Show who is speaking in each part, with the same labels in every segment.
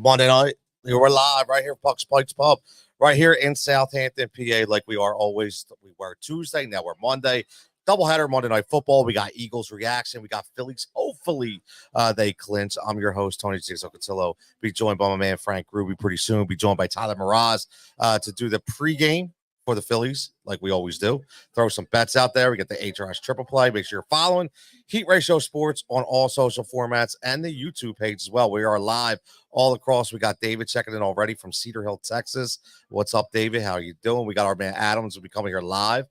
Speaker 1: Monday night. We're live right here, Puck's Pike's Pub, right here in Southampton, PA, like we are always. We were Tuesday, now we're Monday. Doubleheader Monday Night Football. We got Eagles reaction. We got Phillies. Hopefully, they clinch. I'm your host, Tony Cutillo. Be joined by my man Frank Grewbs pretty soon. Be joined by Tyler Mraz to do the pregame for the Phillies, like we always do. Throw some bets out there. We get the HRS triple play. Make sure you're following Heat Ratio Sports on all social formats and the YouTube page as well. We are live all across. We got David checking in already from Cedar Hill, Texas. What's up, David? How are you doing? We got our man Adams will be coming here live.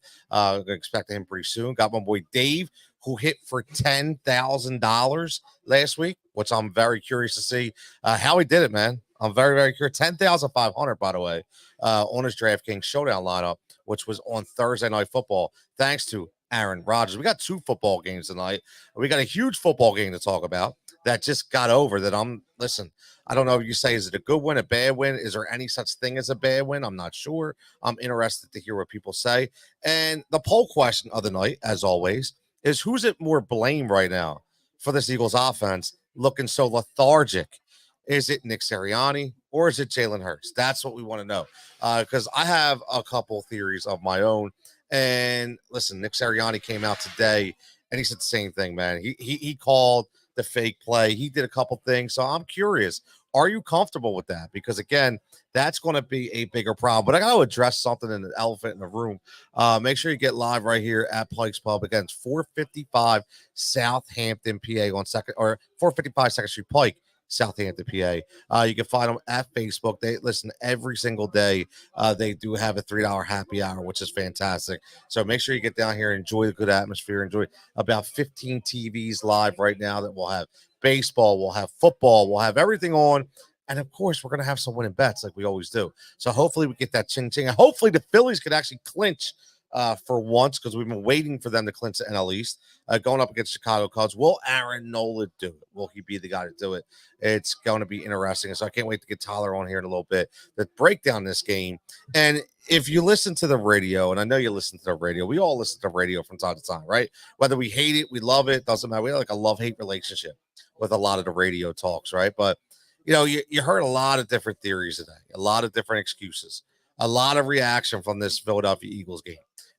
Speaker 1: Expecting him pretty soon. Got my boy Dave, who hit for $10,000 last week, which I'm very curious to see how he did it, man. I'm very, very curious. 10,500, by the way, on his DraftKings Showdown lineup, which was on Thursday Night Football, thanks to Aaron Rodgers. We got two football games tonight. We got a huge football game to talk about that just got over that listen, I don't know if you say, is it a good win, a bad win? Is there any such thing as a bad win? I'm not sure. I'm interested to hear what people say. And the poll question of the night, as always, is who's it more blame right now for this Eagles offense looking so lethargic? Is it Nick Sirianni or is it Jalen Hurts? That's what we want to know. Because I have a couple theories of my own. And listen, Nick Sirianni came out today and he said the same thing, man. He called the fake play. He did a couple things. So I'm curious, are you comfortable with that? Because again, that's going to be a bigger problem. But I got to address something in the elephant in the room. Make sure you get live right here at Pike's Pub. Again, it's 455 Southampton, PA on second, or 455 Second Street Pike, Southampton, PA. You can find them at Facebook. They listen every single day. They do have a $3 happy hour, which is fantastic. So make sure you get down here and enjoy the good atmosphere. Enjoy about 15 TVs live right now that will have baseball, we'll have football, we'll have everything on. And of course, we're going to have some winning bets like we always do. So hopefully we get that ching-ching. And hopefully the Phillies could actually clinch for once, because we've been waiting for them to clinch the NL East. Going up against Chicago Cubs. Will Aaron Nola do it? Will he be the guy to do it? It's going to be interesting. So I can't wait to get Tyler on here in a little bit to break down this game. And if you listen to the radio, and I know you listen to the radio, we all listen to the radio from time to time, right? Whether we hate it, we love it, doesn't matter. We have like a love-hate relationship with a lot of the radio talks, right? But, you know, you heard a lot of different theories today, a lot of different excuses, a lot of reaction from this Philadelphia Eagles game.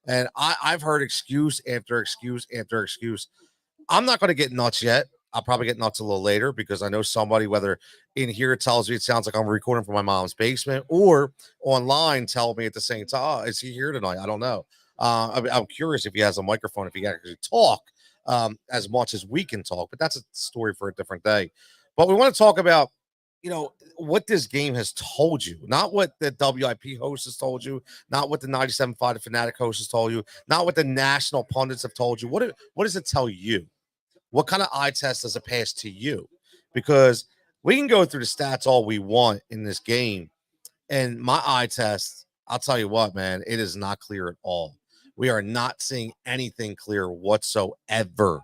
Speaker 1: And I've heard excuse after excuse after excuse. I'm not going to get nuts yet. I'll probably get nuts a little later because I know somebody, whether in here tells me it sounds like I'm recording from my mom's basement or online tell me at the same time, oh, is he here tonight? I don't know. I'm curious if he has a microphone, if he can actually talk as much as we can talk. But that's a story for a different day. But we want to talk about, you know, what this game has told you, not what the WIP host has told you, not what the 97.5 the Fanatic host has told you, not what the national pundits have told you. What does it tell you? What kind of eye test does it pass to you? Because we can go through the stats all we want in this game, and my eye test, I'll tell you what, man, it is not clear at all. We are not seeing anything clear whatsoever.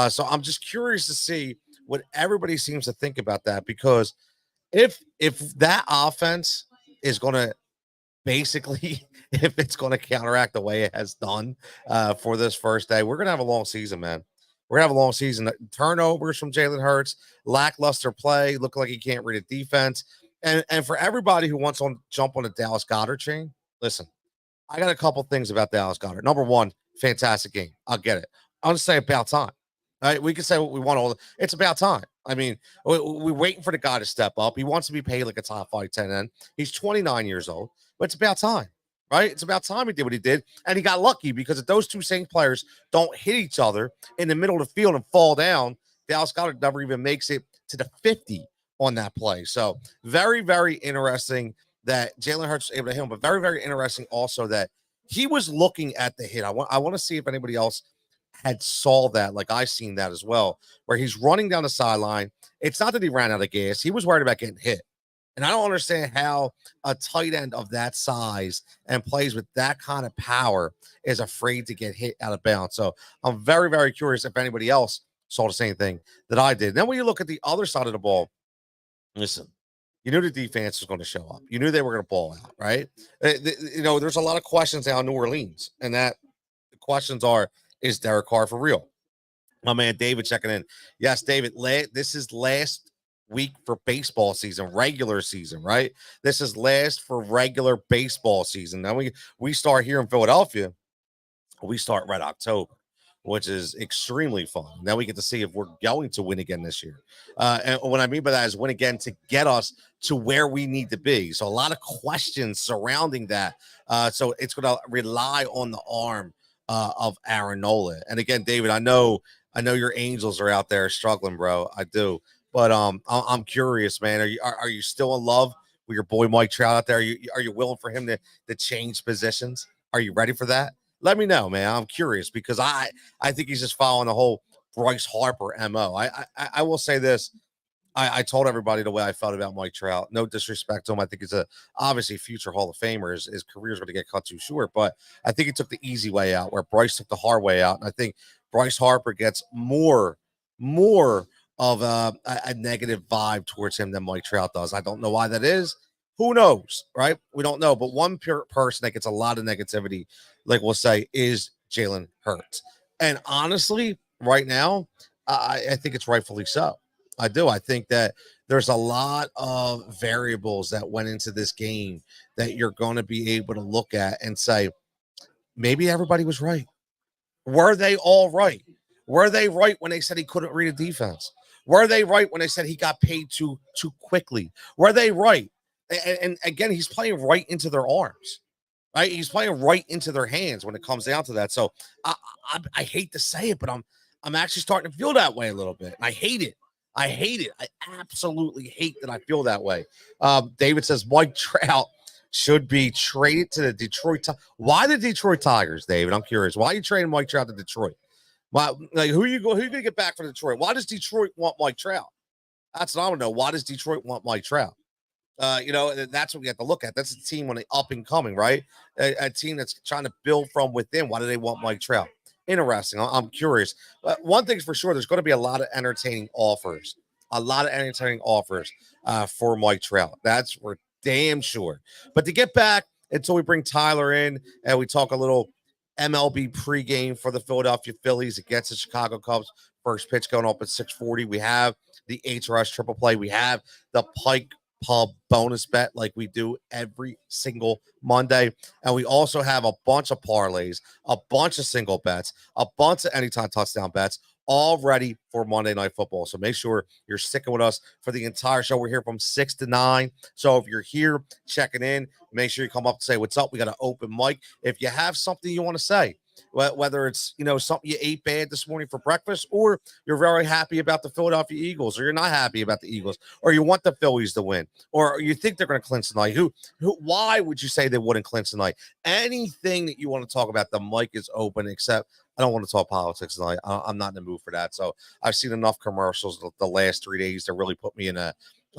Speaker 1: So I'm just curious to see what everybody seems to think about that, because if that offense is going to basically, if it's going to counteract the way it has done for this first day, we're going to have a long season, man. We're going to have a long season. Turnovers from Jalen Hurts, lackluster play, look like he can't read a defense. And for everybody who wants to jump on the Dallas Goedert chain, listen, I got a couple things about Dallas Goedert. Number one, fantastic game. I'll get it. I'll just say about time. All right, we can say what we want. It's about time. I mean, we're waiting for the guy to step up. He wants to be paid like a top 5 10 end. He's 29 years old, but it's about time, right? It's about time he did what he did, and he got lucky because if those two same players don't hit each other in the middle of the field and fall down, Dallas Goedert never even makes it to the 50 on that play. So very, very interesting that Jalen Hurts was able to hit him, but very, very interesting also that he was looking at the hit. I want to see if anybody else had saw that, like I seen that as well, where he's running down the sideline. It's not that he ran out of gas. He was worried about getting hit. And I don't understand how a tight end of that size and plays with that kind of power is afraid to get hit out of bounds. So I'm very, very curious if anybody else saw the same thing that I did. Then when you look at the other side of the ball, listen, you knew the defense was going to show up. You knew they were going to ball out, right? You know, there's a lot of questions now in New Orleans, and that the questions are, is Derek Carr for real? My man David checking in. Yes, David, this is last week for baseball season, regular season, right? This is last for regular baseball season. Now we start here in Philadelphia. We start Red October, which is extremely fun. Now we get to see if we're going to win again this year. And what I mean by that is win again to get us to where we need to be. So a lot of questions surrounding that. So it's going to rely on the arm of Aaron Nola. And again, David, I know your Angels are out there struggling, bro. I do, but I'm curious, man. Are you still in love with your boy Mike Trout out there? Are you willing for him to change positions? Are you ready for that? Let me know, man. I'm curious because I think he's just following the whole Bryce Harper MO. I will say this. I told everybody the way I felt about Mike Trout. No disrespect to him. I think he's obviously future Hall of Famer. His career is going to get cut too short, but I think he took the easy way out where Bryce took the hard way out. And I think Bryce Harper gets more of a negative vibe towards him than Mike Trout does. I don't know why that is. Who knows, right? We don't know. But one person that gets a lot of negativity, like we'll say, is Jalen Hurts. And honestly, right now, I think it's rightfully so. I do. I think that there's a lot of variables that went into this game that you're going to be able to look at and say, maybe everybody was right. Were they all right? Were they right when they said he couldn't read a defense? Were they right when they said he got paid too quickly? Were they right? And again, he's playing right into their arms, right? He's playing right into their hands when it comes down to that. So I hate to say it, but I'm actually starting to feel that way a little bit. And I hate it. I hate it. I absolutely hate that I feel that way. David says Mike Trout should be traded to the Detroit. Why the Detroit Tigers, David? I'm curious. Why are you trading Mike Trout to Detroit? Why, like, who you going to get back from Detroit? Why does Detroit want Mike Trout? That's what I want to know. Why does Detroit want Mike Trout? That's what we have to look at. That's a team when they up and coming, right? A team that's trying to build from within. Why do they want Mike Trout? Interesting. I'm curious. But one thing's for sure, there's going to be a lot of entertaining offers. For Mike Trout. That's for damn sure. But to get back until we bring Tyler in and we talk a little MLB pregame for the Philadelphia Phillies against the Chicago Cubs. First pitch going up at 6:40. We have the HRS triple play. We have the Pike Pub bonus bet like we do every single Monday. And we also have a bunch of parlays, a bunch of single bets, a bunch of anytime touchdown bets, all ready for Monday Night Football. So make sure you're sticking with us for the entire show. We're here from 6 to 9. So if you're here checking in, make sure you come up and say what's up. We got an open mic. If you have something you want to say, whether it's, something you ate bad this morning for breakfast, or you're very happy about the Philadelphia Eagles, or you're not happy about the Eagles, or you want the Phillies to win, or you think they're going to clinch tonight. Why would you say they wouldn't clinch tonight? Anything that you want to talk about, the mic is open, except I don't want to talk politics tonight. I'm not in the mood for that. So I've seen enough commercials the last 3 days to really put me in a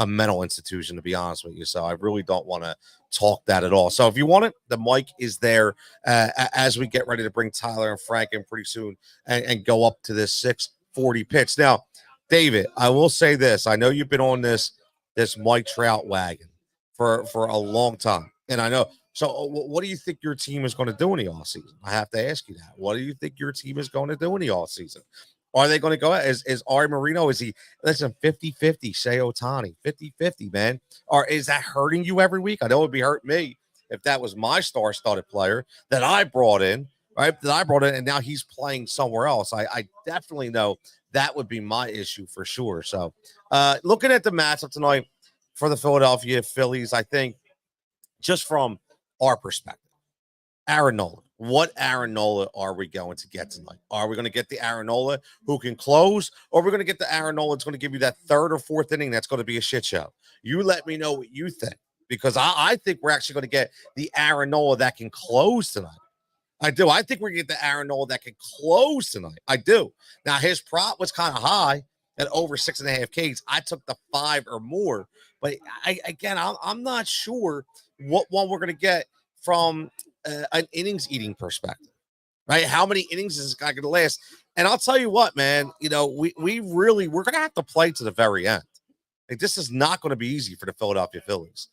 Speaker 1: mental institution, to be honest with you. So I really don't want to talk that at all. So if you want it, the mic is there as we get ready to bring Tyler and Frank in pretty soon and go up to this 6:40 pitch. Now, David, I will say this. I know you've been on this Mike Trout wagon for a long time. And I know. So what do you think your team is going to do in the offseason? I have to ask you that. What do you think your team is going to do in the offseason? Are they going to go? Is Ari Marino, is he, listen, 50-50, Shea Ohtani, 50-50, man? Or is that hurting you every week? I know it would be hurting me if that was my star-studded player that I brought in, right? And now he's playing somewhere else. I definitely know that would be my issue for sure. So looking at the matchup tonight for the Philadelphia Phillies, I think just from our perspective, Aaron Nola. What Aaron Nola are we going to get tonight? Are we going to get the Aaron Nola who can close, or are we going to get the Aaron Nola that's going to give you that third or fourth inning that's going to be a shit show? You let me know what you think, because I think we're actually going to get the Aaron Nola that can close tonight. I do. I think we're going to get the Aaron Nola that can close tonight. I do. Now, his prop was kind of high at over 6.5 Ks. I took the 5 or more, but I'm not sure what one we're going to get from an innings eating perspective, right? How many innings is this guy going to last? And I'll tell you what, man, we're going to have to play to the very end. Like, this is not going to be easy for the Philadelphia Phillies.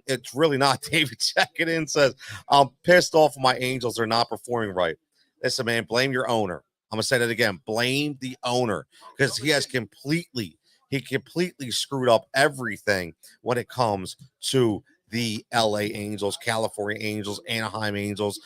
Speaker 1: It's really not. David checking in says, I'm pissed off my Angels. They're not performing right. Listen, man, blame your owner. I'm going to say that again. Blame the owner, because he has completely he completely screwed up everything when it comes to the LA Angels, California Angels, Anaheim Angels,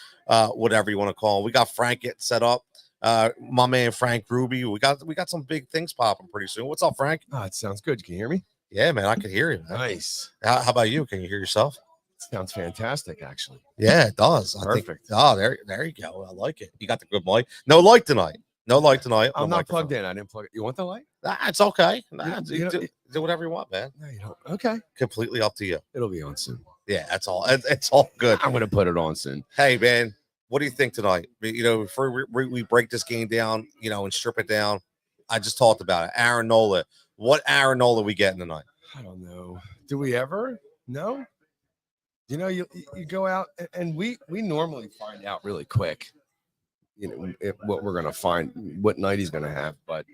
Speaker 1: whatever you want to call them. We got Frank getting set up. My man Frank Ruby. We got some big things popping pretty soon. What's up, Frank?
Speaker 2: Oh, it sounds good. Can you hear me?
Speaker 1: Yeah, man, I can hear you. Man.
Speaker 2: Nice.
Speaker 1: How about you? Can you hear yourself?
Speaker 2: Sounds fantastic, actually.
Speaker 1: Yeah, it does.
Speaker 2: Perfect.
Speaker 1: There you go. I like it. You got the good mic. No light tonight. No light tonight.
Speaker 2: I'm
Speaker 1: no
Speaker 2: not plugged in. I didn't plug it. You want the light?
Speaker 1: It's okay. Do whatever you want, man.
Speaker 2: No, you don't. Okay.
Speaker 1: Completely up to you.
Speaker 2: It'll be on soon.
Speaker 1: Yeah, that's all. It's all good.
Speaker 2: I'm going to put it on soon.
Speaker 1: Hey, man, what do you think tonight? Before we break this game down, and strip it down, I just talked about it. Aaron Nola. What Aaron Nola we getting tonight?
Speaker 2: I don't know. Do we ever? No. You go out and we normally find out really quick. What we're gonna find, what night he's gonna have, but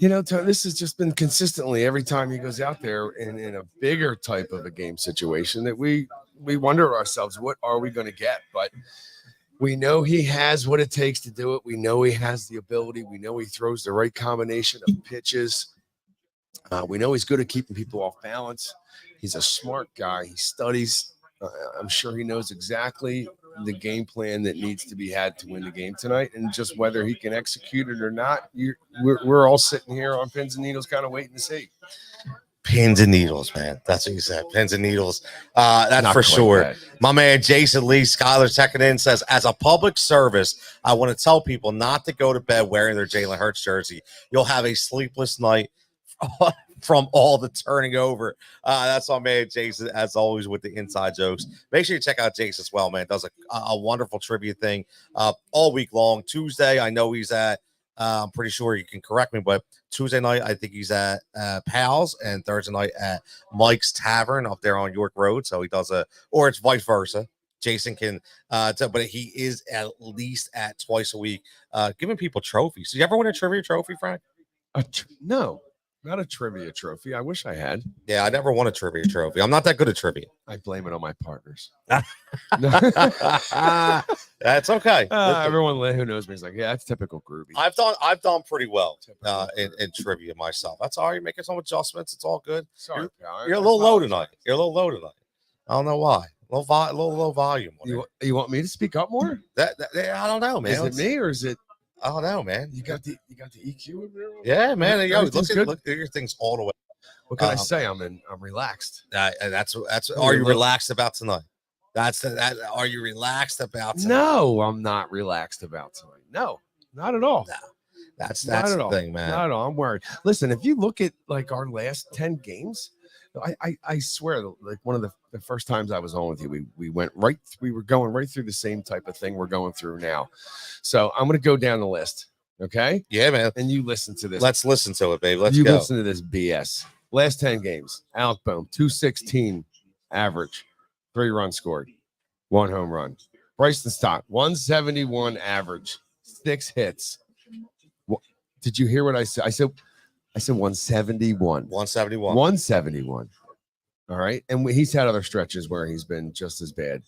Speaker 2: this has just been consistently every time he goes out there in a bigger type of a game situation that we wonder ourselves, what are we going to get? But we know he has what it takes to do it. We know he has the ability. We know he throws the right combination of pitches. We know he's good at keeping people off balance. He's a smart guy. He studies. I'm sure he knows exactly the game plan that needs to be had to win the game tonight, and just whether he can execute it or not. We're all sitting here on pins and needles, kind of waiting to see.
Speaker 1: Pins and needles, man. That's what you said. Pins and needles. That's not for sure. Bad. My man Jason Lee, Skyler checking in, says, as a public service, I want to tell people not to go to bed wearing their Jalen Hurts jersey. You'll have a sleepless night from all the turning over. That's my man Jason, as always, with the inside jokes. Make sure you check out Jason as well, man. Does a wonderful trivia thing all week long. Tuesday, I know he's at, I'm pretty sure you can correct me, but Tuesday night, I think he's at Pal's, and Thursday night at Mike's Tavern up there on York Road. So he does or it's vice versa. Jason can, but he is at least at twice a week, giving people trophies. Did you ever win a trivia trophy, Frank?
Speaker 2: No. Not a trivia trophy. I wish I had.
Speaker 1: Yeah, I never won a trivia trophy. I'm not that good at trivia.
Speaker 2: I blame it on my partners.
Speaker 1: That's okay.
Speaker 2: Everyone who knows me is like, yeah, that's typical Grewbs.
Speaker 1: I've done pretty well in trivia myself. That's all right. You're making some adjustments. It's all good.
Speaker 2: Sorry,
Speaker 1: you're a little low tonight. You're a little low tonight. I don't know why. Low volume.
Speaker 2: You want me to speak up more?
Speaker 1: I don't know, man.
Speaker 2: Is it me or is it?
Speaker 1: I don't know, man.
Speaker 2: You got the EQ in there?
Speaker 1: Yeah, man. Look at your things all the way.
Speaker 2: What can I say? I'm relaxed.
Speaker 1: That's. Are you relaxed about tonight? Are you relaxed about tonight?
Speaker 2: No, I'm not relaxed about tonight. No, not at all.
Speaker 1: No, that's the thing, man.
Speaker 2: Not at all. I'm worried. Listen, if you look at like our last 10 games, I swear, like one of the first times I was on with you, we were going right through the same type of thing we're going through now. So I'm going to go down the list. Okay.
Speaker 1: Yeah, man.
Speaker 2: And you listen to this.
Speaker 1: Let's listen to it, babe. Let's
Speaker 2: go.
Speaker 1: You
Speaker 2: listen to this BS. Last 10 games, Alec Bohm, 216 average, 3 runs scored, 1 home run. Bryson Stott, 171 average, 6 hits. Did you hear what I said? I said 171. 171. All right. And he's had other stretches where he's been just as bad.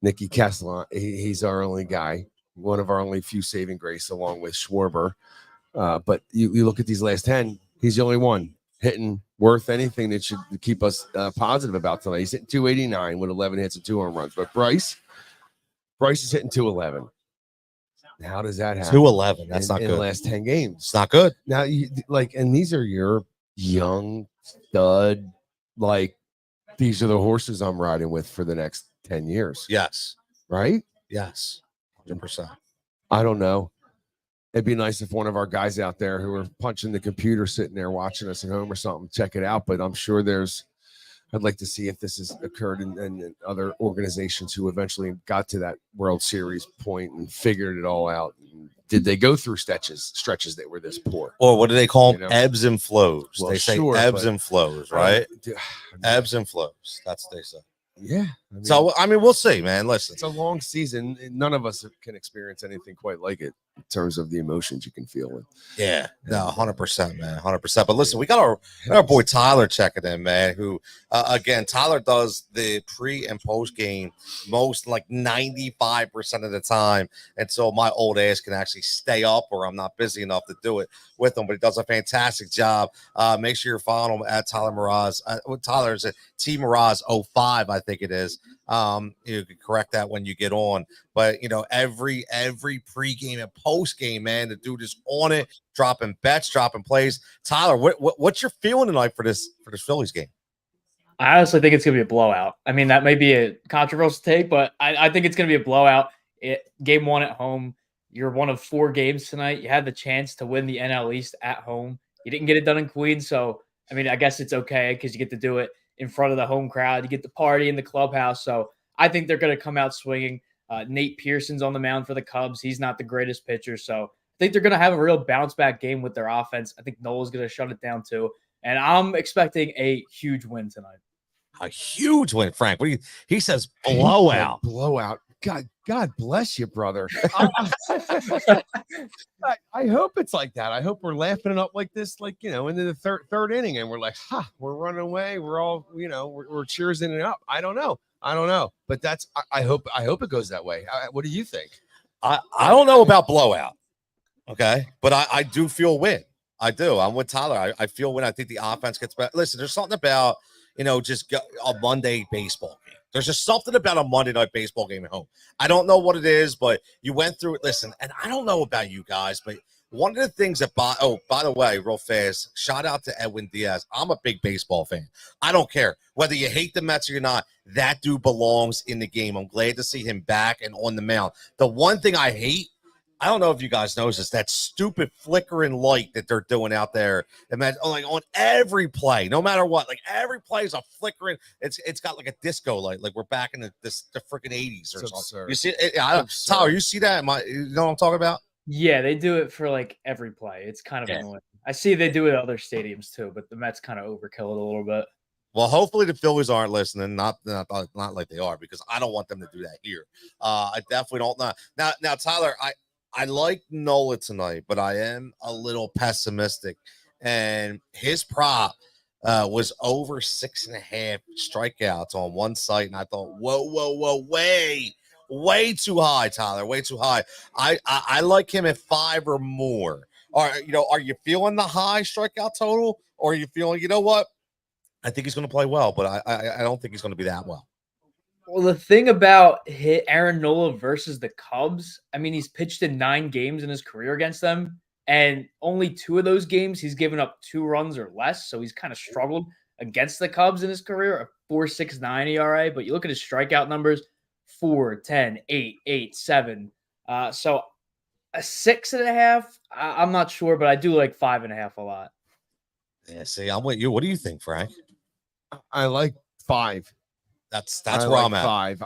Speaker 2: Nicky Castellan, he's our only guy, one of our only few saving grace, along with Schwarber. But you look at these last 10, he's the only one hitting worth anything that should keep us positive about tonight. He's hitting 289 with 11 hits and 2 home runs. But Bryce is hitting 211. How does that happen?
Speaker 1: 211. That's not good.
Speaker 2: In the last 10 games.
Speaker 1: It's not good.
Speaker 2: Now, and these are your young stud, these are the horses I'm riding with for the next 10 years.
Speaker 1: Yes.
Speaker 2: Right?
Speaker 1: Yes. 100%.
Speaker 2: I don't know. It'd be nice if one of our guys out there who are punching the computer sitting there watching us at home or something, check it out. But I'm sure I'd like to see if this has occurred in other organizations who eventually got to that World Series point and figured it all out. Did they go through stretches that were this poor?
Speaker 1: Or what do they call them? Ebbs and flows.
Speaker 2: Well,
Speaker 1: they say ebbs and flows, right? Ebbs and flows. That's what they say.
Speaker 2: Yeah.
Speaker 1: So, we'll see, man. Listen.
Speaker 2: It's a long season. None of us can experience anything quite like it. in terms of the emotions you can feel.
Speaker 1: Yeah, no, 100%, man, 100%. But listen, we got our boy Tyler checking in, man. Who again, Tyler does the pre and post game most like 95% of the time, and so my old ass can actually stay up, or I'm not busy enough to do it with him. But he does a fantastic job. Make sure you're following him at Tyler Miraz. Tyler's at T Miraz 05, I think it is. You can correct that when you get on. But you know, every pregame and postgame, man, the dude is on it, dropping bets, dropping plays. Tyler, what's your feeling tonight for this Phillies game?
Speaker 3: I honestly think it's going to be a blowout. I mean, that may be a controversial take, but I think it's going to be a blowout. Game 1 at home. You're one of 4 games tonight. You had the chance to win the NL East at home. You didn't get it done in Queens, so I mean, I guess it's okay because you get to do it in front of the home crowd. You get the party in the clubhouse. So I think they're going to come out swinging. Nate Pearson's on the mound for the Cubs. He's not the greatest pitcher, so I think they're going to have a real bounce-back game with their offense. I think Nola's going to shut it down too, and I'm expecting a huge win tonight.
Speaker 1: A huge win, Frank. He says blowout.
Speaker 2: Blowout. God bless you, brother. I hope it's like that. I hope we're laughing it up like this, like, you know, into the third inning, and we're like, we're running away. We're all, you know, we're cheersing it up. I don't know, but that's. I hope it goes that way. What do you think?
Speaker 1: I don't know about blowout, okay, but I do feel win. I do. I'm with Tyler. I feel win. I think the offense gets better. Listen, there's something about, you know, just a Monday baseball game. There's just something about a Monday night baseball game at home. I don't know what it is, but you went through it. Listen, and I don't know about you guys, but one of the things that, by the way, real fast, shout out to Edwin Diaz. I'm a big baseball fan. I don't care whether you hate the Mets or you're not. That dude belongs in the game. I'm glad to see him back and on the mound. The one thing I hate, I don't know if you guys noticed, that stupid flickering light that they're doing out there. And man, like on every play, no matter what, like every play is a flickering. It's got like a disco light, like we're back in the freaking 80s or something.
Speaker 2: Absurd.
Speaker 1: You see it? Tyler, you see that? You know what I'm talking about?
Speaker 3: Yeah, they do it for like every play. It's kind of annoying. I see they do it at other stadiums too, but the Mets kind of overkill it a little bit.
Speaker 1: Well, hopefully the Phillies aren't listening. Not like they are, because I don't want them to do that here. I definitely don't. Now, Tyler, I like Nola tonight, but I am a little pessimistic. And his prop was over 6.5 strikeouts on one site, and I thought, whoa, way too high, Tyler, way too high. I like him at 5 or more. Are you feeling the high strikeout total, or are you feeling, you know what? I think he's going to play well, but I don't think he's going to be that well.
Speaker 3: Well, the thing about Aaron Nola versus the Cubs, I mean, he's pitched in 9 games in his career against them, and only 2 of those games he's given up 2 runs or less. So he's kind of struggled against the Cubs in his career, a 4.69 ERA. But you look at his strikeout numbers, 4, 10, 8, 8, 7. So a 6.5, I'm not sure, but I do like 5.5 a lot.
Speaker 1: Yeah, see, I'm with you. What do you think, Frank?
Speaker 2: I like 5.
Speaker 1: That's where I'm at.
Speaker 2: 5.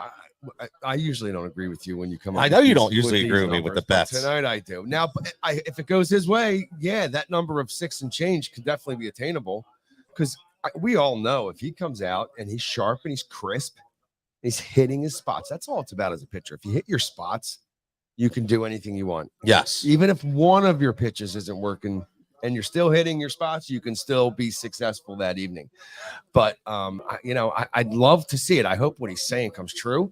Speaker 2: I usually don't agree with you when you come up.
Speaker 1: I know you don't usually agree with me with the bets.
Speaker 2: Tonight I do. Now, if it goes his way, yeah, that number of 6 and change could definitely be attainable, because we all know if he comes out and he's sharp and he's crisp, he's hitting his spots. That's all it's about as a pitcher. If you hit your spots, you can do anything you want.
Speaker 1: Yes.
Speaker 2: Even if one of your pitches isn't working and you're still hitting your spots, you can still be successful that evening. But, I'd love to see it. I hope what he's saying comes true.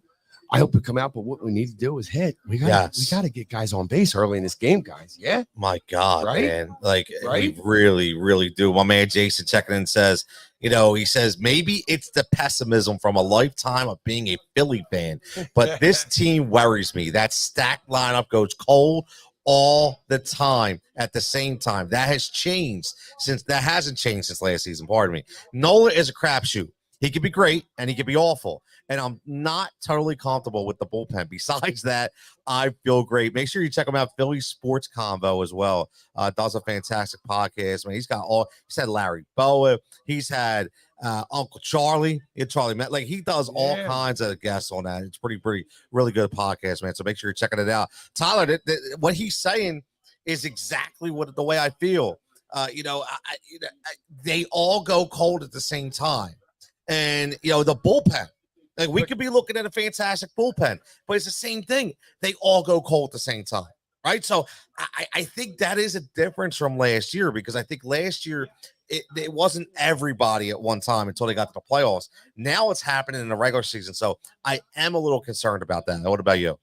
Speaker 2: I hope we come out, but what we need to do is hit. We got to get guys on base early in this game, guys. Yeah.
Speaker 1: My God,
Speaker 2: right?
Speaker 1: Man. Like, we really, really do. My man Jason checking in says, he says, maybe it's the pessimism from a lifetime of being a Philly fan, but this team worries me. That stacked lineup goes cold all the time at the same time. That hasn't changed since last season. Pardon me. Nola is a crapshoot. He could be great and he could be awful. And I'm not totally comfortable with the bullpen. Besides that, I feel great. Make sure you check him out. Philly Sports Convo as well. Does a fantastic podcast. Man, he's had Larry Boa. He's had Uncle Charlie. Charlie Met. Like, he does all kinds of guests on that. It's pretty, really good podcast, man. So make sure you're checking it out. Tyler, what he's saying is exactly the way I feel. They all go cold at the same time. And, the bullpen, like, we could be looking at a fantastic bullpen, but it's the same thing. They all go cold at the same time. right? So I think that is a difference from last year, because I think last year it wasn't everybody at one time until they got to the playoffs. Now it's happening in the regular season. So I am a little concerned about that. What about you?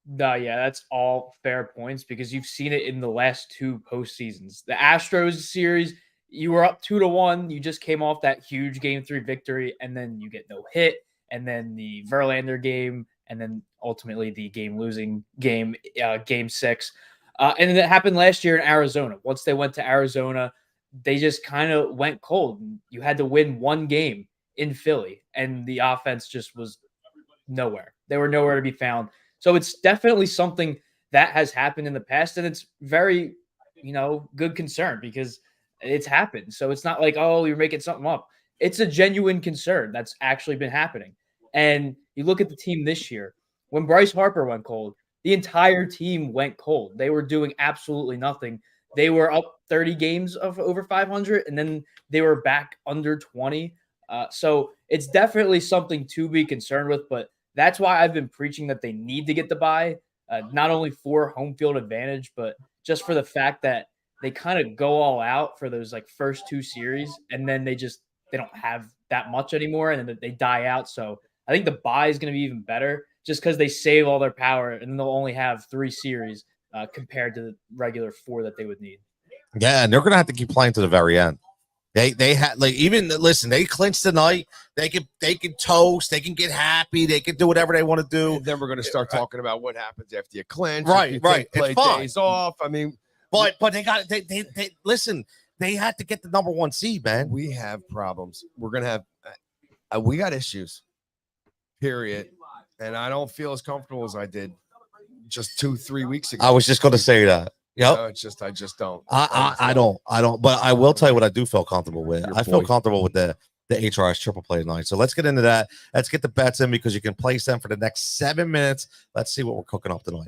Speaker 3: No, yeah, that's all fair points because you've seen it in the last two postseasons. The Astros series, you were up 2-1. You just came off that huge Game 3 victory, and then you get no hit, and then the Verlander game, and then ultimately the game-losing game, Game 6. And then it happened last year in Arizona. Once they went to Arizona, they just kind of went cold. You had to win one game in Philly, and the offense just was nowhere. They were nowhere to be found. So it's definitely something that has happened in the past, and it's very, good concern because it's happened. So it's not like, oh, you're making something up. It's a genuine concern that's actually been happening. And you look at the team this year, when Bryce Harper went cold, the entire team went cold. They were doing absolutely nothing. They were up 30 games of over 500, and then they were back under 20. So it's definitely something to be concerned with, but that's why I've been preaching that they need to get the bye, not only for home field advantage, but just for the fact that they kind of go all out for those first two series, and then they don't have that much anymore, and then they die out. So I think the bye is going to be even better just because they save all their power, and then they'll only have 3 series compared to the regular 4 that they would need.
Speaker 1: Yeah, and they're going to have to keep playing to the very end. They had listen, they clinched tonight. They can toast, they can get happy, they can do whatever they want to do.
Speaker 2: And then we're going to start talking about what happens after you clinch.
Speaker 1: Right.
Speaker 2: Play days off. I mean,
Speaker 1: but they got they listen. They had to get the number 1 seed, man.
Speaker 2: We have problems. We're going to have we got issues. Period. And I don't feel as comfortable as I did just 2-3 weeks ago.
Speaker 1: I was just going to say that. Yep.
Speaker 2: No, I just don't.
Speaker 1: I don't. But I will tell you what I do feel comfortable with.
Speaker 2: Your
Speaker 1: I feel
Speaker 2: boy.
Speaker 1: comfortable with the HRS triple play tonight. So let's get into that. Let's get the bets in because you can place them for the next 7 minutes. Let's see what we're cooking up tonight.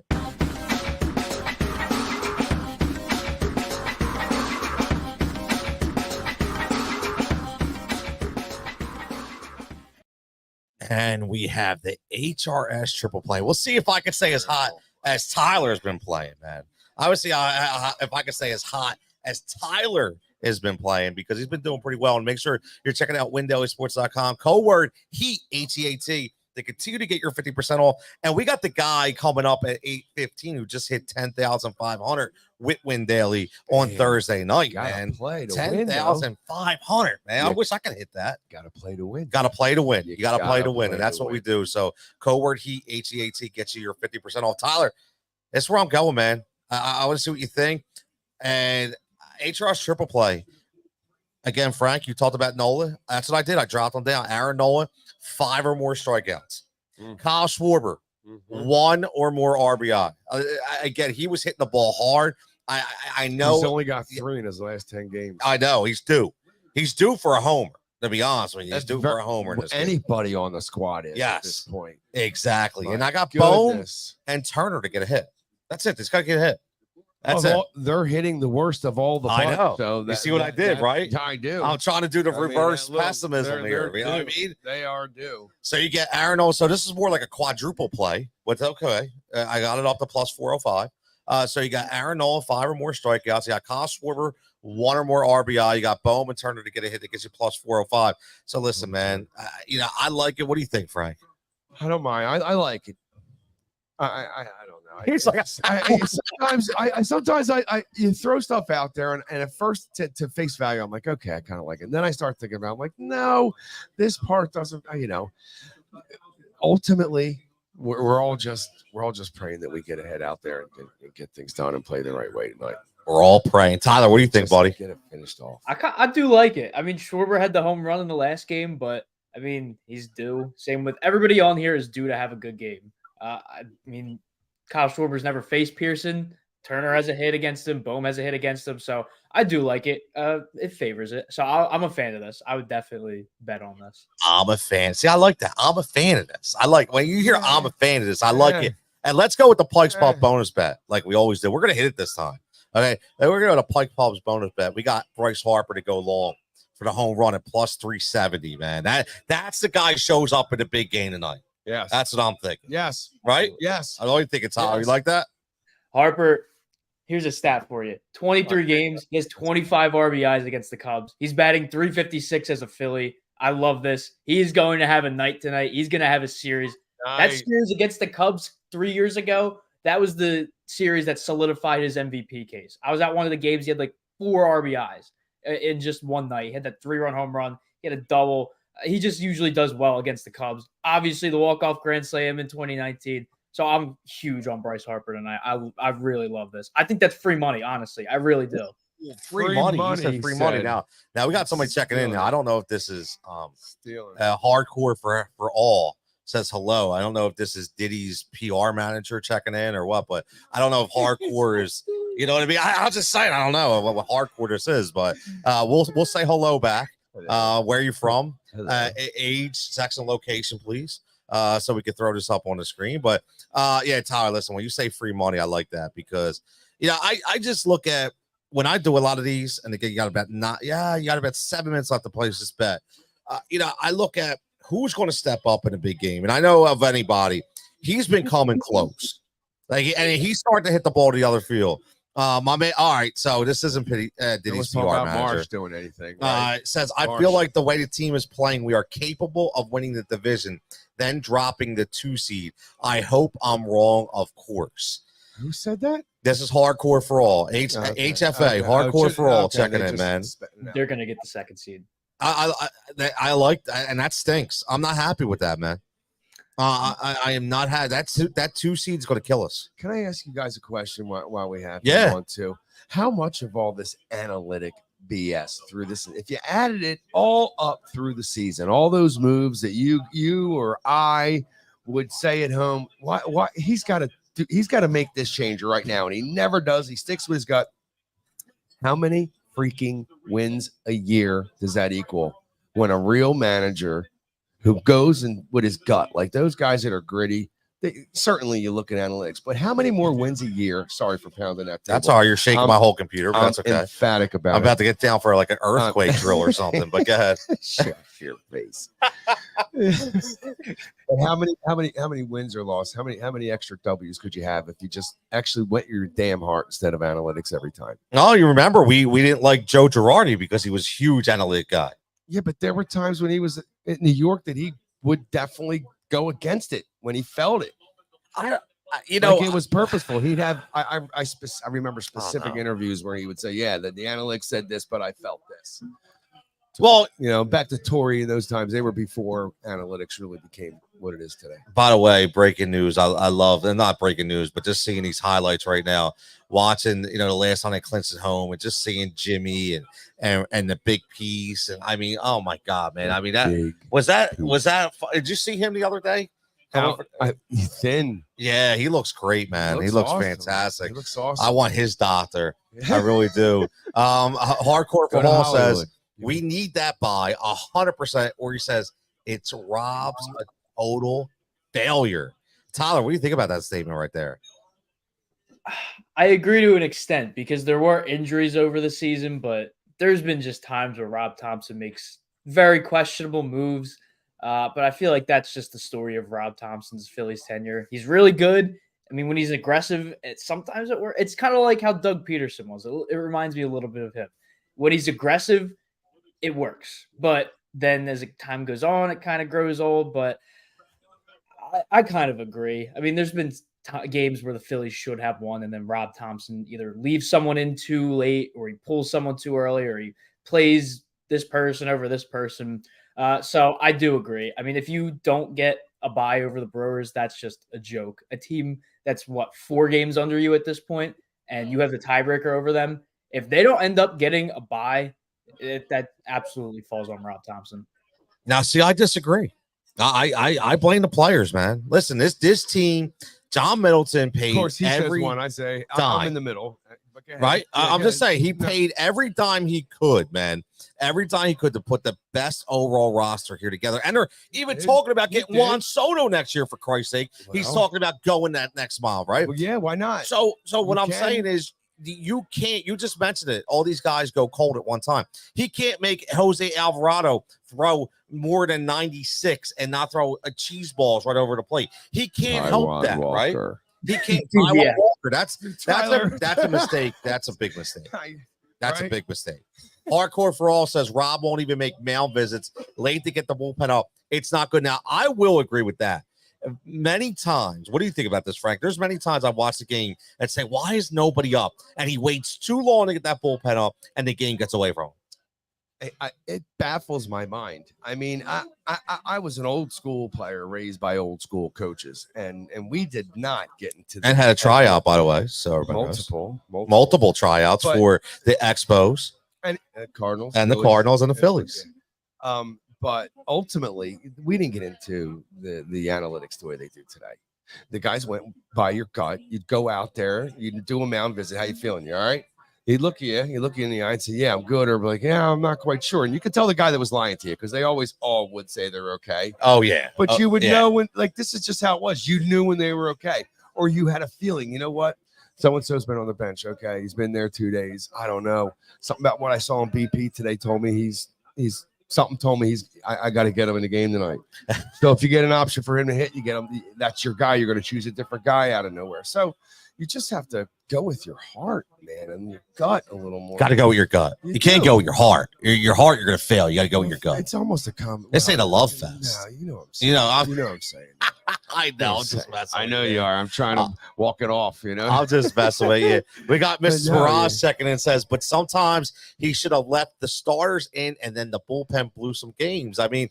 Speaker 1: And we have the HRS triple play. We'll see if I can stay as hot as Tyler's been playing, man. Obviously, if I can stay as hot as Tyler has been playing, because he's been doing pretty well. And make sure you're checking out WinDailySports.com. Code word HEAT, HEAT. They continue to get your 50% off. And we got the guy coming up at 8:15 who just hit 10,500 with Win Daily on Thursday night, man. 10,500, man. I wish I could hit that.
Speaker 2: Got to play to win.
Speaker 1: Got to play to win. You got to play to win.
Speaker 2: play
Speaker 1: And that's
Speaker 2: to
Speaker 1: what
Speaker 2: win.
Speaker 1: we do. So code word HEAT, HEAT gets you your 50% off. Tyler, that's where I'm going, man. I want to see what you think. And HRS triple play. Again, Frank, you talked about Nola. That's what I did. I dropped them down. Aaron Nola, 5 or more strikeouts. Kyle Schwarber, 1 or more RBI. Again, he was hitting the ball hard. I know.
Speaker 2: He's only got 3 in his last 10 games.
Speaker 1: I know. He's due. He's due for a homer, to be honest with you. He's due for a homer in this game.
Speaker 2: Anybody on the squad is
Speaker 1: Yes.
Speaker 2: at this point.
Speaker 1: Exactly. And I got
Speaker 2: Goodness.
Speaker 1: Bone and Turner to get a hit. That's it. This guy get a hit. That's it.
Speaker 2: They're hitting the worst of all the
Speaker 1: I
Speaker 2: bunch,
Speaker 1: know.
Speaker 2: So
Speaker 1: You see what I did, right?
Speaker 2: I do.
Speaker 1: I'm trying to do the reverse
Speaker 2: look,
Speaker 1: pessimism
Speaker 2: they're
Speaker 1: here. You know what I
Speaker 2: due.
Speaker 1: mean?
Speaker 2: They are due.
Speaker 1: So you get Aaron Nola. So this is more like a quadruple play. What's okay? I got it up to plus 405. So you got Aaron Nola, 5 or more strikeouts. You got Kyle Schwarber, 1 or more RBI. You got Bowman Turner to get a hit that gets you plus 405. So listen, man, I like it. What do you think, Frank?
Speaker 2: I don't mind. I like it. I don't know.
Speaker 1: He's like,
Speaker 2: sometimes you throw stuff out there, and at first to face value, I'm like, okay, I kind of like it. And then I start thinking about, I'm like, no, this part doesn't. Ultimately, we're all just praying that we get ahead out there and get things done and play the right way tonight.
Speaker 1: We're all praying. Tyler, what do you think,
Speaker 2: Just
Speaker 1: buddy?
Speaker 2: Get it finished off.
Speaker 3: I do like it. I mean, Schwarber had the home run in the last game, but I mean, he's due. Same with everybody on here is due to have a good game. I mean, Kyle Schwarber's never faced Pearson. Turner has a hit against him. Bohm has a hit against him. So I do like it. It favors it. So I'm a fan of this. I would definitely bet on this.
Speaker 1: I'm a fan. See, I like that. I'm a fan of this. I like when you hear I'm a fan of this. I like it. And let's go with the Pike's Pub bonus bet like we always do. We're going to hit it this time. Okay. And we're going to go to Pike Pub's bonus bet. We got Bryce Harper to go long for the home run at plus 370, man. That's the guy who shows up in the big game tonight.
Speaker 2: Yes.
Speaker 1: That's what I'm thinking.
Speaker 2: Yes.
Speaker 1: Right?
Speaker 2: Yes.
Speaker 1: I always think it's Tyler.
Speaker 2: Yes.
Speaker 1: You like that?
Speaker 3: Harper, Here's a stat for you. 23 games. He has 25 RBIs against the Cubs. He's batting 356 as a Philly. I love this. He's going to have a night tonight. He's going to have a series. That series against the Cubs 3 years ago, that was the series that solidified his MVP case. I was at one of the games. He had like 4 RBIs in just one night. He had that 3-run home run. He had a double. He just usually does well against the Cubs. Obviously, the walk-off grand slam in 2019. So I'm huge on Bryce Harper tonight. I really love this. I think that's free money, honestly. I really do.
Speaker 1: Free money. He said free money now. Now we got somebody checking in now. I don't know if this is hardcore for all. Says hello. I don't know if this is Diddy's PR manager checking in or what, but I don't know if hardcore is, you know what I mean? I'll just say I don't know what hardcore this is, but we'll say hello back. Where are you from? Age, sex, and location, please. So we can throw this up on the screen. But yeah, Tyler, listen, when you say free money, I like that because I just look at when I do a lot of these, and again, you got about 7 minutes left to place this bet. I look at who's going to step up in a big game, and I know of anybody. He's been coming close, and he's starting to hit the ball to the other field. My man. All right, so this isn't Diddy's PR manager
Speaker 2: Marsh doing anything. Right?
Speaker 1: Says I feel like the way the team is playing, we are capable of winning the division, then dropping the 2 seed. I hope I'm wrong, of course.
Speaker 2: Who said that?
Speaker 1: This is hardcore for all. HFA, hardcore for all. Checking in, man.
Speaker 3: They're gonna get the 2nd seed.
Speaker 1: I like that, and that stinks. I'm not happy with that, man. I am not happy. That 2 seed is going to kill us.
Speaker 2: Can I ask you guys a question while we have
Speaker 1: you
Speaker 2: on too? How much of all this analytic BS through this, if you added it all up through the season, all those moves that you or I would say at home, why he's got to make this change right now, and he never does. He sticks with his gut. How many freaking wins a year does that equal when a real manager who goes and with his gut, like those guys that are gritty, certainly you look at analytics, but how many more wins a year? Sorry for pounding that table.
Speaker 1: That's all right. You're shaking my whole computer, but that's okay.
Speaker 2: Emphatic about
Speaker 1: I'm about to get down for like an earthquake drill or something, but go ahead.
Speaker 2: Shut your face. But how many wins or losses? How many extra W's could you have if you just actually went your damn heart instead of analytics every time?
Speaker 1: No, you remember we didn't like Joe Girardi because he was a huge analytic guy.
Speaker 2: Yeah, but there were times when he was in New York that he would definitely go against it when he felt it. It was purposeful. He'd have I remember specific interviews where he would say, "Yeah, the analytics said this, but I felt this." Well, back to Tory in those times, they were before analytics really became what it is today.
Speaker 1: By the way, breaking news. I love, and not breaking news, but just seeing these highlights right now, watching, the last time they clinched at home and just seeing Jimmy and the big piece. And I mean, oh my God, man. I mean, did you see him the other day?
Speaker 2: He's thin.
Speaker 1: Yeah, he looks great, man. He looks
Speaker 2: awesome.
Speaker 1: fantastic.
Speaker 2: He looks awesome.
Speaker 1: I want his doctor. I really do. Hardcore for Hall says we need that by 100%, or he says it's Rob's a total failure. Tyler, what do you think about that statement right there?
Speaker 3: I agree to an extent because there were injuries over the season, but there's been just times where Rob Thompson makes very questionable moves. But I feel like that's just the story of Rob Thompson's Phillies tenure. He's really good. I mean, when he's aggressive, sometimes it works. It's kind of like how Doug Peterson was. It reminds me a little bit of him. When he's aggressive, it works. But then as time goes on, it kind of grows old. But I kind of agree. I mean, there's been games where the Phillies should have won, and then Rob Thompson either leaves someone in too late, or he pulls someone too early, or he plays this person over this person. So I do agree. I mean, if you don't get a bye over the Brewers, that's just a joke. A team that's 4 games under you at this point, and you have the tiebreaker over them. If they don't end up getting a bye, that absolutely falls on Rob Thompson.
Speaker 1: Now, see, I disagree. I blame the players, man. Listen, this team, John Middleton paid.
Speaker 2: Of course, he
Speaker 1: every
Speaker 2: says one. I say
Speaker 1: dime.
Speaker 2: I'm in the middle.
Speaker 1: Right? I'm just saying he paid every dime he could, man. Every time he could to put the best overall roster here together. And they're even talking about getting Juan Soto next year, for Christ's sake. He's talking about going that next mile, right?
Speaker 2: Well, yeah, why not?
Speaker 1: So what I'm saying is you can't, you just mentioned it. All these guys go cold at one time. He can't make Jose Alvarado throw more than 96 and not throw a cheese balls right over the plate. He can't help that, right? He can't. Parker. That's a mistake. That's a big mistake. That's a big mistake. Hardcore for All says Rob won't even make mound visits late to get the bullpen up. It's not good. Now, I will agree with that. Many times, what do you think about this, Frank? There's many times I've watched the game and say, why is nobody up? And he waits too long to get that bullpen up, and the game gets away from him.
Speaker 2: It baffles my mind. I mean, I was an old school player raised by old school coaches, and we did not get into
Speaker 1: and had a tryout, by the way. So multiple tryouts for the Expos
Speaker 2: and Cardinals
Speaker 1: and the Cardinals and the Phillies.
Speaker 2: But ultimately, we didn't get into the analytics the way they do today. The guys went by your gut. You'd go out there, you'd do a mound visit. How you feeling? You all right? He'd look at you, in the eye and say, yeah, I'm good. Or be like, yeah, I'm not quite sure. And you could tell the guy that was lying to you because they always all would say they're okay.
Speaker 1: Oh, yeah.
Speaker 2: But you would know when, like, this is just how it was. You knew when they were okay. Or you had a feeling, you know what? So-and-so's been on the bench. Okay. He's been there 2 days. I don't know. Something about what I saw on BP today told me I got to get him in the game tonight. So if you get an option for him to hit, you get him. That's your guy. You're going to choose a different guy out of nowhere. So you just have to go with your heart, man, and your gut a little more.
Speaker 1: Got to go with your gut. You can't go with your heart. Your heart, you're going to fail. You got to go with your gut.
Speaker 2: It's almost a common.
Speaker 1: This ain't a love fest.
Speaker 2: No, you know what I'm saying.
Speaker 1: You know
Speaker 2: what I'm saying.
Speaker 1: I know. I'm just messing.
Speaker 2: I know you are. I'm trying to walk it off.
Speaker 1: I'm just messing with you. We got Mrs. Mirage checking in, says, but sometimes he should have left the starters in, and then the bullpen blew some games. I mean,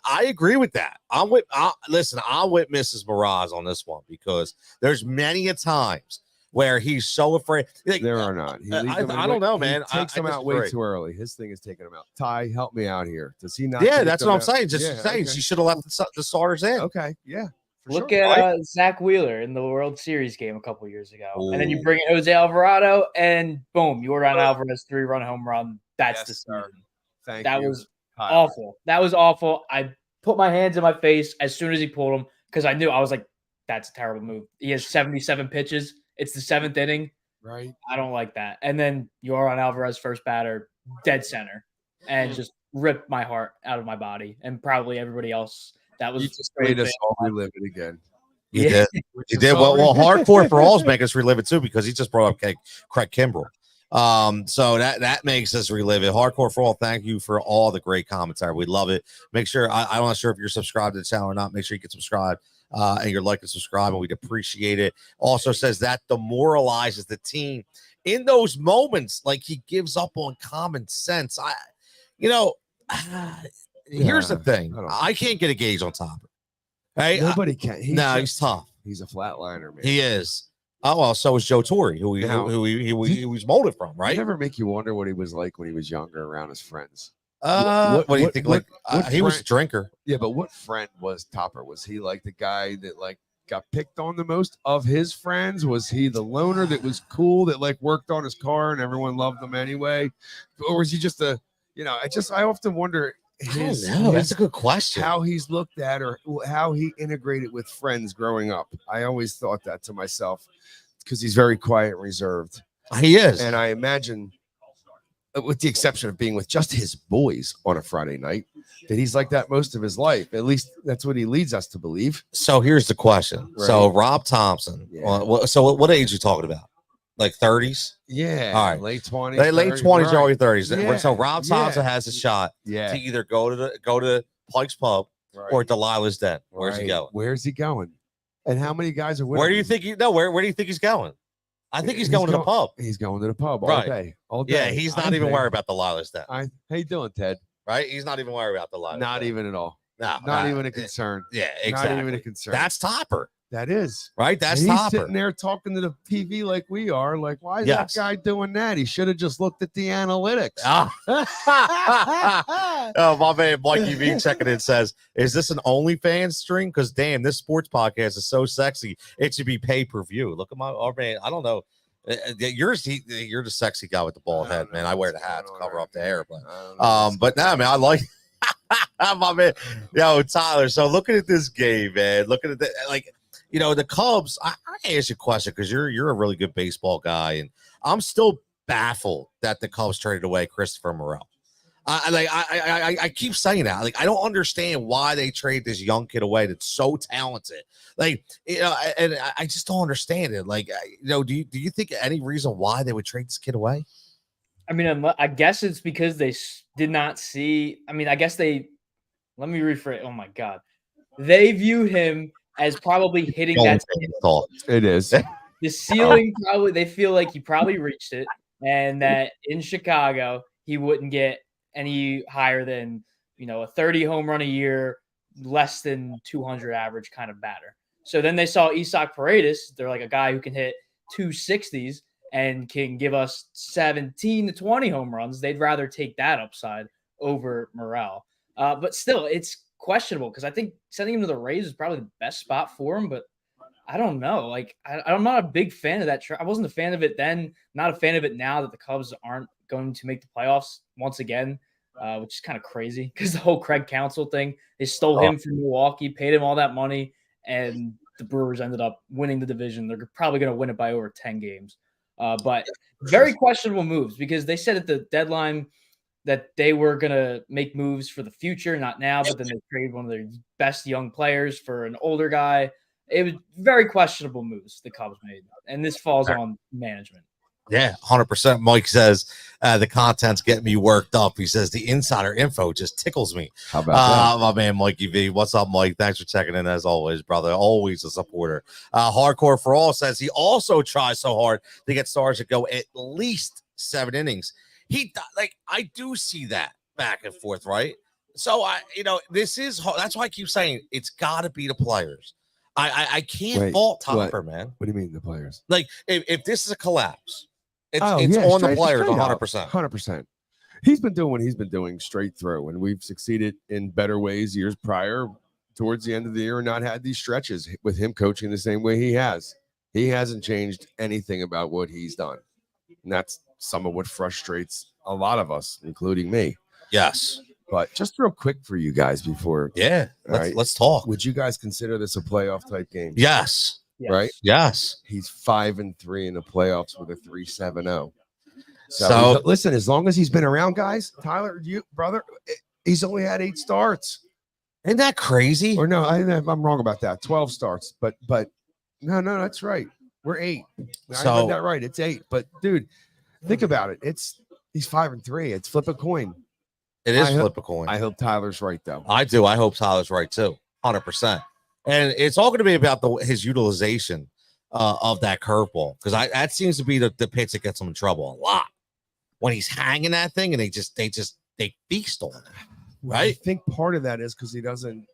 Speaker 1: I agree with that. I'm with Mrs. Mirage on this one because there's many a times where he's so afraid. Like,
Speaker 2: there are not.
Speaker 1: I don't know, man.
Speaker 2: He takes them out way too early. His thing is taking them out. Ty, help me out here. Does he not?
Speaker 1: Yeah, that's what I'm saying. Just saying, she should have left the starters in.
Speaker 2: Okay, yeah.
Speaker 3: Look at Zach Wheeler in the World Series game a couple years ago. Ooh. And then you bring in Jose Alvarado, and boom, Yordan Alvarez 3-run home run. That's the season. That was awful. That was awful. I put my hands in my face as soon as he pulled them because I knew. I was like, that's a terrible move. He has 77 pitches. It's the 7th inning.
Speaker 2: Right.
Speaker 3: I don't like that. And then Yordan Alvarez, first batter, dead center, and just ripped my heart out of my body and probably everybody else. That was
Speaker 2: just made us all relive it again.
Speaker 1: You did. You did. Well, Hardcore for All's make us relive it too because he just brought up Craig Kimbrell. So that makes us relive it. Hardcore for All, thank you for all the great commentary. We love it. Make sure I'm not sure if you're subscribed to the channel or not. Make sure you get subscribed and you're like and subscribe, and we'd appreciate it. Also says that demoralizes the team in those moments, like he gives up on common sense. Here's the thing. I can't get a gauge on Topper. Hey,
Speaker 2: nobody can.
Speaker 1: He's tough.
Speaker 2: He's a flatliner, man.
Speaker 1: He is. Oh, well, so is Joe Torre, who he was molded from, right?
Speaker 2: Does it ever make you wonder what he was like when he was younger around his friends?
Speaker 1: What do you think? He was a drinker.
Speaker 2: Yeah, but what friend was Topper? Was he like the guy that like got picked on the most of his friends? Was he the loner that was cool that like worked on his car and everyone loved him anyway? Or was he just I often wonder
Speaker 1: that's a good question.
Speaker 2: How he's looked at or how he integrated with friends growing up. I always thought that to myself because he's very quiet and reserved.
Speaker 1: He is.
Speaker 2: And I imagine, with the exception of being with just his boys on a Friday night, that he's like that most of his life. At least that's what he leads us to believe.
Speaker 1: So here's the question. Right. So Rob Thompson. Yeah. So what age are you talking about? Like 30s?
Speaker 2: Yeah.
Speaker 1: All right.
Speaker 2: Late 20s.
Speaker 1: Late 20s, early 30s.
Speaker 2: Yeah.
Speaker 1: So Rob Thompson has a shot to either go to Pike's Pub or Delilah's Den. Where's he going?
Speaker 2: Where's he going? And how many guys are with him?
Speaker 1: Where do you think where do you think he's going? I think he's going to the pub.
Speaker 2: He's going to the pub all day. All day.
Speaker 1: Yeah, he's not even worried about Delilah's Den.
Speaker 2: How you doing, Ted?
Speaker 1: Right? He's not even worried about Delilah's Den.
Speaker 2: Not even at all.
Speaker 1: No.
Speaker 2: Not even a concern.
Speaker 1: Yeah, exactly.
Speaker 2: Not even a concern.
Speaker 1: That's Topper.
Speaker 2: That is
Speaker 1: right. That's
Speaker 2: he's
Speaker 1: Topper
Speaker 2: sitting there talking to the TV like we are. Like, why is that guy doing that? He should have just looked at the analytics.
Speaker 1: Oh, my man Mikey V checking in says, "Is this an OnlyFans stream? Because damn, this sports podcast is so sexy. It should be pay-per-view." Look at our man. I don't know. You're the sexy guy with the bald head, man. I wear the hat to cover up the hair, but nah, man, I like. My man, Tyler. So looking at this game, man, looking at the Cubs. I ask you a question because you're a really good baseball guy, and I'm still baffled that the Cubs traded away Christopher Morel. I keep saying that. Like, I don't understand why they trade this young kid away that's so talented. Like, and I just don't understand it. Like, do you think any reason why they would trade this kid away?
Speaker 3: I mean, I guess it's because they did not see. I mean, I guess they. Let me rephrase. Oh my God, they view him as probably hitting that.
Speaker 2: It is
Speaker 3: The ceiling. Probably they feel like he probably reached it, and that in Chicago he wouldn't get any higher than a 30 home run a year, less than 200 average kind of batter. So then they saw Isaac Paredes. They're like a guy who can hit 260s and can give us 17 to 20 home runs. They'd rather take that upside over Morel. But still, it's questionable because I think sending him to the Rays is probably the best spot for him. But I don't know. Like, I'm not a big fan of that. I wasn't a fan of it then. Not a fan of it now that the Cubs aren't going to make the playoffs once again, which is kind of crazy because the whole Craig Counsell thing, they stole him from Milwaukee, paid him all that money, and the Brewers ended up winning the division. They're probably going to win it by over 10 games. But very questionable moves because they said at the deadline that they were going to make moves for the future, not now, but then they traded one of their best young players for an older guy. It was very questionable moves the Cubs made, and this falls on management.
Speaker 1: Yeah, 100%. Mike says the content's getting me worked up. He says the insider info just tickles me.
Speaker 2: How about that?
Speaker 1: My man, Mikey V. What's up, Mike? Thanks for checking in as always, brother. Always a supporter. Hardcore for All says he also tries so hard to get Stars to go at least 7 innings. I do see that back and forth, right? So that's why I keep saying it's got to be the players. I can't fault Topper, man.
Speaker 2: What do you mean the players?
Speaker 1: Like if this is a collapse. It's on the players 100%.
Speaker 2: 100%. He's been doing what he's been doing straight through, and we've succeeded in better ways years prior towards the end of the year and not had these stretches with him coaching the same way he has. He hasn't changed anything about what he's done. And that's some of what frustrates a lot of us, including me.
Speaker 1: Yes.
Speaker 2: But just real quick for you guys before.
Speaker 1: Yeah. Let's talk.
Speaker 2: Would you guys consider this a playoff type game?
Speaker 1: Yes.
Speaker 2: Right?
Speaker 1: Yes.
Speaker 2: He's 5-3 in the playoffs with a 3.70. So listen, as long as he's been around, guys, Tyler, you brother, he's only had 8 starts.
Speaker 1: Isn't that crazy?
Speaker 2: Or no, I'm wrong about that. 12 starts, but no, that's right. We're 8. I got that right. It's 8. But dude, think about it. He's 5-3. It's flip a coin.
Speaker 1: It is flip a coin.
Speaker 2: I hope Tyler's right though.
Speaker 1: I do. I hope Tyler's right too. 100%. And it's all going to be about his utilization of that curveball because that seems to be the pitch that gets him in trouble a lot when he's hanging that thing and they feast on it. Right.
Speaker 2: I think part of that is because he doesn't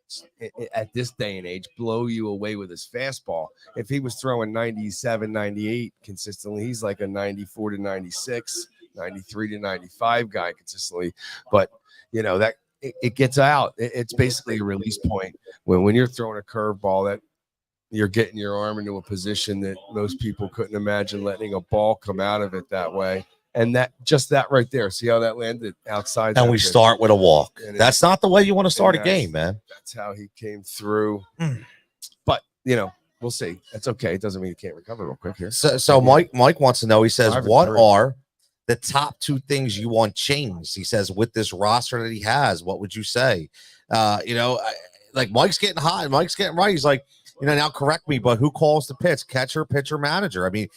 Speaker 2: at this day and age blow you away with his fastball. If he was throwing 97, 98 consistently, he's like a 94 to 96, 93 to 95 guy consistently. But that it gets out. It's basically a release point when you're throwing a curveball that you're getting your arm into a position that most people couldn't imagine letting a ball come out of it that way. And that right there. See how that landed outside.
Speaker 1: And we start with a walk. That's not the way you want to start a game, man.
Speaker 2: That's how he came through. But we'll see. That's okay. It doesn't mean he can't recover real quick here.
Speaker 1: So Mike wants to know. He says, "What are the top 2 things you want changed?" He says, with this roster that he has, what would you say? Like Mike's getting hot. Mike's getting right. He's like, now correct me, but who calls the pitch? Catcher, pitcher, manager. I mean,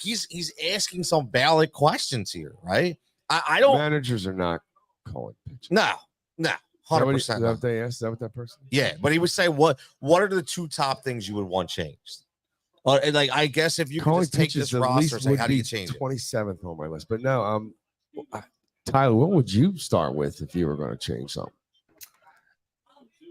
Speaker 1: he's asking some valid questions here, right? I don't.
Speaker 2: Managers are not calling pitches.
Speaker 1: No, 100%.
Speaker 2: Is that what they asked? Is that what that person?
Speaker 1: Yeah, but he would say, what are the 2 top things you would want changed? I guess if you could just take this roster and say, how do you change it?
Speaker 2: 27th on my list, but no. Tyler, what would you start with if you were going to change something?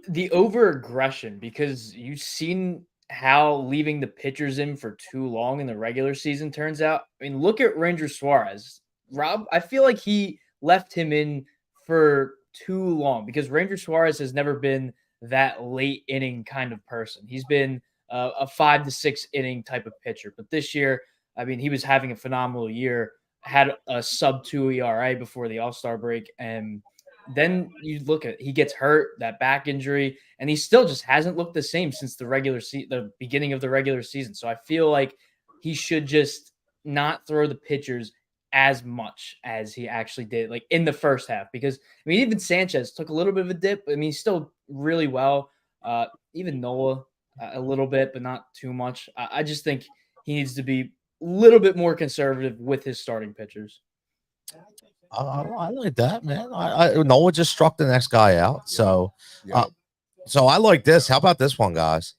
Speaker 3: The over-aggression, because you've seen how leaving the pitchers in for too long in the regular season turns out. I mean, look at Ranger Suarez. Rob, I feel like he left him in for too long because Ranger Suarez has never been that late inning kind of person. He's been a 5 to 6 inning type of pitcher. But this year, I mean, he was having a phenomenal year, had a sub-2 ERA before the All-Star break, and then you look at he gets hurt, that back injury, and he still just hasn't looked the same since the beginning of the regular season. So I feel like he should just not throw the pitchers as much as he actually did like in the first half, because I mean, even Sanchez took a little bit of a dip. I mean, he's still really well. Even Nola a little bit, but not too much. I just think he needs to be a little bit more conservative with his starting pitchers.
Speaker 1: I like that, man. Noah just struck the next guy out. So, so I like this. How about this one, guys?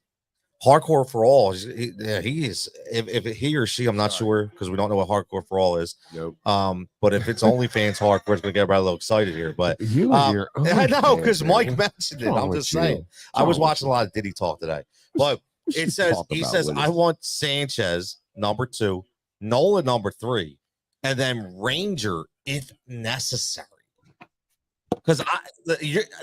Speaker 1: Hardcore for all. He is. If he or she, I'm not sure because we don't know what hardcore for all is.
Speaker 2: Nope.
Speaker 1: But if it's OnlyFans hardcore, it's gonna get everybody a little excited here. But I know because Mike mentioned it. I'm just saying. I was watching a lot of Diddy talk today, but it says I want Sanchez #2, Nola #3, and then Ranger if necessary. Because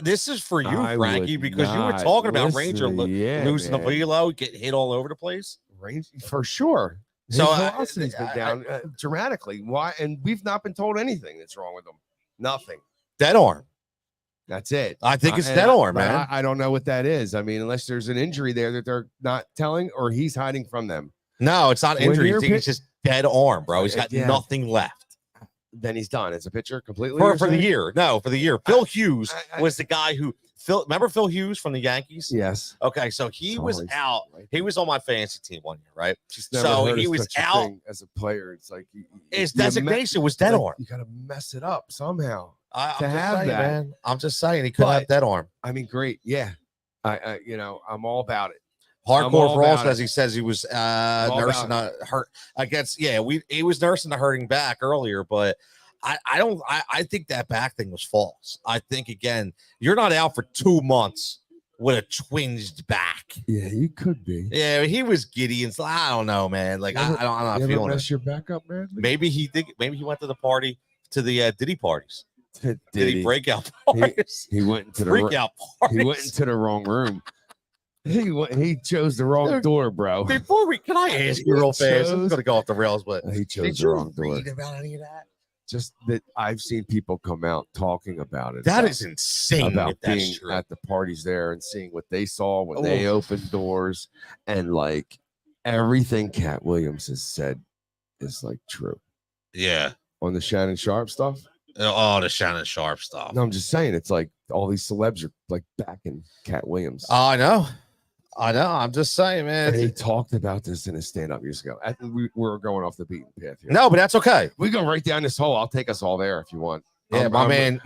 Speaker 1: this is for you, Frankie, because you were talking about Ranger losing the velo, getting hit all over the place.
Speaker 2: Ranger for sure. His velocity's been down dramatically. Why? And we've not been told anything that's wrong with him. Nothing.
Speaker 1: Dead arm.
Speaker 2: That's it.
Speaker 1: I think it's dead arm, man.
Speaker 2: I don't know what that is. I mean, unless there's an injury there that they're not telling, or he's hiding from them.
Speaker 1: No, it's not injury. I think it's just dead arm, bro. He's got nothing left.
Speaker 2: Then he's done as a pitcher completely
Speaker 1: for the year. No, for the year. Phil Hughes was the guy who remember Phil Hughes from the Yankees?
Speaker 2: Yes.
Speaker 1: Okay, so he was out. He was on my fantasy team 1 year, right?
Speaker 2: So
Speaker 1: he was out
Speaker 2: as a player. It's like
Speaker 1: his designation was dead arm.
Speaker 2: You got to mess it up somehow
Speaker 1: to have that. Man. I'm just saying he could have dead arm.
Speaker 2: I mean, great. Yeah. I'm all about it.
Speaker 1: Hardcore for all says he was nursing a hurt against. He was nursing a hurting back earlier, but I think that back thing was false. I think again, you're not out for 2 months with a twinged back.
Speaker 2: Yeah, you could be.
Speaker 1: Yeah, he was giddy and so I don't know, man. Like I'm not feeling it.
Speaker 2: Your backup, man.
Speaker 1: Maybe he went to the party to the Diddy parties. Diddy breakout parties.
Speaker 2: He went into the
Speaker 1: breakout parties.
Speaker 2: He went into the wrong room. He chose the wrong door, bro.
Speaker 1: Can I ask you real fast? I'm gonna go off the rails, but
Speaker 2: he chose the wrong door.
Speaker 1: Read about any of that?
Speaker 2: Just that I've seen people come out talking about it.
Speaker 1: That is insane.
Speaker 2: About being at the parties there and seeing what they saw when they opened doors, and like everything Cat Williams has said is like true.
Speaker 1: Yeah.
Speaker 2: On the Shannon Sharp stuff.
Speaker 1: Oh, the Shannon Sharp stuff.
Speaker 2: No, I'm just saying it's like all these celebs are like backing Cat Williams.
Speaker 1: Oh, I know. I'm just saying, man.
Speaker 2: And he talked about this in a stand-up years ago. We're going off the beaten path here.
Speaker 1: No, but that's okay.
Speaker 2: We go right down this hole. I'll take us all there if you want.
Speaker 1: Yeah, my man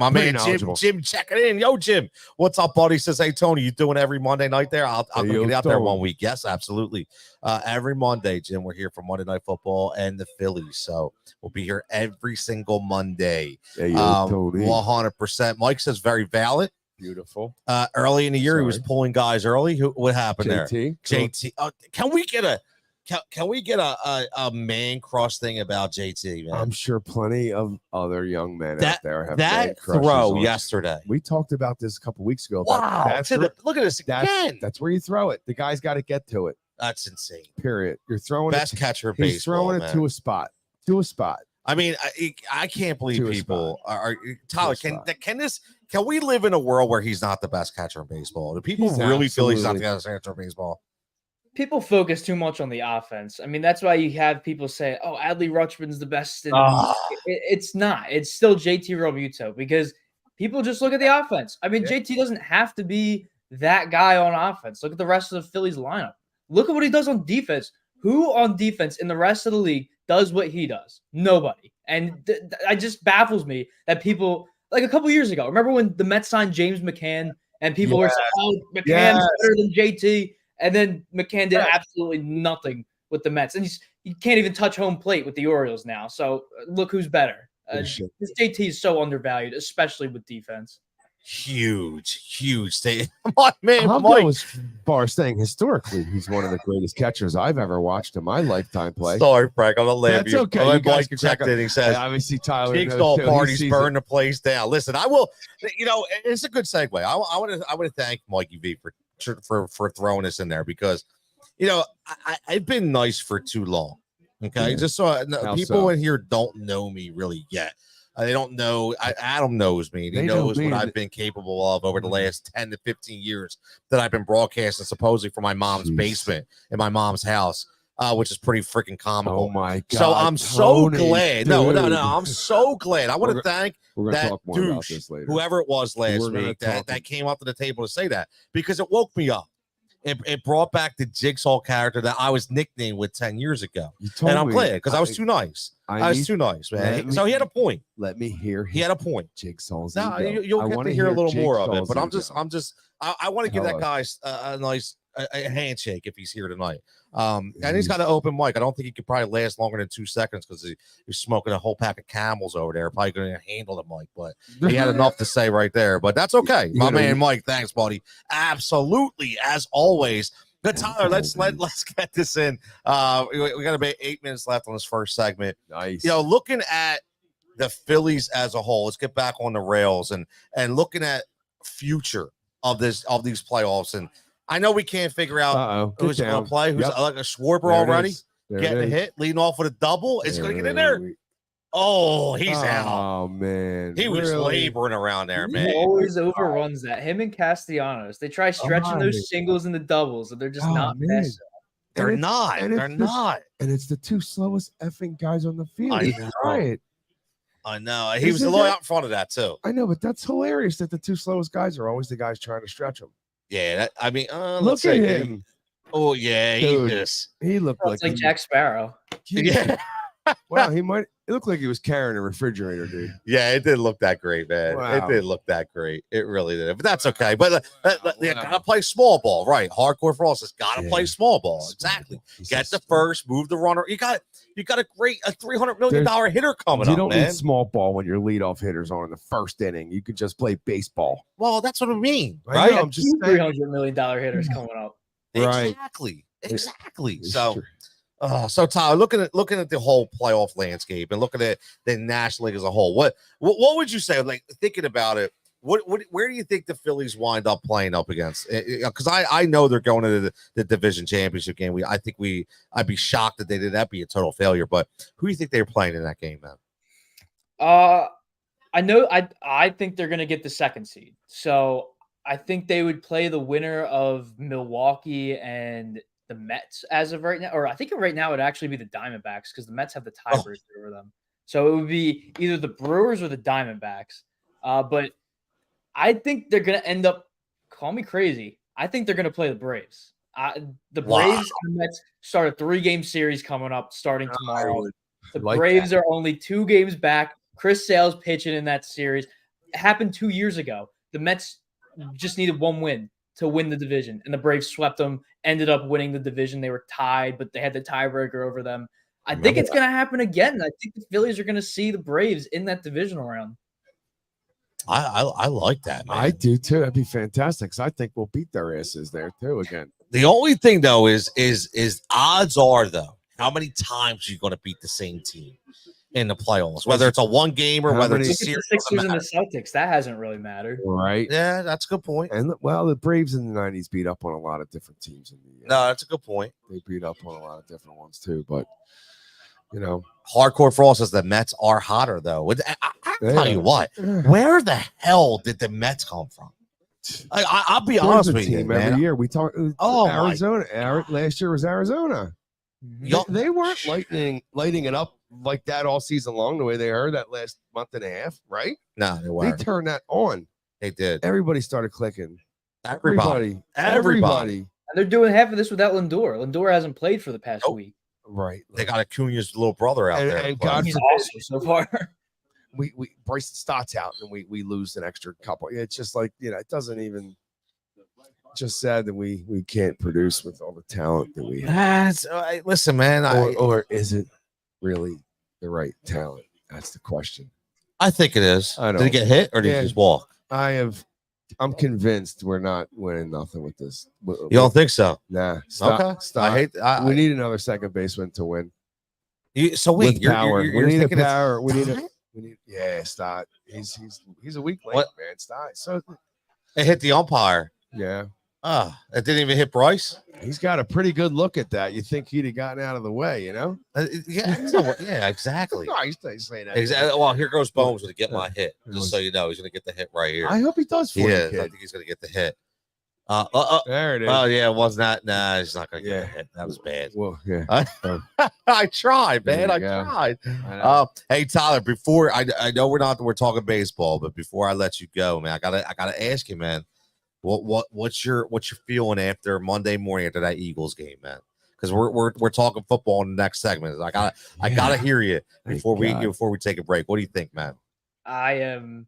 Speaker 1: Jim checking in. Yo, Jim, what's up, buddy? Says, hey, Tony, you doing every Monday night there? I'll get out there 1 week. Yes, absolutely. Every Monday, Jim, we're here for Monday Night Football and the Phillies. So we'll be here every single Monday. 100%. Mike says very valid.
Speaker 2: Beautiful.
Speaker 1: Early in the year, he was pulling guys early. What happened there? JT. Can we get a man crush thing about JT, man?
Speaker 2: I'm sure plenty of other young men out there have
Speaker 1: that throw yesterday.
Speaker 2: We talked about this a couple weeks ago.
Speaker 1: Wow. Look at this again.
Speaker 2: That's where you throw it. The guy's got to get to it.
Speaker 1: That's insane.
Speaker 2: Period. You're throwing
Speaker 1: best catcher in baseball.
Speaker 2: He's throwing it to a spot.
Speaker 1: I mean, I can't believe people are Tyler. Can we live in a world where he's not the best catcher in baseball? Do people really feel he's not the best catcher in baseball?
Speaker 3: People focus too much on the offense. I mean, that's why you have people say, "Oh, Adley Rutschman's the best." It's not. It's still JT Realmuto because people just look at the offense. I mean, JT doesn't have to be that guy on offense. Look at the rest of the Phillies lineup. Look at what he does on defense. Who on defense in the rest of the league does what he does? Nobody. And it just baffles me that people, like a couple years ago, remember when the Mets signed James McCann and people were saying, "Oh, McCann's better than JT," and then McCann did absolutely nothing with the Mets, and he can't even touch home plate with the Orioles now. So look who's better. This JT is so undervalued, especially with defense. Huge state. My man,
Speaker 2: I'll go as far as saying historically, he's one of the greatest catchers I've ever watched in my lifetime play.
Speaker 1: Sorry, Frank. I'm gonna laugh.
Speaker 2: That's okay. You guys can check
Speaker 1: it. He says,
Speaker 2: obviously, Tyler.
Speaker 1: Jigsaw parties burn the place down. Listen, I will. It's a good segue. I want to thank Mikey V for throwing this in there because, I've been nice for too long. Okay, just so people in here don't know me really yet. They don't know. Adam knows me. He knows what I've been capable of over the last 10 to 15 years that I've been broadcasting supposedly from my mom's basement in my mom's house which is pretty freaking comical.
Speaker 2: Oh my god!
Speaker 1: So I'm so
Speaker 2: Tony,
Speaker 1: glad.
Speaker 2: dude.
Speaker 1: No. I'm so glad. I want to
Speaker 2: We're
Speaker 1: thank
Speaker 2: We're gonna
Speaker 1: that
Speaker 2: talk more about
Speaker 1: douche,
Speaker 2: this later.
Speaker 1: whoever it was last
Speaker 2: We're gonna
Speaker 1: week,
Speaker 2: talk-
Speaker 1: that came up to the table to say that, because it woke me up. It brought back the Jigsaw character that I was nicknamed with 10 years ago.
Speaker 2: You told
Speaker 1: And I'm
Speaker 2: me,
Speaker 1: glad, because I was too nice. I was too nice, man. So he had a point.
Speaker 2: Let me hear.
Speaker 1: He had a point.
Speaker 2: Jigsaw's
Speaker 1: Now
Speaker 2: ego.
Speaker 1: you'll
Speaker 2: I
Speaker 1: get
Speaker 2: wanna
Speaker 1: to hear a little more of it,
Speaker 2: Jigsaw's
Speaker 1: but
Speaker 2: ego.
Speaker 1: I want to give that
Speaker 2: Tell
Speaker 1: guy a nice a handshake if he's here tonight. And he's got an open mic. I don't think he could probably last longer than 2 seconds, because he's smoking a whole pack of Camels over there. Probably going to handle the mic, but he had enough to say right there. But that's okay. My man Mike, thanks, buddy. Absolutely, as always. But Tyler, let's get this in. We got about 8 minutes left on this first segment.
Speaker 2: Nice.
Speaker 1: Looking at the Phillies as a whole, let's get back on the rails and looking at future of these playoffs. And I know we can't figure out who's going to play. Who's like a Schwarber already getting a hit, leading off with a double. Is he going to get in there? Oh, he's out.
Speaker 2: Oh man,
Speaker 1: he was laboring around there, man.
Speaker 3: He always overruns that. Him and Castellanos, they try stretching those singles and the doubles, and they're just not passing.
Speaker 1: They're not.
Speaker 2: And it's the two slowest effing guys on the field.
Speaker 1: I know. He was a little out in front of that too.
Speaker 2: I know, but that's hilarious that the two slowest guys are always the guys trying to stretch them.
Speaker 1: Yeah,
Speaker 2: look at him.
Speaker 1: Oh yeah,
Speaker 2: he looked
Speaker 3: like Jack Sparrow.
Speaker 1: Yeah.
Speaker 2: Wow, it looked like he was carrying a refrigerator, dude.
Speaker 1: Yeah, it didn't look that great, man.
Speaker 2: Wow.
Speaker 1: It didn't look that great. It really did. But that's okay. But you gotta play small ball, right? Hardcore for us has got to play small ball. Exactly. Get the first, move the runner. You got a $300 million hitter coming up.
Speaker 2: You don't need small ball when your leadoff hitters on in the first inning. You could just play baseball.
Speaker 1: Well, that's what I mean,
Speaker 3: right?
Speaker 1: I'm
Speaker 3: just $300 million hitters coming up.
Speaker 2: Right.
Speaker 1: Exactly. So Tyler, looking at the whole playoff landscape and looking at the National League as a whole, what would you say? Like, thinking about it, where do you think the Phillies wind up playing up against? Because I know they're going to the division championship game. I'd be shocked that that'd be a total failure. But who do you think they're playing in that game, man?
Speaker 3: I know. I think they're going to get the second seed. So I think they would play the winner of Milwaukee and the Mets as of right now, or I think right now it would actually be the Diamondbacks, because the Mets have the tiebreaker over them. So it would be either the Brewers or the Diamondbacks. But I think they're going to end up, call me crazy, I think they're going to play the Braves. The Braves and the Mets start a 3-game series coming up starting tomorrow. The Braves are only 2 games back. Chris Sale's pitching in that series. It happened 2 years ago. The Mets just needed 1 win to win the division, and the Braves swept them, ended up winning the division. They were tied, but they had the tiebreaker over them. I think it's going to happen again. I think the Phillies are going to see the Braves in that divisional round.
Speaker 1: I like that, man.
Speaker 2: I do too. That'd be fantastic, because I think we'll beat their asses there too again.
Speaker 1: The only thing though is odds are though, how many times are you going to beat the same team in the playoffs, whether it's a 1 game or whether it's a series?
Speaker 3: The Sixers and the Celtics, that hasn't really mattered,
Speaker 2: right?
Speaker 1: Yeah, that's a good point.
Speaker 2: And the Braves in the '90s beat up on a lot of different teams.
Speaker 1: No, that's a good point.
Speaker 2: They beat up on a lot of different ones too, but
Speaker 1: hardcore for us is the Mets are hotter though. I'll tell you what, where the hell did the Mets come from? I'll be honest with you, man.
Speaker 2: Every year we talk. Arizona. Last year was Arizona. They weren't lighting it up like that all season long, the way they heard that last month and a half, right?
Speaker 1: No, they weren't.
Speaker 2: They turned that on.
Speaker 1: They did.
Speaker 2: Everybody started clicking.
Speaker 1: Everybody.
Speaker 3: And they're doing half of this without Lindor. Lindor hasn't played for the past week.
Speaker 2: Right.
Speaker 1: They got Acuna's little brother out there.
Speaker 2: And God
Speaker 3: he's awesome so far.
Speaker 2: We Bryson Stott's out and we lose an extra couple. It's just like, it doesn't even, just sad that we can't produce with all the talent that we have.
Speaker 1: Listen, man.
Speaker 2: Or is it really the right talent? That's the question.
Speaker 1: I think it is. Did he get hit or did he just walk?
Speaker 2: I'm convinced we're not winning nothing with this.
Speaker 1: You don't think so?
Speaker 2: Nah.
Speaker 1: Stop.
Speaker 2: We need another second baseman to win.
Speaker 1: So wait,
Speaker 2: we need a power. We need Stott. He's a weak link, man. Stott. So
Speaker 1: it hit the umpire.
Speaker 2: Yeah.
Speaker 1: It didn't even hit Bryce.
Speaker 2: He's got a pretty good look at that. You think he'd have gotten out of the way,
Speaker 1: Yeah, exactly.
Speaker 2: No, he's saying that.
Speaker 1: Exactly. Well, here goes Bones going to get my hit. Just so you know, he's going to get the hit right here.
Speaker 2: I hope he does.
Speaker 1: I think he's going to get the hit.
Speaker 2: There it is.
Speaker 1: Oh yeah, it was not. Nah, he's not gonna get
Speaker 2: Yeah.
Speaker 1: a hit. That was bad.
Speaker 2: Well, yeah.
Speaker 1: I tried,
Speaker 2: There
Speaker 1: man.
Speaker 2: you
Speaker 1: I
Speaker 2: go.
Speaker 1: tried.
Speaker 2: I know.
Speaker 1: Hey Tyler, before I know we're talking baseball, but before I let you go, man, I gotta ask you, man, what's your feeling after Monday morning after that Eagles game, man? Because we're talking football in the next segment. I gotta hear you before we take a break. What do you think, man?
Speaker 3: I am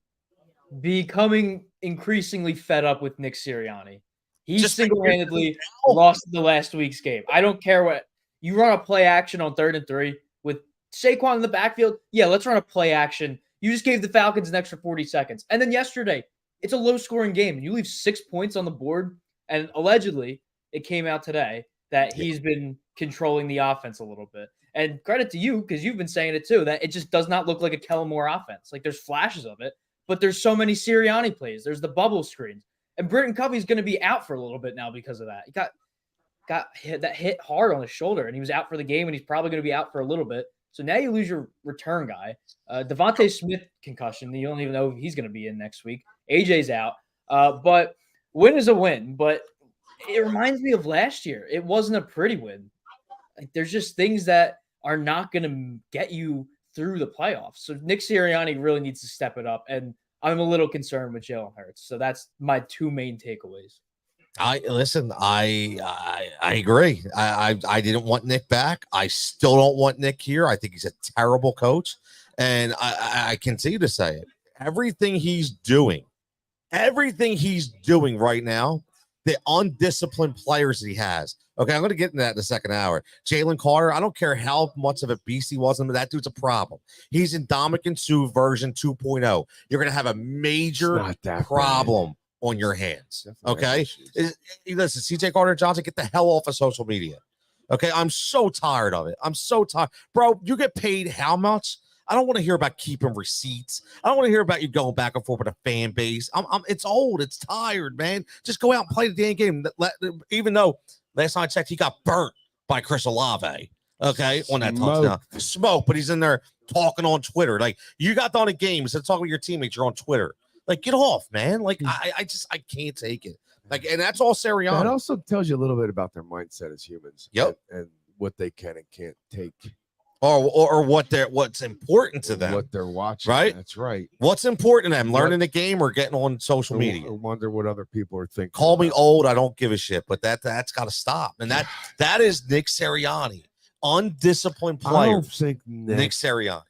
Speaker 3: becoming increasingly fed up with Nick Sirianni. He
Speaker 1: Just
Speaker 3: single-handedly lost the last week's game. I don't care what you run a play action on 3rd and 3 with Saquon in the backfield. Yeah, let's run a play action. You just gave the Falcons an extra 40 seconds. And then yesterday, it's a low-scoring game, and you leave 6 points on the board. And allegedly, it came out today that he's been controlling the offense a little bit. And credit to you, because you've been saying it too, that it just does not look like a Kellen Moore offense. Like there's flashes of it, but there's so many Sirianni plays. There's the bubble screens. And Britton Covey's going to be out for a little bit now because of that. He got hit hard on his shoulder, and he was out for the game, and he's probably going to be out for a little bit. So now you lose your return guy. Devontae Smith concussion. You don't even know if he's going to be in next week. AJ's out. But win is a win. But it reminds me of last year. It wasn't a pretty win. Like there's just things that are not going to get you through the playoffs. So Nick Sirianni really needs to step it up. And I'm a little concerned with Jalen Hurts. So that's my 2 main takeaways.
Speaker 1: I agree. I didn't want Nick back. I still don't want Nick here. I think he's a terrible coach. And I continue to say it. Everything he's doing right now, the undisciplined players that he has. Okay, I'm going to get into that in the second hour. Jalen Carter, I don't care how much of a beast he was, but that dude's a problem. He's in Ndamukong Suh version 2.0. You're going to have a major problem on your hands. Okay? Listen, CJ Carter Johnson, get the hell off of social media. Okay? I'm so tired of it. I'm so tired. Bro, you get paid how much? I don't want to hear about keeping receipts. I don't want to hear about you going back and forth with a fan base. It's old. It's tired, man. Just go out and play the damn game. Even though last time I checked, he got burnt by Chris Olave. Okay, on that touchdown. Smoke, but he's in there talking on Twitter. Like, you got on a game instead of talking with your teammates, you're on Twitter. Like, get off, man. Like, I can't take it. Like, and that's all Sirianni.
Speaker 2: That also tells you a little bit about their mindset as humans.
Speaker 1: Yep.
Speaker 2: And what they can and can't take.
Speaker 1: Or what's important to them,
Speaker 2: what they're watching,
Speaker 1: right?
Speaker 2: That's right.
Speaker 1: What's important to them, learning the game or getting on social media?
Speaker 2: I wonder what other people are thinking.
Speaker 1: Call me old, I don't give a shit, but that's got to stop. And that is Nick Sirianni, undisciplined player.
Speaker 2: I don't think
Speaker 1: Nick Sirianni.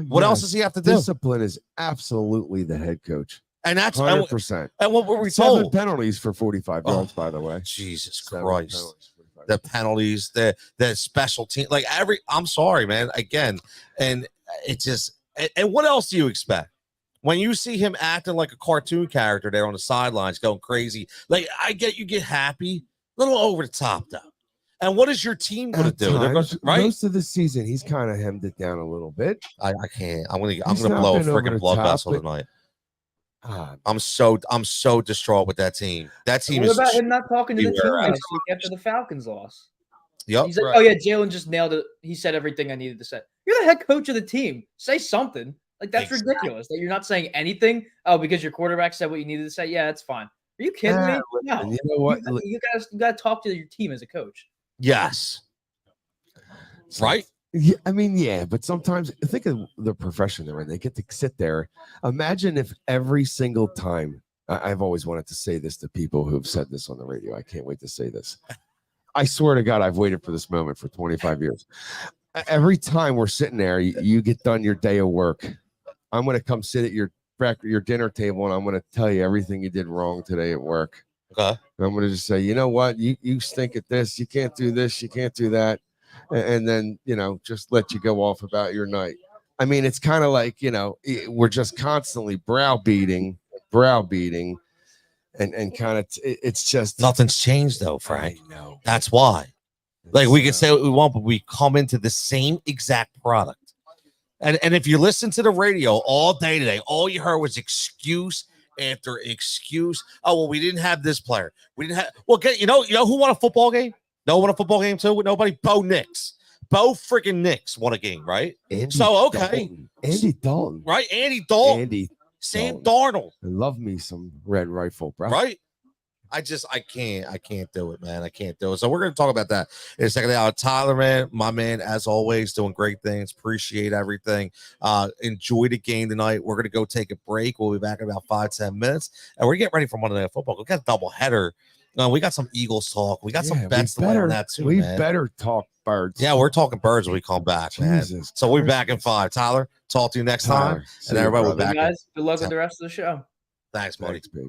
Speaker 1: What else does he have to do?
Speaker 2: Discipline is absolutely the head coach,
Speaker 1: and that's
Speaker 2: 100%.
Speaker 1: And what were we
Speaker 2: 7
Speaker 1: told?
Speaker 2: Penalties for 45 yards, by the way.
Speaker 1: Jesus
Speaker 2: 7
Speaker 1: Christ.
Speaker 2: penalties.
Speaker 1: The penalties, the special team, like I'm sorry, man. Again, and it just and what else do you expect when you see him acting like a cartoon character there on the sidelines, going crazy? Like, I get you get happy, a little over the top though. And what is your team going to do? Right,
Speaker 2: most of the season, he's kind of hemmed it down a little bit.
Speaker 1: I can't. I'm gonna blow a freaking blood vessel tonight. I'm so distraught with that team. That team
Speaker 3: is. What about him not talking to the team last week after the Falcons loss?
Speaker 1: Yep.
Speaker 3: He's like, oh yeah, Jalen just nailed it. He said everything I needed to say. You're the head coach of the team. Say something. Like, that's ridiculous that you're not saying anything. Oh, because your quarterback said what you needed to say. Yeah, that's fine. Are you kidding me? No.
Speaker 2: You know what?
Speaker 3: You got to talk to your team as a coach.
Speaker 1: Yes. Right.
Speaker 2: Yeah, I mean, yeah, but sometimes think of the profession they're in. They get to sit there. Imagine if every single time, I've always wanted to say this to people who have said this on the radio. I can't wait to say this. I swear to God, I've waited for this moment for 25 years. Every time we're sitting there, you get done your day of work. I'm going to come sit at your dinner table, and I'm going to tell you everything you did wrong today at work.
Speaker 1: Okay.
Speaker 2: And I'm going to just say, you know what? You stink at this. You can't do this. You can't do that. And then, just let you go off about your night. I mean, it's kind of like, we're just constantly browbeating, and kind of, it's just.
Speaker 1: Nothing's changed though, Frank.
Speaker 2: No.
Speaker 1: That's why. Like, we can say what we want, but we come into the same exact product. And if you listen to the radio all day today, all you heard was excuse after excuse. Oh, well, we didn't have this player. We didn't have. Well, you know who won a football game? No one won a football game too with nobody. Bo Nix. Bo freaking Nix won a game, right?
Speaker 2: Andy
Speaker 1: Dalton. Right? Andy Dalton. Sam Darnold.
Speaker 2: I love me some red rifle, bro.
Speaker 1: Right? I can't do it, man. I can't do it. So we're gonna talk about that in a second. Now, Tyler, man, my man, as always, doing great things. Appreciate everything. Enjoy the game tonight. We're gonna go take a break. We'll be back in about 5-10 minutes, and we're getting ready for Monday Night Football. We got a double header. We got some Eagles talk. We got some bets to lay on that too,
Speaker 2: we
Speaker 1: man.
Speaker 2: better talk birds.
Speaker 1: Yeah, we're talking birds when we come back, man.
Speaker 2: Jesus
Speaker 1: So we'll be back in
Speaker 2: Christmas.
Speaker 1: 5. Tyler, talk to you next
Speaker 2: Tyler,
Speaker 1: time,
Speaker 2: see
Speaker 1: and
Speaker 2: you,
Speaker 1: everybody will
Speaker 2: brother.
Speaker 1: be back.
Speaker 3: Guys, good luck with the rest of the show.
Speaker 1: Thanks, buddy.
Speaker 2: Thanks, babe.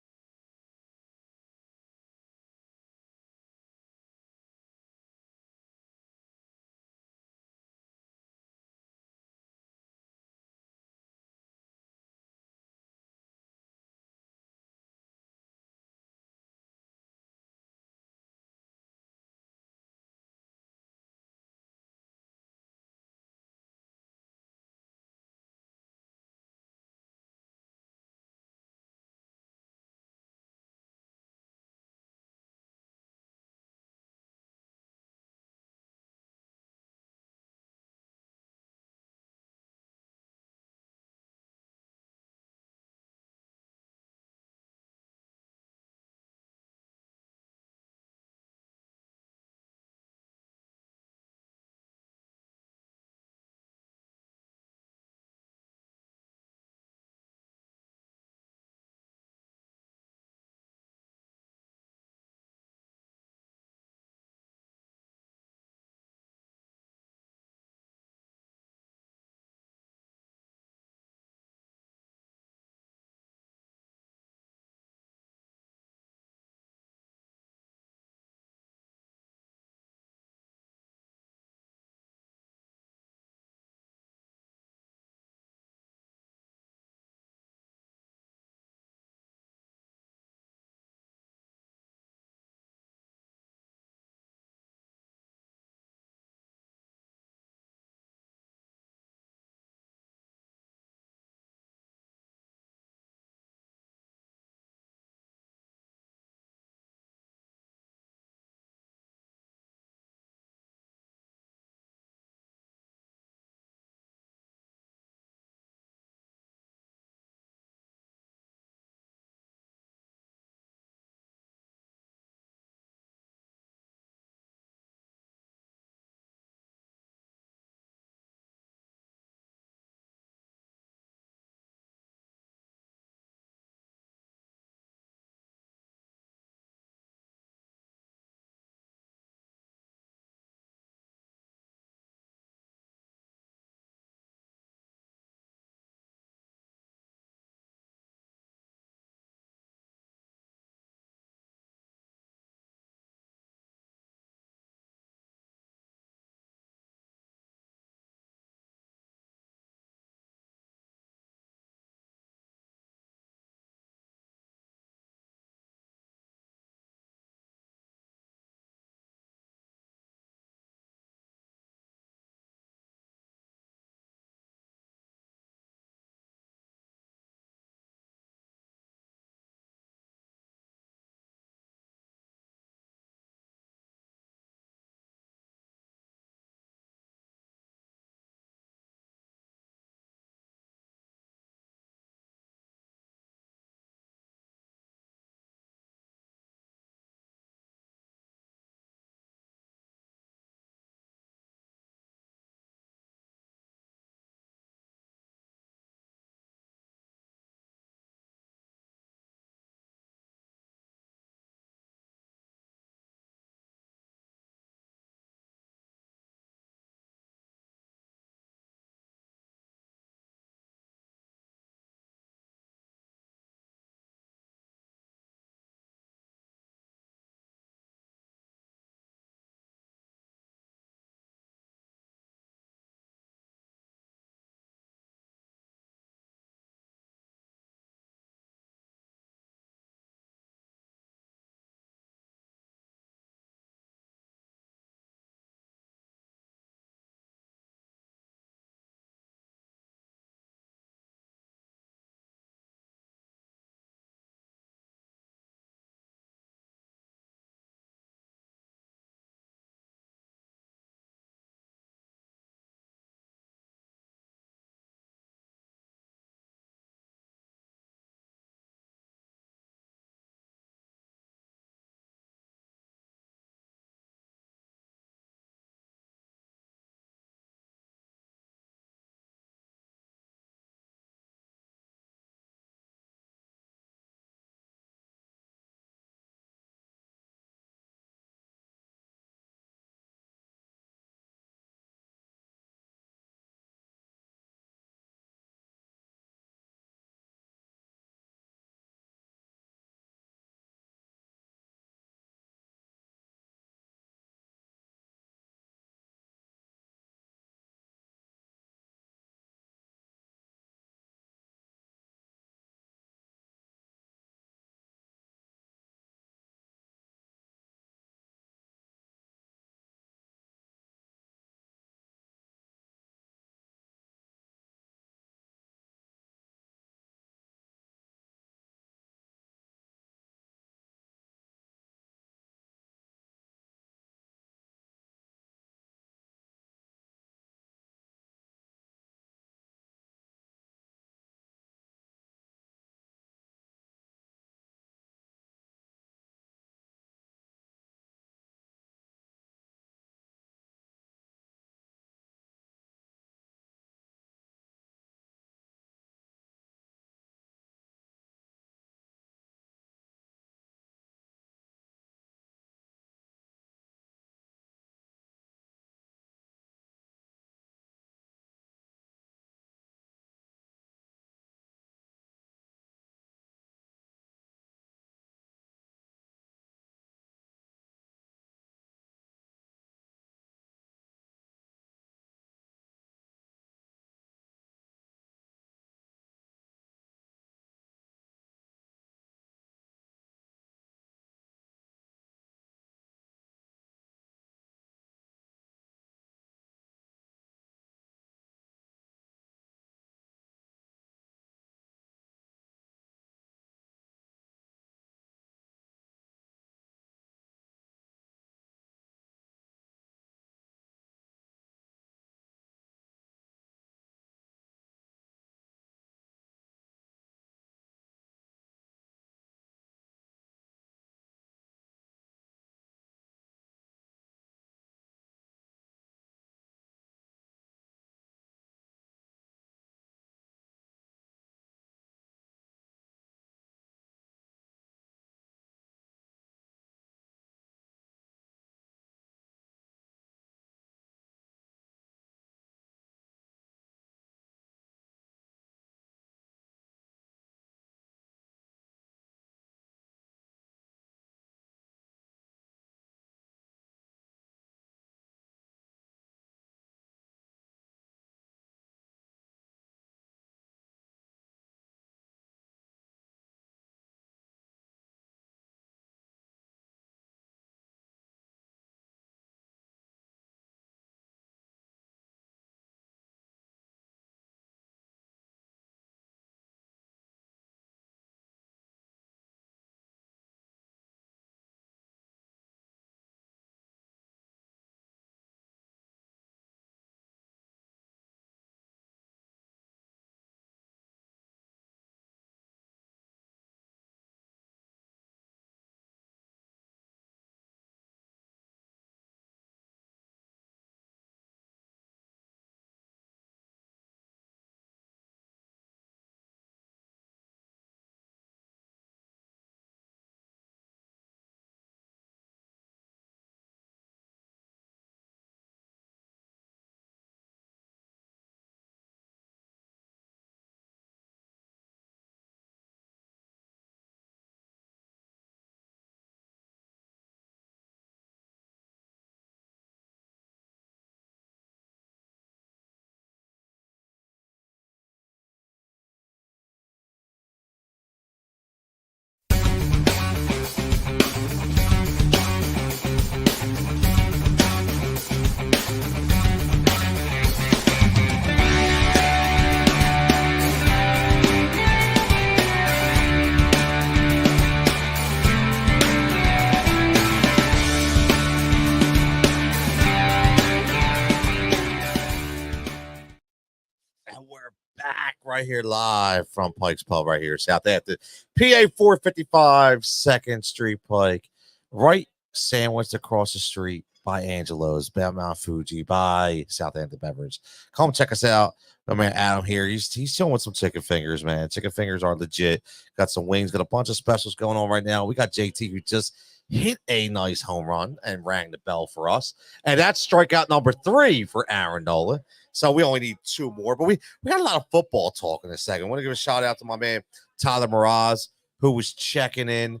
Speaker 1: right here live from Pike's Pub right here, Southampton, PA 455 2nd Street, Pike. Right sandwiched across the street by Angelo's, by Mount Fuji, by Southampton Beverage. Come check us out. My man Adam here, he's showing some chicken fingers, man. Chicken fingers are legit. Got some wings, got a bunch of specials going on right now. We got JT who just hit a nice home run and rang the bell for us. And that's strikeout number 3 for Aaron Nola. So we only need 2 more, but we had a lot of football talk in a second. I want to give a shout out to my man Tyler Mraz, who was checking in,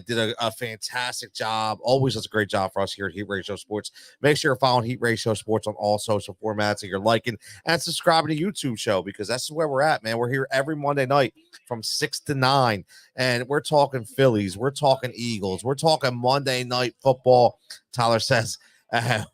Speaker 1: did a fantastic job. Always does a great job for us here at Heat Ratio Sports. Make sure you're following Heat Ratio Sports on all social formats, and you're liking and subscribing to YouTube show, because that's where we're at, man. We're here every Monday night from 6 to 9, and we're talking Phillies, we're talking Eagles, we're talking Monday Night Football. Tyler says,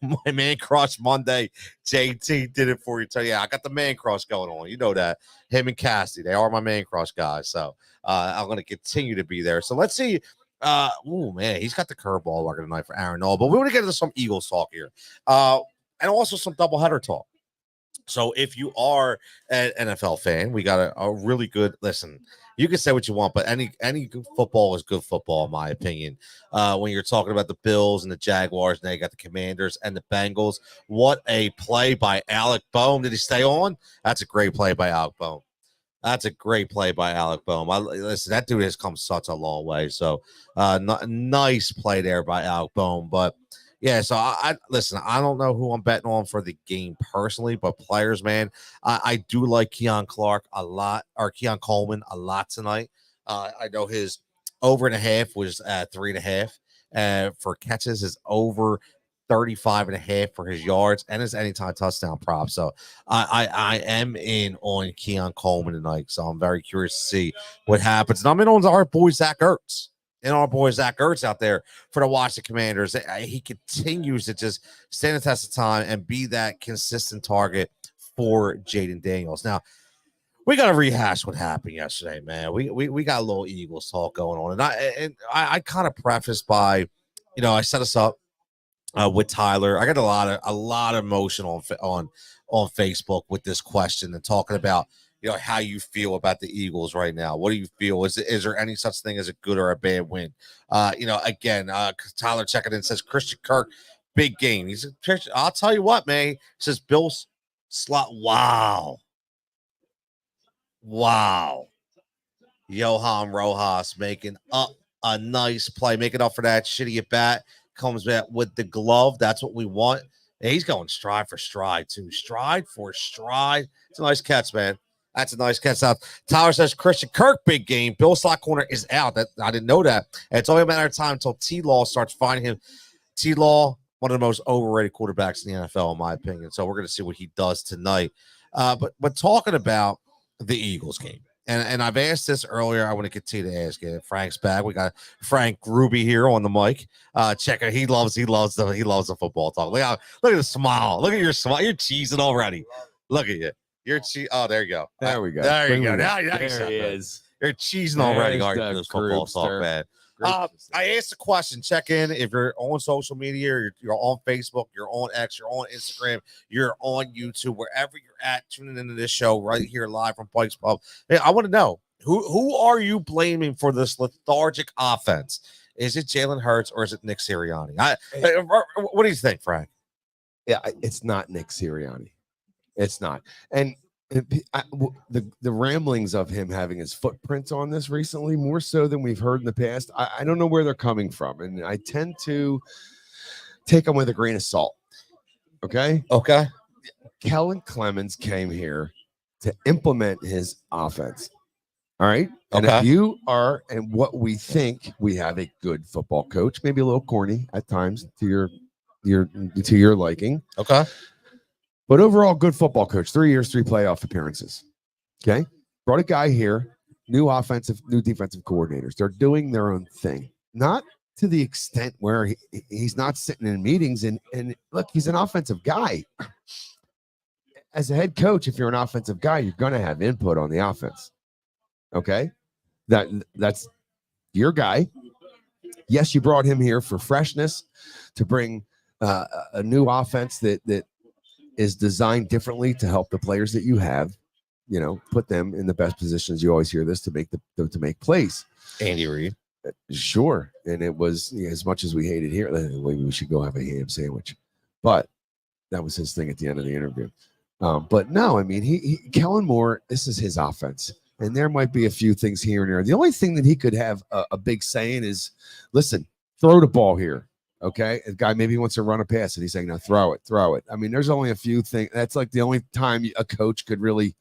Speaker 1: my man crush Monday, JT did it for you. So yeah, I got the man crush going on. You know that. Him and Cassie, they are my man crush guys. So I'm going to continue to be there. So let's see. Oh man, he's got the curveball working tonight for Aaron Nola. But we want to get into some Eagles talk here, and also some doubleheader talk. So if you are an NFL fan, we got a really good listen. You can say what you want, but any good football is good football, in my opinion. When you're talking about the Bills and the Jaguars, now you got the Commanders and the Bengals. What a play by Alec Boehm. Did he stay on? That's a great play by Alec Boehm. That's a great play by Alec Boehm. Listen, that dude has come such a long way. So nice play there by Alec Boehm. But yeah, so I listen, I don't know who I'm betting on for the game personally, but players, man, I do like Keon Clark a lot, or Keon Coleman a lot tonight. I know his over and a half was 3.5 for catches, his over 35.5 for his yards, and his anytime touchdown prop. So I am in on Keon Coleman tonight. So I'm very curious to see what happens. And I'm in on our boy Zach Ertz. And our boy Zach Ertz out there for the Washington Commanders. He continues to just stand the test of time and be that consistent target for Jaden Daniels. Now, we got to rehash what happened yesterday, man. We got a little Eagles talk going on. And I kind of prefaced by, I set us up with Tyler. I got a lot of emotion on Facebook with this question and talking about, how you feel about the Eagles right now. What do you feel? Is there any such thing as a good or a bad win? Again, Tyler checking in says Christian Kirk, big game. He said, I'll tell you what, man. He says Bill's slot. Wow. Johan Rojas making up a nice play, making up for that shitty at bat. Comes back with the glove. That's what we want. And he's going stride for stride, too. Stride for stride. It's a nice catch, man. That's a nice catch out. Tyler says Christian Kirk, big game. Bill slot corner is out. I didn't know that. And it's only a matter of time until T-Law starts finding him. T-Law, one of the most overrated quarterbacks in the NFL, in my opinion. So we're going to see what he does tonight. But talking about the Eagles game, and I've asked this earlier. I want to continue to ask it. Frank's back. We got Frank Grewbs here on the mic. Check it. He loves the football talk. Look at the smile. Look at your smile. You're cheesing already. Look at you. Oh, there you go.
Speaker 2: There we go.
Speaker 1: There you go. Now
Speaker 2: there he is.
Speaker 1: You're cheesing already. This football talk, man. I asked the question. Check in if you're on social media, you're on Facebook, you're on X, you're on Instagram, you're on YouTube, wherever you're at, tuning into this show right here live from Pike's Pub. Hey, I want to know who are you blaming for this lethargic offense? Is it Jalen Hurts or is it Nick Sirianni? What do you think, Frank?
Speaker 2: Yeah, it's not Nick Sirianni. It's not. And the ramblings of him having his footprints on this recently, more so than we've heard in the past, I don't know where they're coming from. And I tend to take them with a grain of salt. Okay. Kellen Clemens came here to implement his offense. All right. And if you are, and what we think, we have a good football coach, maybe a little corny at times to your liking.
Speaker 1: Okay.
Speaker 2: But overall, good football coach. 3 years, 3 playoff appearances. Okay. Brought a guy here, new defensive coordinators. They're doing their own thing. Not to the extent where he's not sitting in meetings. And look, he's an offensive guy. As a head coach, if you're an offensive guy, you're going to have input on the offense. Okay. That's your guy. Yes, you brought him here for freshness, to bring a new offense that is designed differently to help the players that you have. put them in the best positions. You always hear this to make plays.
Speaker 1: Andy Reid.
Speaker 2: Sure. And it was as much as we hated here, maybe we should go have a ham sandwich. But that was his thing at the end of the interview. But no, I mean, Kellen Moore, this is his offense. And there might be a few things here and there. The only thing that he could have a big say in is, listen, throw the ball here. Okay. A guy maybe wants to run a pass and he's saying, no, throw it. I mean, there's only a few things. That's like the only time a coach could really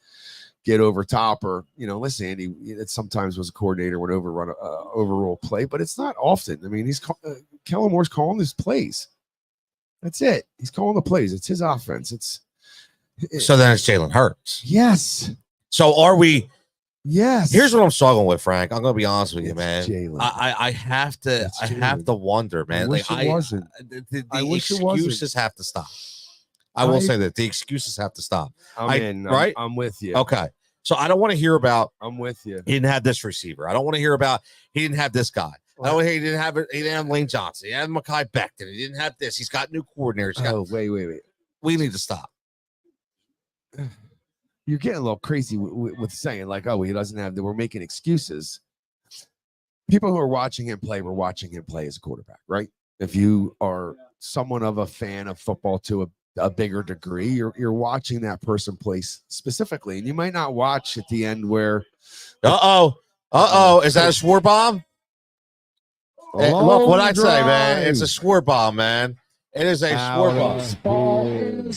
Speaker 2: get over top or, listen, Andy, it sometimes was a coordinator would overrule play, but it's not often. I mean, Kellen Moore's calling his plays. That's it. He's calling the plays. It's his offense.
Speaker 1: So then it's Jalen Hurts.
Speaker 2: Yes.
Speaker 1: So are we?
Speaker 2: Yes.
Speaker 1: Here's what I'm struggling with, Frank. I'm gonna be honest with you,
Speaker 2: It's
Speaker 1: man.
Speaker 2: Jalen.
Speaker 1: I have to wonder, man.
Speaker 2: I wish it wasn't.
Speaker 1: The
Speaker 2: I wish it wasn't.
Speaker 1: excuses have to stop. I will say that the excuses have to stop. Right?
Speaker 2: I'm with you.
Speaker 1: Okay. So I don't want to hear about
Speaker 2: I'm with you.
Speaker 1: he didn't have this receiver. I don't want to hear about he didn't have this guy. I don't want to hear he didn't have Lane Johnson. He had Mekhi Becton. He didn't have this. He's got new coordinators.
Speaker 2: Wait.
Speaker 1: We need to stop.
Speaker 2: You're getting a little crazy with saying like, oh, he doesn't have we're making excuses. People who are watching him play were watching him play as a quarterback, right? If you are someone of a fan of football to a bigger degree, you're watching that person play specifically, and you might not watch at the end where
Speaker 1: is that a swore bomb? Look what I say, man. It's a swore bomb, man. It is a swore bomb.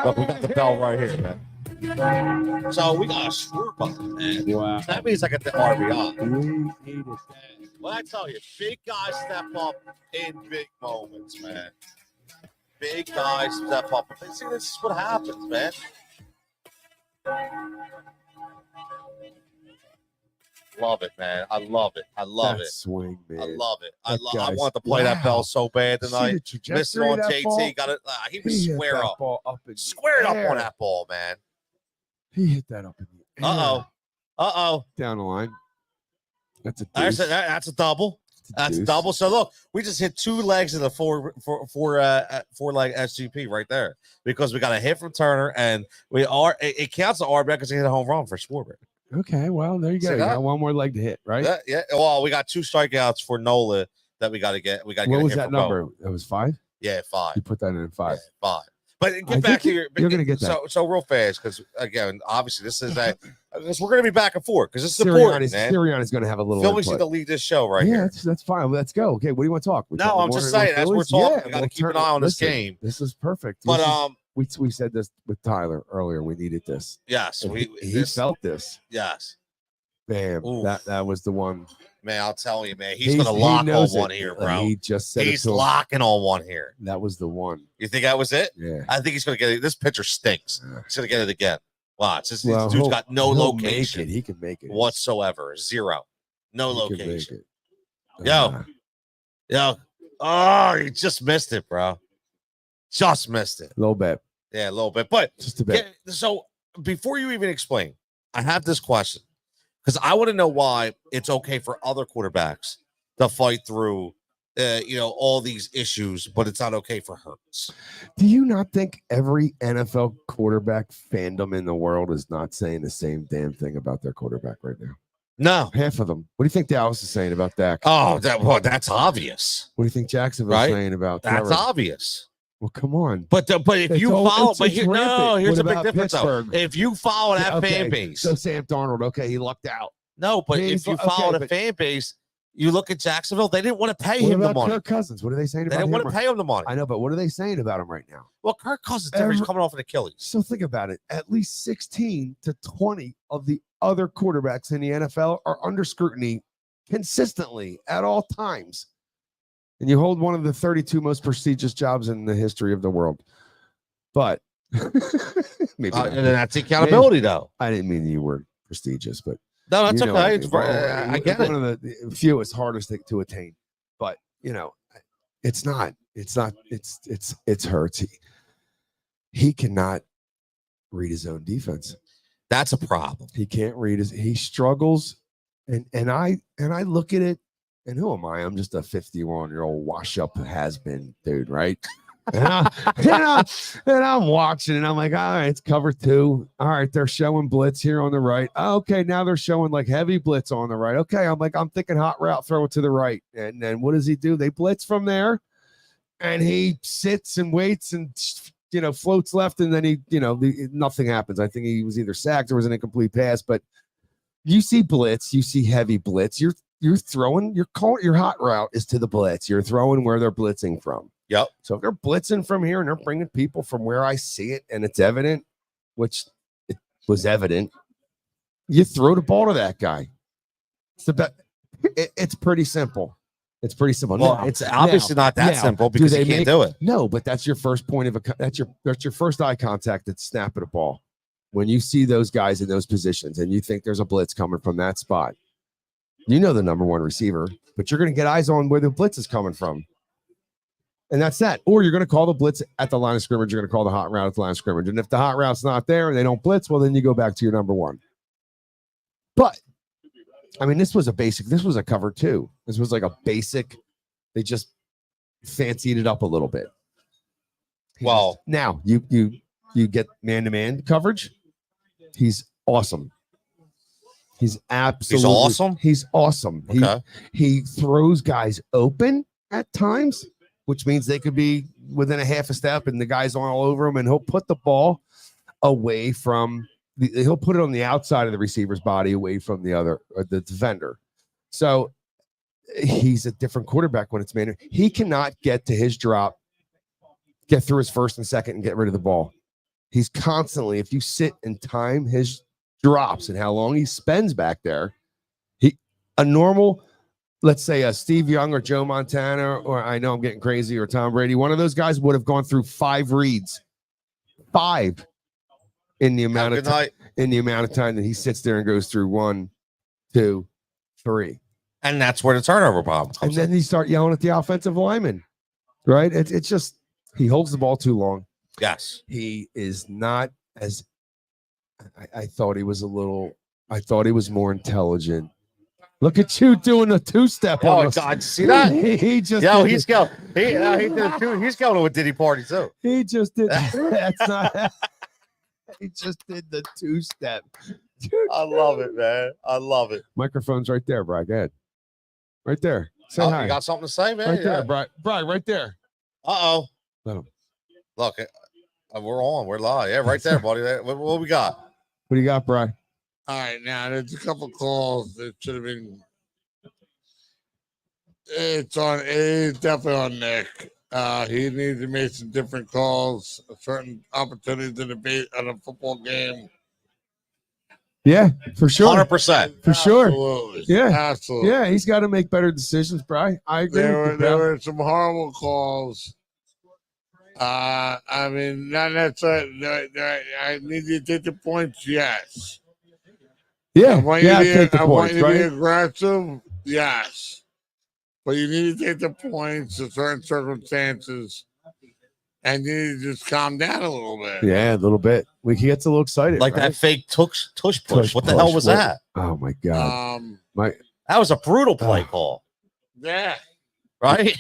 Speaker 1: Look, we got the bell right here, man. So we got a swore bomb, man.
Speaker 2: Wow.
Speaker 1: That means I got the RBI. Well, I tell you, big guys step up in big moments, man. Big guys step up. See, this is what happens, man. Love it, man. I love it.
Speaker 2: Swing, man.
Speaker 1: I love it. I want to play that bell so bad tonight. Missing on JT. Got it. He was square up. Squared up on that ball, man.
Speaker 2: He hit that up in the air. Down the line. That's a deuce.
Speaker 1: That's a double. That's a double. So look, we just hit two legs of the four leg SGP right there because we got a hit from Turner and it counts the RBI because he hit a home run for Schwarber.
Speaker 2: Okay, well there you go. You got one more leg to hit, right?
Speaker 1: Yeah. Well, we got two strikeouts for Nola that we got to get. What
Speaker 2: was that number? It was 5.
Speaker 1: Yeah, 5.
Speaker 2: You put that in 5.
Speaker 1: Yeah, 5. But get back to
Speaker 2: you're going to get that.
Speaker 1: So real fast, because again, obviously this is because we're going to be back and forth because this is important, man.
Speaker 2: Sirianni is going to have a little.
Speaker 1: Phillies need to lead this show right here.
Speaker 2: That's fine. Let's go. Okay, what do you want to talk?
Speaker 1: I'm just saying that's what we're talking. We got to keep an eye on this game.
Speaker 2: This is perfect.
Speaker 1: But
Speaker 2: we said this with Tyler earlier. We needed this.
Speaker 1: Yes,
Speaker 2: he felt this.
Speaker 1: Yes.
Speaker 2: Bam. That was the one.
Speaker 1: Man, I'll tell you, man, he's going to lock on one here, bro.
Speaker 2: He just said
Speaker 1: he's locking on one here.
Speaker 2: That was the one.
Speaker 1: You think that was it?
Speaker 2: Yeah.
Speaker 1: I think he's going to get it. This pitcher stinks.
Speaker 2: Yeah.
Speaker 1: He's going to get it again. Watch. This dude's got no location.
Speaker 2: He can make it
Speaker 1: whatsoever. 0. No location.
Speaker 2: Yo.
Speaker 1: Oh, he just missed it, bro. Just missed it.
Speaker 2: A little bit.
Speaker 1: Yeah, a little bit. But
Speaker 2: just a bit.
Speaker 1: So before you even explain, I have this question. Because I want to know why it's okay for other quarterbacks to fight through, all these issues, but it's not okay for Hurts.
Speaker 2: Do you not think every NFL quarterback fandom in the world is not saying the same damn thing about their quarterback right now?
Speaker 1: No.
Speaker 2: Half of them. What do you think Dallas is saying about Dak?
Speaker 1: Oh, that's obvious.
Speaker 2: What do you think Jacksonville's saying about
Speaker 1: That's obvious.
Speaker 2: Well, come on.
Speaker 1: But if you follow, here's a big difference.
Speaker 2: Pittsburgh.
Speaker 1: If you follow that fan base,
Speaker 2: so Sam Darnold, he lucked out.
Speaker 1: No, but if you follow the fan base, you look at Jacksonville. They didn't want to pay him the money.
Speaker 2: Kirk Cousins, what are they saying about him?
Speaker 1: They didn't want to pay him the money.
Speaker 2: I know, but what are they saying about him right now?
Speaker 1: Well, Kirk Cousins is coming off an Achilles.
Speaker 2: So think about it. At least 16 to 20 of the other quarterbacks in the NFL are under scrutiny consistently at all times. And you hold one of the 32 most prestigious jobs in the history of the world. But
Speaker 1: maybe and that's accountability, though.
Speaker 2: I didn't mean you were prestigious, but
Speaker 1: no, that's okay. I get it.
Speaker 2: One of the fewest, hardest to attain. But it's not. It's Hurts. He cannot read his own defense.
Speaker 1: That's a problem.
Speaker 2: He can't read he struggles. And I look at it. And who am I? I'm just a 51-year-old wash-up has-been dude, right? and I'm watching, and I'm like, all right, it's cover 2. All right, they're showing blitz here on the right. Okay, now they're showing like heavy blitz on the right. Okay, I'm thinking hot route, throw it to the right. And then what does he do? They blitz from there, and he sits and waits and floats left, and then he nothing happens. I think he was either sacked or was an incomplete pass. But you see blitz, you see heavy blitz. You're throwing your hot route is to the blitz. You're throwing where they're blitzing from.
Speaker 1: Yep.
Speaker 2: So if they're blitzing from here and they're bringing people from where I see it and it's evident, which it was evident, you throw the ball to that guy. It's pretty simple. It's pretty simple.
Speaker 1: Well, it's obviously not that simple because you can't do it.
Speaker 2: No, but that's your first point that's your first eye contact at snap of the ball. When you see those guys in those positions and you think there's a blitz coming from that spot, the number 1 receiver, but you're going to get eyes on where the blitz is coming from. And that's that. Or you're going to call the blitz at the line of scrimmage. You're going to call the hot route at the line of scrimmage. And if the hot route's not there and they don't blitz, well, then you go back to your number 1. But, I mean, this was a cover 2. This was like a basic. They just fancied it up a little bit.
Speaker 1: Well,
Speaker 2: now you get man-to-man coverage. He's awesome. He's absolutely
Speaker 1: awesome.
Speaker 2: He's awesome.
Speaker 1: Okay.
Speaker 2: He throws guys open at times, which means they could be within a half a step and the guy's all over him, and he'll put the ball away from he'll put it on the outside of the receiver's body away from the defender. So he's a different quarterback when it's man. He cannot get to his drop, get through his first and second and get rid of the ball. He's constantly, if you sit and time his drops and how long he spends back there, let's say a Steve Young or Joe Montana, or I know I'm getting crazy, or Tom Brady, one of those guys would have gone through 5 reads, 5 in the amount of time that he sits there and goes through 1, 2, 3.
Speaker 1: And that's where the turnover problem comes.
Speaker 2: And then you start yelling at the offensive lineman, right? It's just he holds the ball too long.
Speaker 1: Yes,
Speaker 2: he is not as. I thought he was I thought he was more intelligent. Look at you doing a 2-step.
Speaker 1: Oh God, see that?
Speaker 2: He just
Speaker 1: he's going. He's going to a Diddy party too.
Speaker 2: He just did. That's not. He just did the 2-step.
Speaker 1: I love it, man. I love it.
Speaker 2: Microphone's right there, Brad. Go ahead. Right there. Say hi.
Speaker 1: You got something to say, man?
Speaker 2: Right there, Brad. Brad, right there.
Speaker 1: Uh-oh.
Speaker 2: Let him.
Speaker 1: Look, we're on. We're live. Yeah, right there, buddy. What we got?
Speaker 2: What do you got, Brad?
Speaker 4: All right, now there's a couple calls that should have been. It's definitely on Nick. He needs to make some different calls, certain opportunities in a football game.
Speaker 2: Yeah, for sure.
Speaker 1: 100%.
Speaker 2: For sure.
Speaker 4: Absolutely.
Speaker 2: Yeah.
Speaker 4: Absolutely.
Speaker 2: Yeah, he's got to make better decisions, Bri. I agree.
Speaker 4: There were some horrible calls. I mean, not necessarily. I need you to take the points, yes.
Speaker 2: Yeah,
Speaker 4: I want you to be aggressive, yes. But you need to take the points in certain circumstances, and you need to just calm down a little bit.
Speaker 2: Yeah, a little bit. He gets a little excited.
Speaker 1: Like that fake tush push. What the hell was that?
Speaker 2: Oh, my God.
Speaker 1: That was a brutal play call.
Speaker 4: Yeah.
Speaker 1: Right?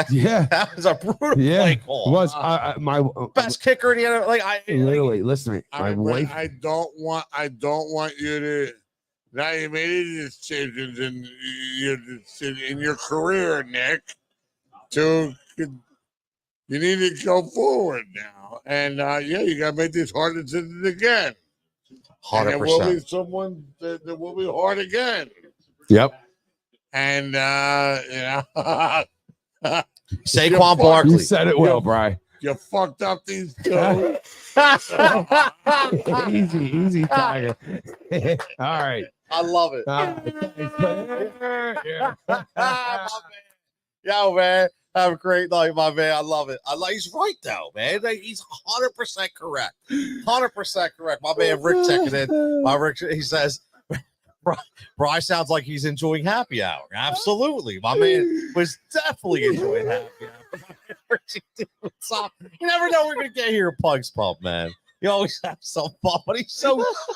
Speaker 2: Yeah.
Speaker 1: That was a brutal play call.
Speaker 2: It was my
Speaker 1: best kicker in the other.
Speaker 2: Literally, listen to me. My wife.
Speaker 4: I don't want you to. Now you made any decisions in your career, Nick. You need to go forward now, and you got to make these hard decisions again.
Speaker 1: 100%.
Speaker 4: There will be someone that will be hard again.
Speaker 2: Yep.
Speaker 4: And
Speaker 1: Saquon Barkley.
Speaker 2: You said it well, Bri.
Speaker 4: You fucked up these two.
Speaker 2: Easy, Tiger. All right.
Speaker 1: I love it. Yo, man. Have a great night, my man. I love it. He's right, though, man. He's 100% correct. 100% correct. My man Rick checking in. Rick, he says, Bri sounds like he's enjoying happy hour. Absolutely. My man was definitely enjoying happy hour. You never know we're going to get here at Pike's Pub, man. You always have some fun. But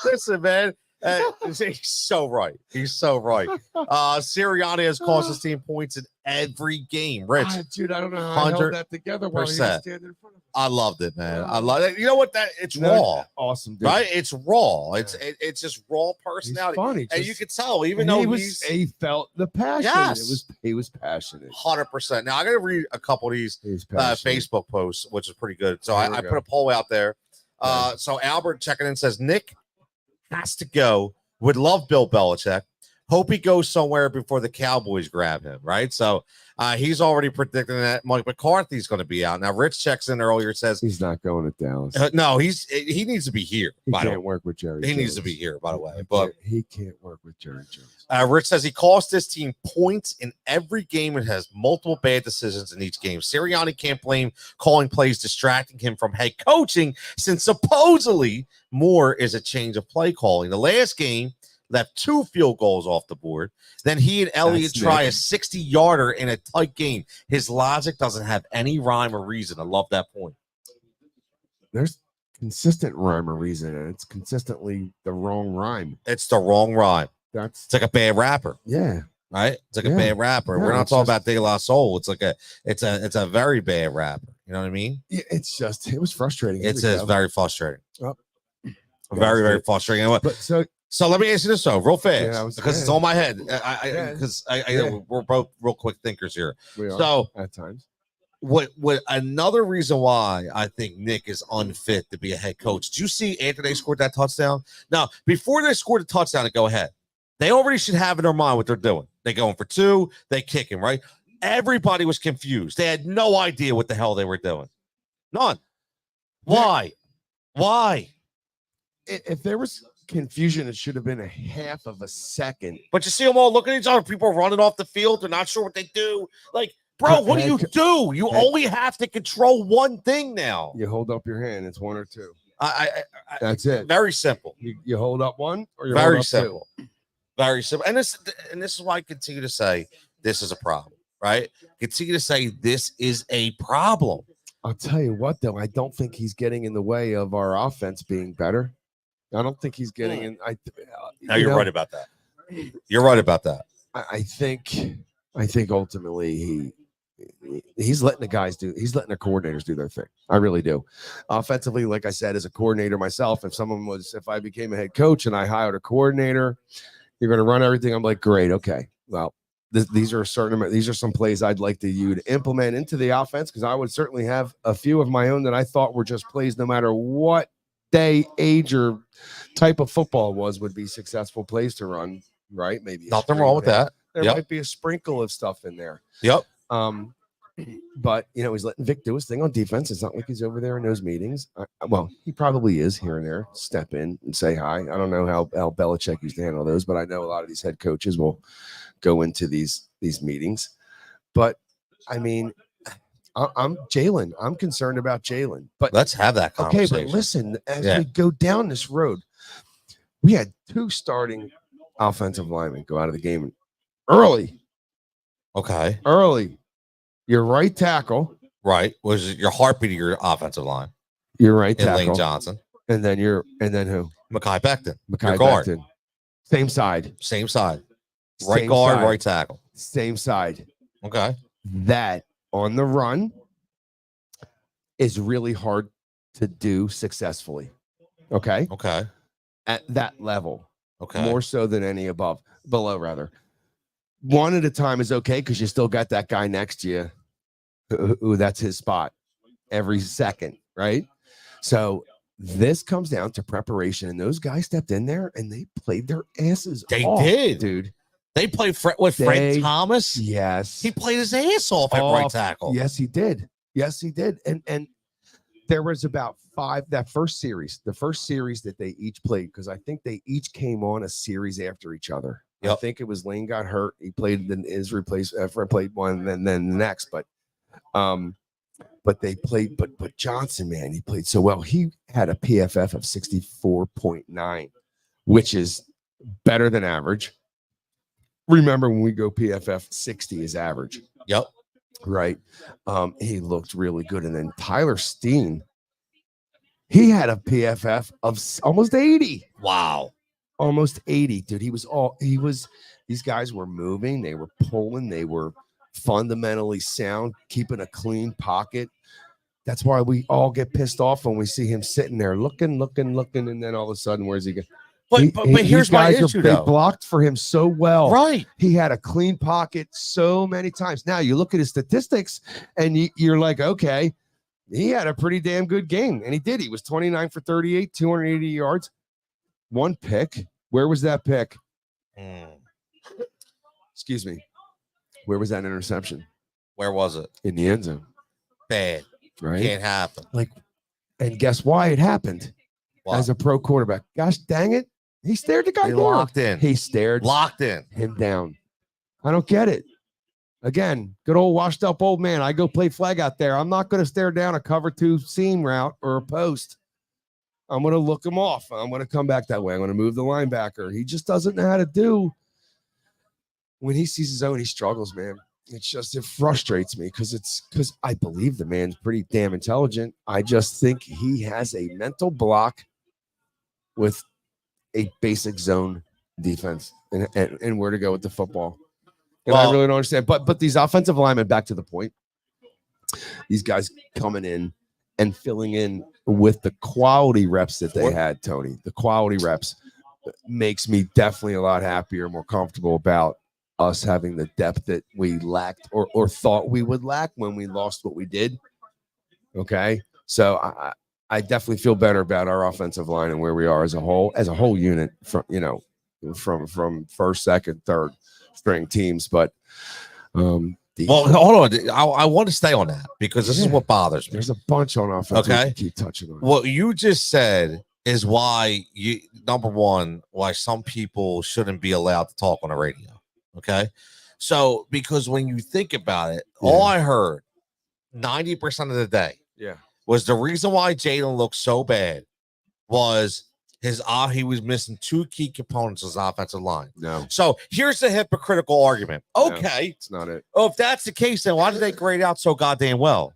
Speaker 1: listen, man. He's so right. He's so right. Sirianni has cost his team points in every game. Rich,
Speaker 2: Dude, I don't know how I held that together while he was
Speaker 1: 100%.
Speaker 2: standing in front of us.
Speaker 1: I loved it, man. I love it. You know what? It's raw,
Speaker 2: Awesome, dude.
Speaker 1: right? It's raw. It's just raw personality,
Speaker 2: funny,
Speaker 1: and you can tell even though
Speaker 2: he felt the passion.
Speaker 1: Yes.
Speaker 2: He was passionate.
Speaker 1: 100%. Now I got to read a couple of these Facebook posts, which is pretty good. So I put a poll out there. So Albert checking in says Nick has to go. Would love Bill Belichick. Hope he goes somewhere before the Cowboys grab him, right? So he's already predicting that Mike McCarthy's going to be out. Now, Rich checks in earlier, says
Speaker 2: he's not going to Dallas.
Speaker 1: No, he needs to be here.
Speaker 2: He can't work with Jerry Jones.
Speaker 1: He needs to be here, by the way. But
Speaker 2: he can't work with Jerry Jones.
Speaker 1: Rich says he cost his team points in every game and has multiple bad decisions in each game. Sirianni can't blame calling plays distracting him from head coaching, since supposedly more is a change of play calling. The last game left 2 field goals off the board. Then he and Elliott try a 60-yarder in a tight game. His logic doesn't have any rhyme or reason. I love that point.
Speaker 2: There's consistent rhyme or reason, and it's consistently the wrong rhyme.
Speaker 1: It's the wrong rhyme.
Speaker 2: It's
Speaker 1: like a bad rapper.
Speaker 2: Yeah.
Speaker 1: Right? It's like a bad rapper. We're not talking about De La Soul. It's like it's a very bad rapper. You know what I mean?
Speaker 2: Yeah, it was frustrating.
Speaker 1: It's very frustrating.
Speaker 2: Oh.
Speaker 1: Very, very frustrating.
Speaker 2: But
Speaker 1: so let me answer this though, real fast, because it's on my head. We're both real quick thinkers here.
Speaker 2: We are,
Speaker 1: so
Speaker 2: at times,
Speaker 1: what another reason why I think Nick is unfit to be a head coach? Did you see after they scored that touchdown? Now, before they scored a touchdown to go ahead, they already should have in their mind what they're doing. They going for 2, they kick him, right? Everybody was confused. They had no idea what the hell they were doing. None. Why?
Speaker 2: If there was confusion, it should have been a half of a second.
Speaker 1: But you see them all looking at each other. People running off the field. They're not sure what they do. Like, bro, what do you do? You only have to control one thing now.
Speaker 2: You hold up your hand. It's 1 or 2.
Speaker 1: That's
Speaker 2: it.
Speaker 1: Very simple.
Speaker 2: You hold up 1 or you
Speaker 1: very
Speaker 2: hold up
Speaker 1: simple.
Speaker 2: 2.
Speaker 1: Very simple. And this is why I continue to say this is a problem, right? Continue to say this is a problem.
Speaker 2: I'll tell you what, though, I don't think he's getting in the way of our offense being better. I don't think he's getting in.
Speaker 1: You're right about that. You're right about that.
Speaker 2: I think ultimately he's letting the coordinators do their thing. I really do. Offensively, like I said, as a coordinator myself, if I became a head coach and I hired a coordinator, you're going to run everything. I'm like, great. Okay. Well, these are some plays I'd like you to implement into the offense, because I would certainly have a few of my own that I thought were just plays, no matter what day, age, or type of football would be successful plays to run, right? Maybe
Speaker 1: nothing wrong with that.
Speaker 2: There might be a sprinkle of stuff in there.
Speaker 1: Yep.
Speaker 2: But he's letting Vic do his thing on defense. It's not like he's over there in those meetings. Well, he probably is here and there, step in and say hi. I don't know how Belichick used to handle those, but I know a lot of these head coaches will go into these meetings. But I mean, I'm Jalen. I'm concerned about Jalen. But
Speaker 1: let's have that conversation.
Speaker 2: Okay, but listen, as we go down this road, we had 2 starting offensive linemen go out of the game early.
Speaker 1: Okay.
Speaker 2: Early. Your right tackle.
Speaker 1: Right. Was your heartbeat of your offensive line.
Speaker 2: Your right tackle.
Speaker 1: Lane Johnson.
Speaker 2: And then who?
Speaker 1: Mekhi Becton.
Speaker 2: Mekhi Becton. Same side.
Speaker 1: Right guard, right tackle.
Speaker 2: Same side.
Speaker 1: Okay.
Speaker 2: That on the run is really hard to do successfully. Okay. At that level.
Speaker 1: Okay.
Speaker 2: More so than below rather. One at a time is okay, because you still got that guy next to you who that's his spot every second, right? So this comes down to preparation, and those guys stepped in there and they played their asses off.
Speaker 1: They did,
Speaker 2: dude.
Speaker 1: They played Fred Thomas.
Speaker 2: Yes.
Speaker 1: He played his ass off at right tackle.
Speaker 2: Yes, he did. And there was about 5 the first series that they each played, because I think they each came on a series after each other. Yep. I think it was Lane got hurt. He played, then his replacement played one, and then the next. But they played. But Johnson, man, he played so well. He had a PFF of 64.9, which is better than average. Remember, when we go PFF, 60 is average.
Speaker 1: Yep.
Speaker 2: Right. He looked really good. And then Tyler Steen, he had a PFF of almost 80.
Speaker 1: Wow.
Speaker 2: almost 80, dude. These guys were moving, they were pulling, they were fundamentally sound, keeping a clean pocket. That's why we all get pissed off when we see him sitting there looking, and then all of a sudden, where's he going?
Speaker 1: But here's my issue,
Speaker 2: they
Speaker 1: though.
Speaker 2: blocked for him so well.
Speaker 1: Right.
Speaker 2: He had a clean pocket so many times. Now you look at his statistics and you're like, okay, he had a pretty damn good game. And he did. He was 29 for 38, 280 yards, 1 pick. Where was that pick? Excuse me. Where was that interception?
Speaker 1: Where was it?
Speaker 2: In the end zone.
Speaker 1: Bad.
Speaker 2: Right.
Speaker 1: Can't happen.
Speaker 2: And guess why it happened?
Speaker 1: What?
Speaker 2: As a pro quarterback. Gosh dang it. He stared the guy down.
Speaker 1: Locked in.
Speaker 2: He stared
Speaker 1: Locked in.
Speaker 2: him down. I don't get it. Again, good old washed up old man. I go play flag out there. I'm not going to stare down a cover 2 seam route or a post. I'm going to look him off. I'm going to come back that way. I'm going to move the linebacker. He just doesn't know how to do. When he sees his own, he struggles, man. It frustrates me because I believe the man's pretty damn intelligent. I just think he has a mental block with a basic zone defense and where to go with the football. And I really don't understand. But these offensive linemen, back to the point, these guys coming in and filling in with the quality reps that they had, Tony, the quality reps makes me definitely a lot happier, more comfortable about us having the depth that we lacked or thought we would lack when we lost what we did. Okay. So I definitely feel better about our offensive line and where we are as a whole unit from first, second, third string teams. But hold
Speaker 1: on. I want to stay on that because this is what bothers me.
Speaker 2: There's a bunch on offense.
Speaker 1: Okay.
Speaker 2: Keep touching on.
Speaker 1: What you just said is why number one, why some people shouldn't be allowed to talk on the radio. Okay. So because when you think about it, all I heard 90% of the day was the reason why Jalen looked so bad was he was missing 2 key components of his offensive line.
Speaker 2: No.
Speaker 1: So here's the hypocritical argument. Okay.
Speaker 2: No, it's not it.
Speaker 1: Oh, if that's the case, then why did they grade out so goddamn well?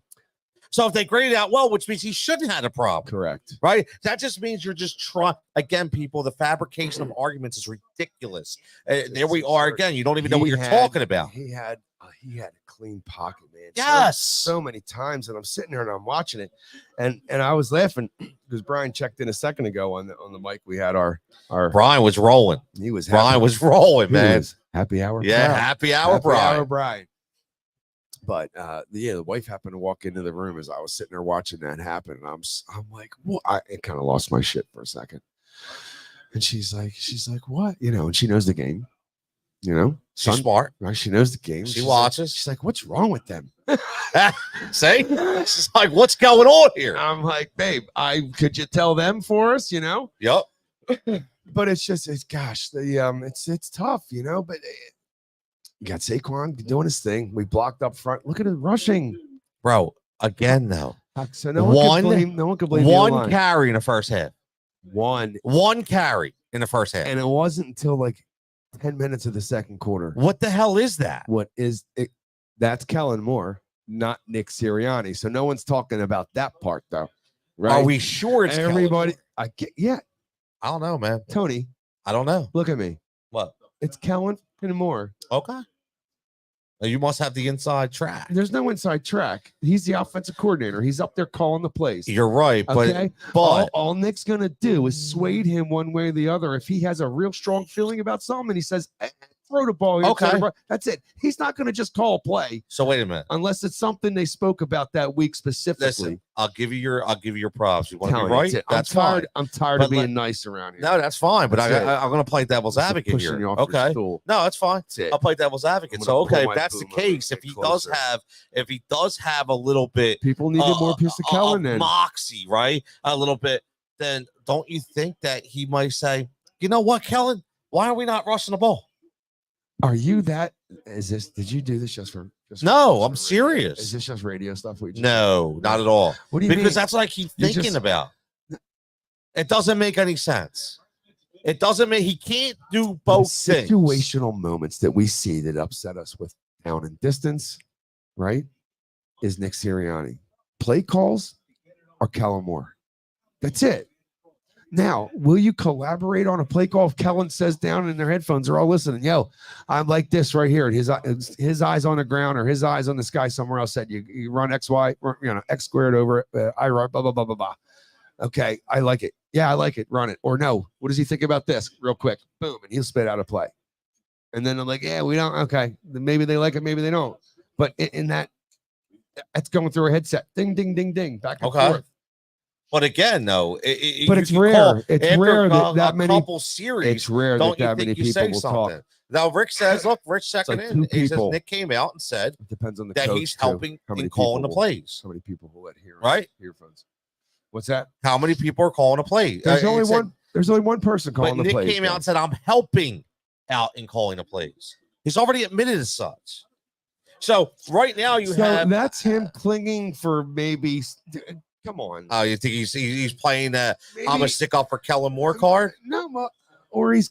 Speaker 1: So if they graded out well, which means he shouldn't have had a problem.
Speaker 2: Correct.
Speaker 1: Right? That just means you're just trying. Again, people, the fabrication of arguments is ridiculous. There we are again. You don't even know what you're talking about.
Speaker 2: He had a clean pocket, man.
Speaker 1: Yes.
Speaker 2: So many times, and I'm sitting here and I'm watching it, and I was laughing because Brian checked in a second ago on the mic. We had our
Speaker 1: Brian was rolling.
Speaker 2: He was
Speaker 1: Brian was rolling, man.
Speaker 2: Happy hour.
Speaker 1: Yeah,
Speaker 2: Brian.
Speaker 1: happy hour, Brian.
Speaker 2: Brian. But the wife happened to walk into the room as I was sitting there watching that happen, and I'm like, what? I kind of lost my shit for a second. And she's like, what? And she knows the game.
Speaker 1: She's smart.
Speaker 2: Right? She knows the game.
Speaker 1: She watches.
Speaker 2: She's like, what's wrong with them?
Speaker 1: See? She's like, what's going on here?
Speaker 2: I'm like, babe, could you tell them for us?
Speaker 1: Yep.
Speaker 2: But it's tough, but. You got Saquon doing his thing. We blocked up front. Look at it rushing.
Speaker 1: Bro, again, though.
Speaker 2: So no one can blame
Speaker 1: one carry in the first half.
Speaker 2: One
Speaker 1: carry in the first half.
Speaker 2: And it wasn't until like 10 minutes of the second quarter.
Speaker 1: What the hell is that?
Speaker 2: What is it? That's Kellen Moore, not Nick Sirianni. So no one's talking about that part, though. Right?
Speaker 1: Are we sure it's
Speaker 2: everybody?
Speaker 1: Kellen?
Speaker 2: I
Speaker 1: don't know, man.
Speaker 2: Tony,
Speaker 1: I don't know.
Speaker 2: Look at me.
Speaker 1: What?
Speaker 2: It's Kellen and Moore.
Speaker 1: Okay. You must have the inside track.
Speaker 2: There's no inside track. He's the offensive coordinator. He's up there calling the plays.
Speaker 1: You're right,
Speaker 2: okay?
Speaker 1: but
Speaker 2: all Nick's gonna do is sway him one way or the other. If he has a real strong feeling about something, he says, throw the ball here.
Speaker 1: Okay.
Speaker 2: That's it. He's not gonna just call a play.
Speaker 1: So wait a minute.
Speaker 2: Unless it's something they spoke about that week specifically.
Speaker 1: Listen, I'll give you your props. You want to be right? That's
Speaker 2: fine.
Speaker 1: Fine.
Speaker 2: I'm tired of being nice around here.
Speaker 1: No, that's fine. But I'm going to play devil's advocate here. Okay. No, that's fine. I'll play devil's advocate. So okay, if that's the case, if he does have a little bit,
Speaker 2: people need more piece of Kellen then
Speaker 1: moxie, right? A little bit. Then don't you think that he might say, you know what, Kellen? Why are we not rushing the ball?
Speaker 2: Are you that? Did you do this just for?
Speaker 1: No, I'm serious.
Speaker 2: Is this just radio stuff?
Speaker 1: No, not at all.
Speaker 2: What do you mean?
Speaker 1: Because that's like he's thinking about. It doesn't make any sense. It doesn't make he can't do both things.
Speaker 2: Situational moments that we see that upset us with down and distance, right? Is Nick Sirianni. Play calls are Kellen Moore. That's it. Now, will you collaborate on a play call if Kellen says down in their headphones, they're all listening, yo, I'm like this right here, and his eyes on the ground or his eyes on the sky somewhere else, said you run X, Y, X squared over I run, blah, blah, blah, blah, blah. Okay, I like it. Yeah, I like it. Run it. Or no, what does he think about this? Real quick. Boom, and he'll spit out a play. And then they're like, yeah, we don't. Okay, maybe they like it, maybe they don't. But in that, it's going through a headset. Ding, ding, ding, ding. Back and forth.
Speaker 1: But again, though,
Speaker 2: but it's rare. It's rare that many
Speaker 1: couple series.
Speaker 2: It's rare that many people will talk.
Speaker 1: Now, Rick says, "Look, Rick's checking in." He says Nick came out and said,
Speaker 2: "It depends on the
Speaker 1: that
Speaker 2: coach
Speaker 1: he's helping in calling the plays."
Speaker 2: How many people will let earphones? What's that?
Speaker 1: How many people are calling a play?
Speaker 2: There's only one. There's only one person calling the plays.
Speaker 1: Nick came out and said, "I'm helping out in calling the plays." He's already admitted as such. So right now you have
Speaker 2: that's him clinging for maybe. Come on.
Speaker 1: Oh, you think he's playing I'm gonna stick up for Kellen Moore card?
Speaker 2: No, or he's.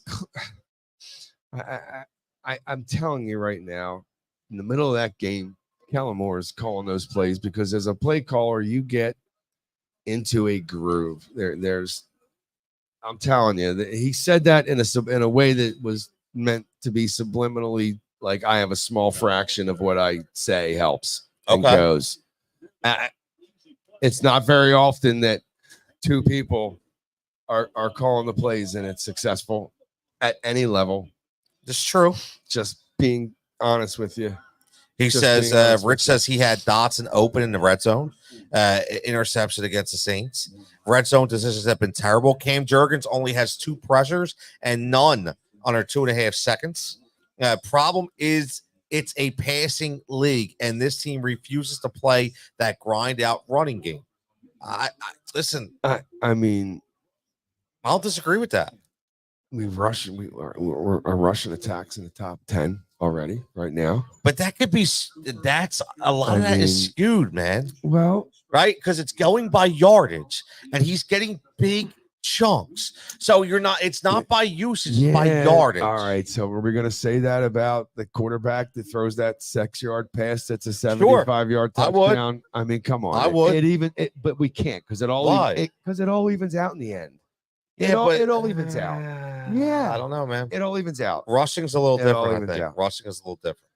Speaker 2: I'm telling you right now, in the middle of that game, Kellen Moore is calling those plays because as a play caller, you get into a groove. I'm telling you, he said that in a way that was meant to be subliminally, like I have a small fraction of what I say helps and goes. It's not very often that two people are calling the plays and it's successful at any level.
Speaker 1: That's true.
Speaker 2: Just being honest with you.
Speaker 1: He says, Rich says he had Dotson open in the red zone, interception against the Saints. Red zone decisions have been terrible. Cam Jurgens only has 2 pressures and none under 2.5 seconds. Problem is, it's a passing league, and this team refuses to play that grind out running game. Listen.
Speaker 2: I mean,
Speaker 1: I don't disagree with that.
Speaker 2: We're rushing attacks in the top 10 already right now.
Speaker 1: But that's a lot of that is skewed, man.
Speaker 2: Well,
Speaker 1: right, because it's going by yardage, and he's getting big chunks. So it's not by usage, it's by yardage.
Speaker 2: All right. So are we going to say that about the quarterback that throws that 6-yard pass that's a 75-yard touchdown? I mean, come on.
Speaker 1: I would.
Speaker 2: But we can't because it all evens out in the end. It all evens out. Yeah.
Speaker 1: I don't know, man.
Speaker 2: It all evens out.
Speaker 1: Rushing's a little different, I think. Rushing is a little different.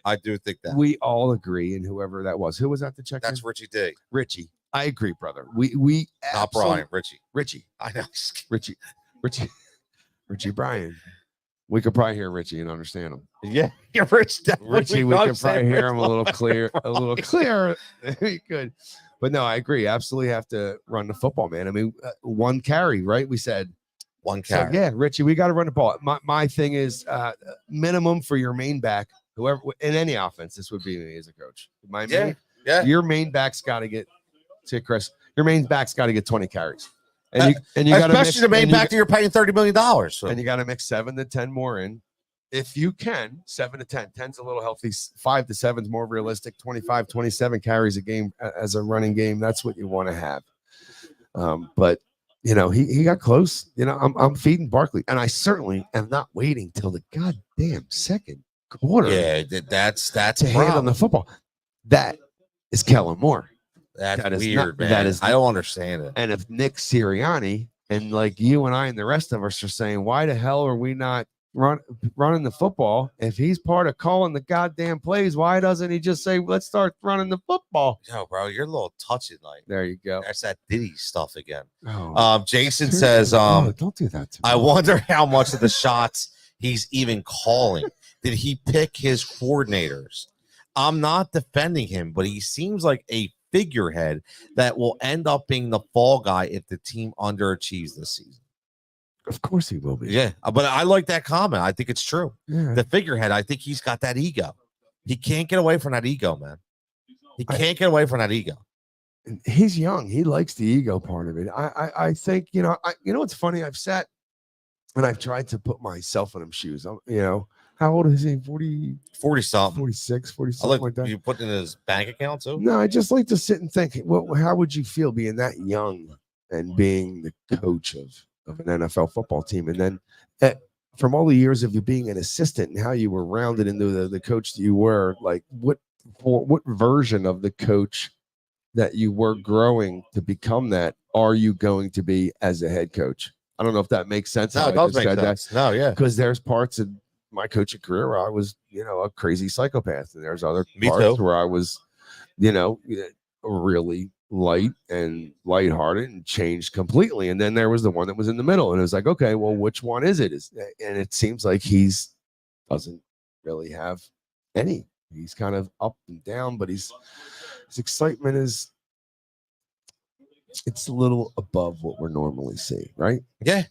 Speaker 1: I do think that.
Speaker 2: We all agree, and whoever that was. Who was that to check
Speaker 1: That's
Speaker 2: in?
Speaker 1: Richie D.
Speaker 2: Richie. I agree, brother. We
Speaker 1: not Brian, Richie.
Speaker 2: I know. Richie Brian. We could probably hear Richie and understand him.
Speaker 1: Yeah,
Speaker 2: Richie, we could probably hear him a little clearer. We could. But no, I agree. Absolutely have to run the football, man. I mean, 1 carry, right? We said
Speaker 1: 1 carry.
Speaker 2: So, yeah, Richie, we got to run the ball. My thing is minimum for your main back, whoever in any offense, this would be me as a coach. Your main back's got to get. See, Chris, your main back's got to get 20 carries, and you got to
Speaker 1: especially the main back that you're paying $30 million. So.
Speaker 2: And you got to mix 7 to 10 more in, if you can. 7 to 10, 10's a little healthy. 5 to 7's more realistic. 25, 27 carries a game as a running game. That's what you want to have. But he got close. I'm feeding Barkley, and I certainly am not waiting till the goddamn second quarter.
Speaker 1: Yeah, that's
Speaker 2: to hand on the football. That is Kellen Moore.
Speaker 1: That's weird, man. I don't understand it.
Speaker 2: And if Nick Sirianni and like you and I and the rest of us are saying, why the hell are we not running the football? If he's part of calling the goddamn plays, why doesn't he just say, let's start running the football?
Speaker 1: Yo, bro, you're a little touchy tonight.
Speaker 2: There you go.
Speaker 1: That's that Diddy stuff again. Jason
Speaker 2: seriously?
Speaker 1: says,
Speaker 2: don't do that to me.
Speaker 1: I wonder how much of the shots he's even calling. Did he pick his coordinators? I'm not defending him, but he seems like a figurehead that will end up being the fall guy if the team underachieves this season.
Speaker 2: Of course he will be.
Speaker 1: Yeah, but I like that comment. I think it's true.
Speaker 2: Yeah.
Speaker 1: The figurehead, I think he's got that ego. He can't get away from that ego, man. He can't get away from that ego.
Speaker 2: He's young. He likes the ego part of it. I think, what's funny? I've sat and I've tried to put myself in his shoes. How old is he? 40 something, 46, 47, like that.
Speaker 1: You put in his bank account too?
Speaker 2: No, I just like to sit and think, how would you feel being that young and being the coach of an NFL football team? And then from all the years of you being an assistant and how you were rounded into the coach that you were, like what version of the coach that you were growing to become that are you going to be as a head coach? I don't know if that makes sense.
Speaker 1: No,
Speaker 2: how
Speaker 1: it
Speaker 2: I
Speaker 1: does
Speaker 2: just
Speaker 1: make
Speaker 2: said
Speaker 1: sense. No, yeah.
Speaker 2: because there's parts of my coaching career where I was, a crazy psychopath, and there's other
Speaker 1: Me
Speaker 2: parts
Speaker 1: too.
Speaker 2: where I was, really light and lighthearted and changed completely. And then there was the one that was in the middle, and it was like, okay, well, which one is it? And it seems like doesn't really have any. He's kind of up and down, but his excitement it's a little above what we're normally seeing, right?
Speaker 1: Yeah.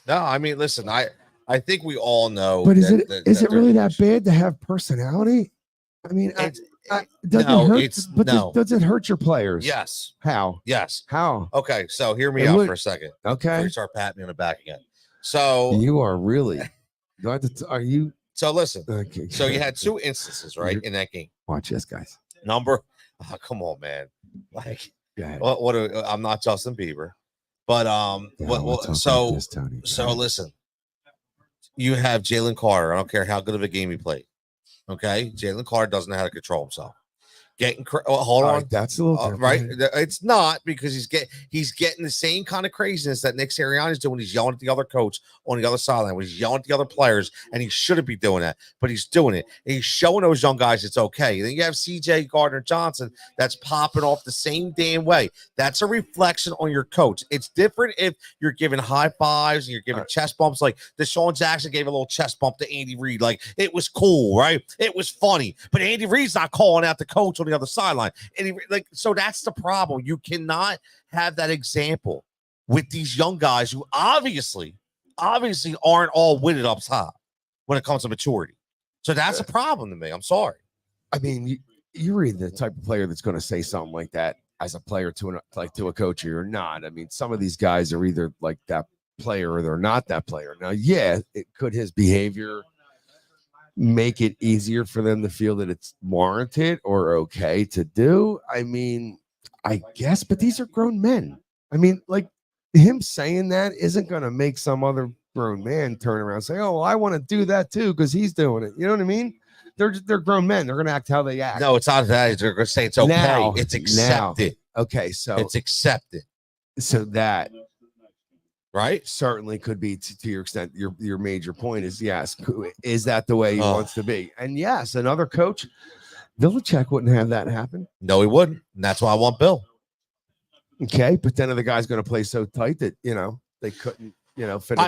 Speaker 1: No, I mean, listen, I think we all know.
Speaker 2: But is it really that bad to have personality? I mean, does it hurt your players?
Speaker 1: Yes.
Speaker 2: How?
Speaker 1: Yes.
Speaker 2: How?
Speaker 1: Okay, so hear me out for a second.
Speaker 2: Okay.
Speaker 1: Before you start patting me on the back again. So
Speaker 2: you are really. Are you?
Speaker 1: So listen.
Speaker 2: Okay.
Speaker 1: So you had 2 instances, right, in that game.
Speaker 2: Watch this, guys.
Speaker 1: Come on, man. Like,
Speaker 2: go ahead.
Speaker 1: I'm not Justin Bieber, but so listen. You have Jalen Carter. I don't care how good of a game he played. Okay, Jalen Carter doesn't know how to control himself. Hold on,
Speaker 2: that's a little
Speaker 1: right. It's not because he's getting the same kind of craziness that Nick Sirianni is doing. He's yelling at the other coach on the other sideline. He's yelling at the other players, and he shouldn't be doing that, but he's doing it. And he's showing those young guys it's okay. Then you have CJ Gardner-Johnson that's popping off the same damn way. That's a reflection on your coach. It's different if you're giving high fives and you're giving chest bumps. Like Deshaun Jackson gave a little chest bump to Andy Reid. Like, it was cool, right? It was funny, but Andy Reid's not calling out the coach on the other sideline. And so that's the problem. You cannot have that example with these young guys who obviously aren't all witted up top when it comes to maturity. So that's a problem to me. I'm sorry.
Speaker 2: I mean, you read the type of player that's going to say something like that as a player to a coach or not. I mean, some of these guys are either like that player or they're not that player. Now, yeah, could his behavior make it easier for them to feel that it's warranted or okay to do? I mean, I guess, but these are grown men. I mean, like, him saying that isn't going to make some other grown man turn around and say, oh, well, I want to do that too because he's doing it. You know what I mean? They're grown men. They're going to act how they act.
Speaker 1: No, it's not that. They're going to say it's okay.
Speaker 2: Now,
Speaker 1: it's accepted.
Speaker 2: Okay, so
Speaker 1: it's accepted.
Speaker 2: So that
Speaker 1: right
Speaker 2: certainly could be to your extent. Your major point is yes. Is that the way he wants to be? And yes, another coach, Belichick wouldn't have that happen.
Speaker 1: No, he wouldn't. And that's why I want Bill.
Speaker 2: Okay, but then the guy's going to play so tight that they couldn't fit.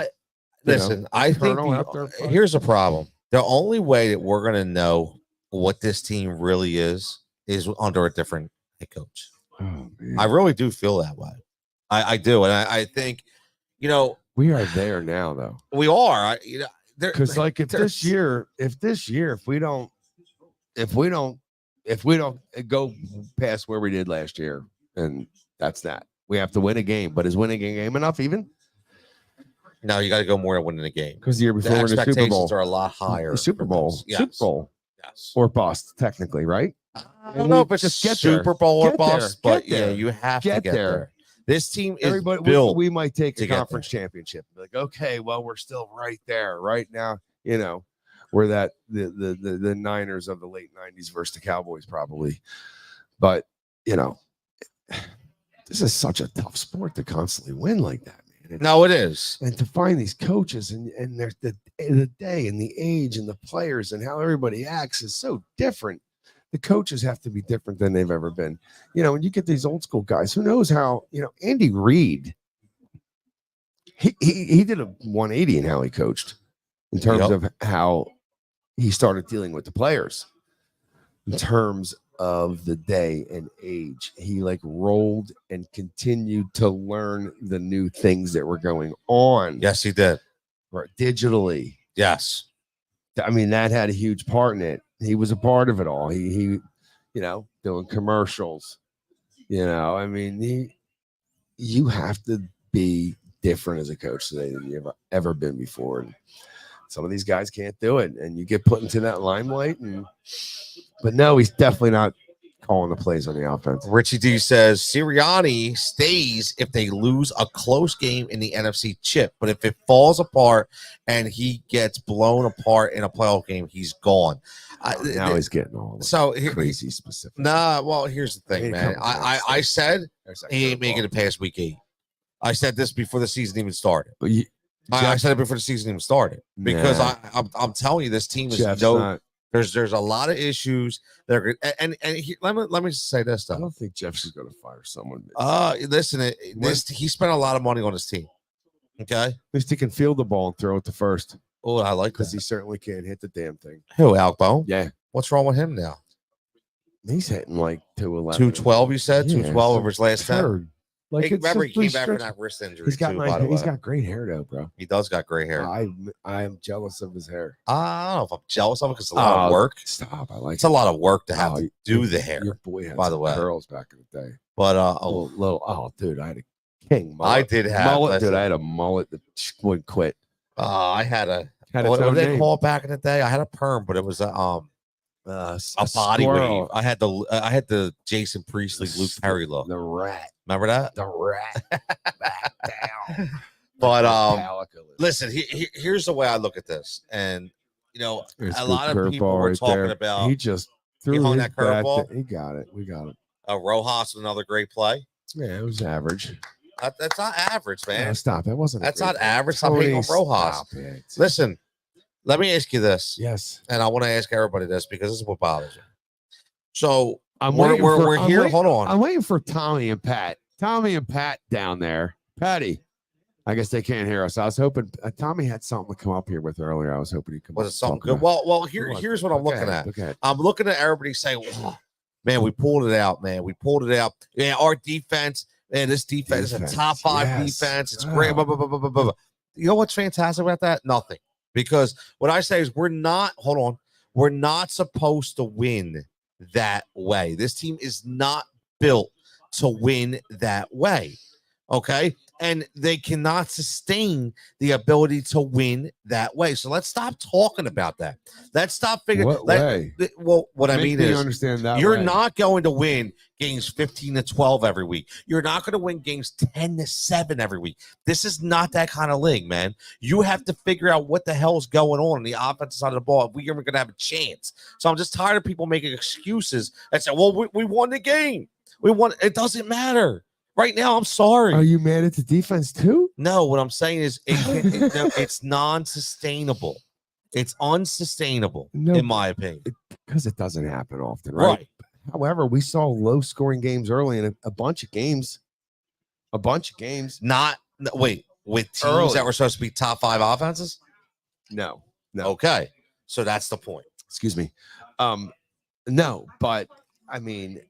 Speaker 1: I think here's a problem. The only way that we're going to know what this team really is under a different head coach.
Speaker 2: Oh,
Speaker 1: I really do feel that way. I do, and I think
Speaker 2: we are there now, though.
Speaker 1: We are.
Speaker 2: Because if this year, if we don't go past where we did last year, and that's that. We have to win a game. But is winning a game enough even?
Speaker 1: No, you got to go more than winning a game.
Speaker 2: Because the year before, the
Speaker 1: expectations
Speaker 2: Super Bowl
Speaker 1: are a lot higher.
Speaker 2: The Super Bowl.
Speaker 1: Yes.
Speaker 2: Super Bowl.
Speaker 1: Yes.
Speaker 2: Or bust, technically, right?
Speaker 1: I don't know if it's just Super Bowl or bust, but yeah, you have to get there. This team is built.
Speaker 2: We might take a conference championship. Like, okay, well, we're still right there. Right now, we're that the Niners of the late 90s versus the Cowboys, probably. But this is such a tough sport to constantly win like that, man.
Speaker 1: No, it is.
Speaker 2: And to find these coaches and there's the day and the age and the players and how everybody acts is so different. The coaches have to be different than they've ever been. When you get these old school guys, who knows how, Andy Reid, he did a 180 in how he coached in terms of how he started dealing with the players. In terms of the day and age, he rolled and continued to learn the new things that were going on.
Speaker 1: Yes, he did.
Speaker 2: Right, digitally.
Speaker 1: Yes.
Speaker 2: I mean, that had a huge part in it. He was a part of it all. He doing commercials. I mean, you have to be different as a coach today than you've ever been before. And some of these guys can't do it, and you get put into that limelight. But no, he's definitely not calling the plays on the offense.
Speaker 1: Richie D says Sirianni stays if they lose a close game in the NFC chip, but if it falls apart and he gets blown apart in a playoff game, he's gone.
Speaker 2: Now he's getting all crazy specific.
Speaker 1: Nah, well, here's the thing, man. I said he ain't making it past week 8. I said this before the season even started.
Speaker 2: But you,
Speaker 1: I said it before the season even started because
Speaker 2: Nah.
Speaker 1: I'm telling you, this team is
Speaker 2: Jeff's
Speaker 1: no.
Speaker 2: not,
Speaker 1: There's a lot of issues that are and let me just say this
Speaker 2: I
Speaker 1: though.
Speaker 2: don't think Jeff's is going to fire someone.
Speaker 1: Listen, he spent a lot of money on his team. Okay,
Speaker 2: At least he can field the ball and throw it to first.
Speaker 1: Oh, I like
Speaker 2: Because
Speaker 1: that.
Speaker 2: he certainly can't hit the damn thing.
Speaker 1: Who, Alpo?
Speaker 2: Yeah.
Speaker 1: What's wrong with him now?
Speaker 2: He's hitting like 211.
Speaker 1: 212, you said?
Speaker 2: Yeah,
Speaker 1: 212
Speaker 2: so
Speaker 1: over his last 10?
Speaker 2: third. Like
Speaker 1: Hey,
Speaker 2: it's
Speaker 1: remember, he
Speaker 2: just
Speaker 1: came back from
Speaker 2: restrict-
Speaker 1: that wrist injury,
Speaker 2: He's got
Speaker 1: too,
Speaker 2: nice,
Speaker 1: by the
Speaker 2: he's
Speaker 1: way.
Speaker 2: got great hair though, bro.
Speaker 1: He does got gray hair.
Speaker 2: I am jealous of his hair.
Speaker 1: I don't know if I'm jealous of it because it's a lot of work.
Speaker 2: Stop. I like
Speaker 1: It's a lot of work to have
Speaker 2: Oh,
Speaker 1: to do the hair.
Speaker 2: Your boy had
Speaker 1: by the
Speaker 2: some
Speaker 1: way.
Speaker 2: curls back in the day.
Speaker 1: But
Speaker 2: Oh, dude, I had a king mullet.
Speaker 1: I did have
Speaker 2: mullet, dude.
Speaker 1: listen,
Speaker 2: I had a mullet that wouldn't quit.
Speaker 1: I had a
Speaker 2: Had
Speaker 1: what
Speaker 2: its
Speaker 1: did
Speaker 2: own
Speaker 1: they
Speaker 2: name.
Speaker 1: call it back in the day? I had a perm, but it was a body
Speaker 2: squirrel.
Speaker 1: wave. I had the Jason Priestley, Luke Perry look.
Speaker 2: The rat.
Speaker 1: Remember that?
Speaker 2: The rat. Back down.
Speaker 1: But
Speaker 2: Metallica.
Speaker 1: listen, here's the way I look at this, and you know,
Speaker 2: There's
Speaker 1: a
Speaker 2: good
Speaker 1: lot of
Speaker 2: curveball
Speaker 1: people were
Speaker 2: right
Speaker 1: talking
Speaker 2: there.
Speaker 1: about
Speaker 2: He just threw
Speaker 1: hung
Speaker 2: his
Speaker 1: that
Speaker 2: bat
Speaker 1: curveball.
Speaker 2: He got it. We got it.
Speaker 1: Rojas with another great play.
Speaker 2: Yeah, it was average.
Speaker 1: That's not average, man.
Speaker 2: No, stop. That wasn't.
Speaker 1: That's
Speaker 2: a great
Speaker 1: not
Speaker 2: play.
Speaker 1: average. Stop hating on
Speaker 2: Tony,
Speaker 1: Rojas.
Speaker 2: stop it.
Speaker 1: Listen, let me ask you this,
Speaker 2: Yes.
Speaker 1: and I want to ask everybody this because this is what bothers me. So
Speaker 2: I'm
Speaker 1: we're
Speaker 2: waiting for-
Speaker 1: we're
Speaker 2: I'm
Speaker 1: here.
Speaker 2: waiting-
Speaker 1: Hold on.
Speaker 2: I'm waiting for Tommy and Pat. Tommy and Pat down there. Patty. I guess they can't hear us. I was hoping Tommy had something to come up here with earlier. I was hoping he'd come
Speaker 1: Was
Speaker 2: up
Speaker 1: it something
Speaker 2: talk
Speaker 1: good?
Speaker 2: about-
Speaker 1: Well, here's what I'm
Speaker 2: Go
Speaker 1: looking
Speaker 2: ahead,
Speaker 1: at.
Speaker 2: go ahead.
Speaker 1: I'm looking at everybody saying, "Oh, man, we pulled it out, man. We pulled it out. Yeah, our defense, man, this defense is a top 5
Speaker 2: yes.
Speaker 1: defense. It's great."
Speaker 2: Oh.
Speaker 1: Blah, blah, blah, blah, blah, blah. You know what's fantastic about that? Nothing. Because what I say is we're not supposed to win that way. This team is not built to win that way. Okay. And they cannot sustain the ability to win that way. So let's stop talking about that. Let's stop figuring.
Speaker 2: What way?
Speaker 1: Well, what I
Speaker 2: Make
Speaker 1: mean
Speaker 2: me
Speaker 1: is,
Speaker 2: understand that
Speaker 1: you're
Speaker 2: way.
Speaker 1: not going to win games 15-12 every week. You're not going to win games 10-7 every week. This is not that kind of league, man. You have to figure out what the hell is going on the offensive side of the ball if we're going to have a chance. So I'm just tired of people making excuses and say, well, we won the game. We won. It doesn't matter. Right now, I'm sorry.
Speaker 2: Are you mad at the defense too?
Speaker 1: No, what I'm saying is it's non-sustainable. It's unsustainable,
Speaker 2: No,
Speaker 1: in my opinion.
Speaker 2: Because it doesn't happen often, right? However, we saw low-scoring games early in a bunch of games.
Speaker 1: Wait, with teams
Speaker 2: Early.
Speaker 1: that were supposed to be top 5 offenses?
Speaker 2: No.
Speaker 1: Okay. So that's the point.
Speaker 2: Excuse me. No, but I mean,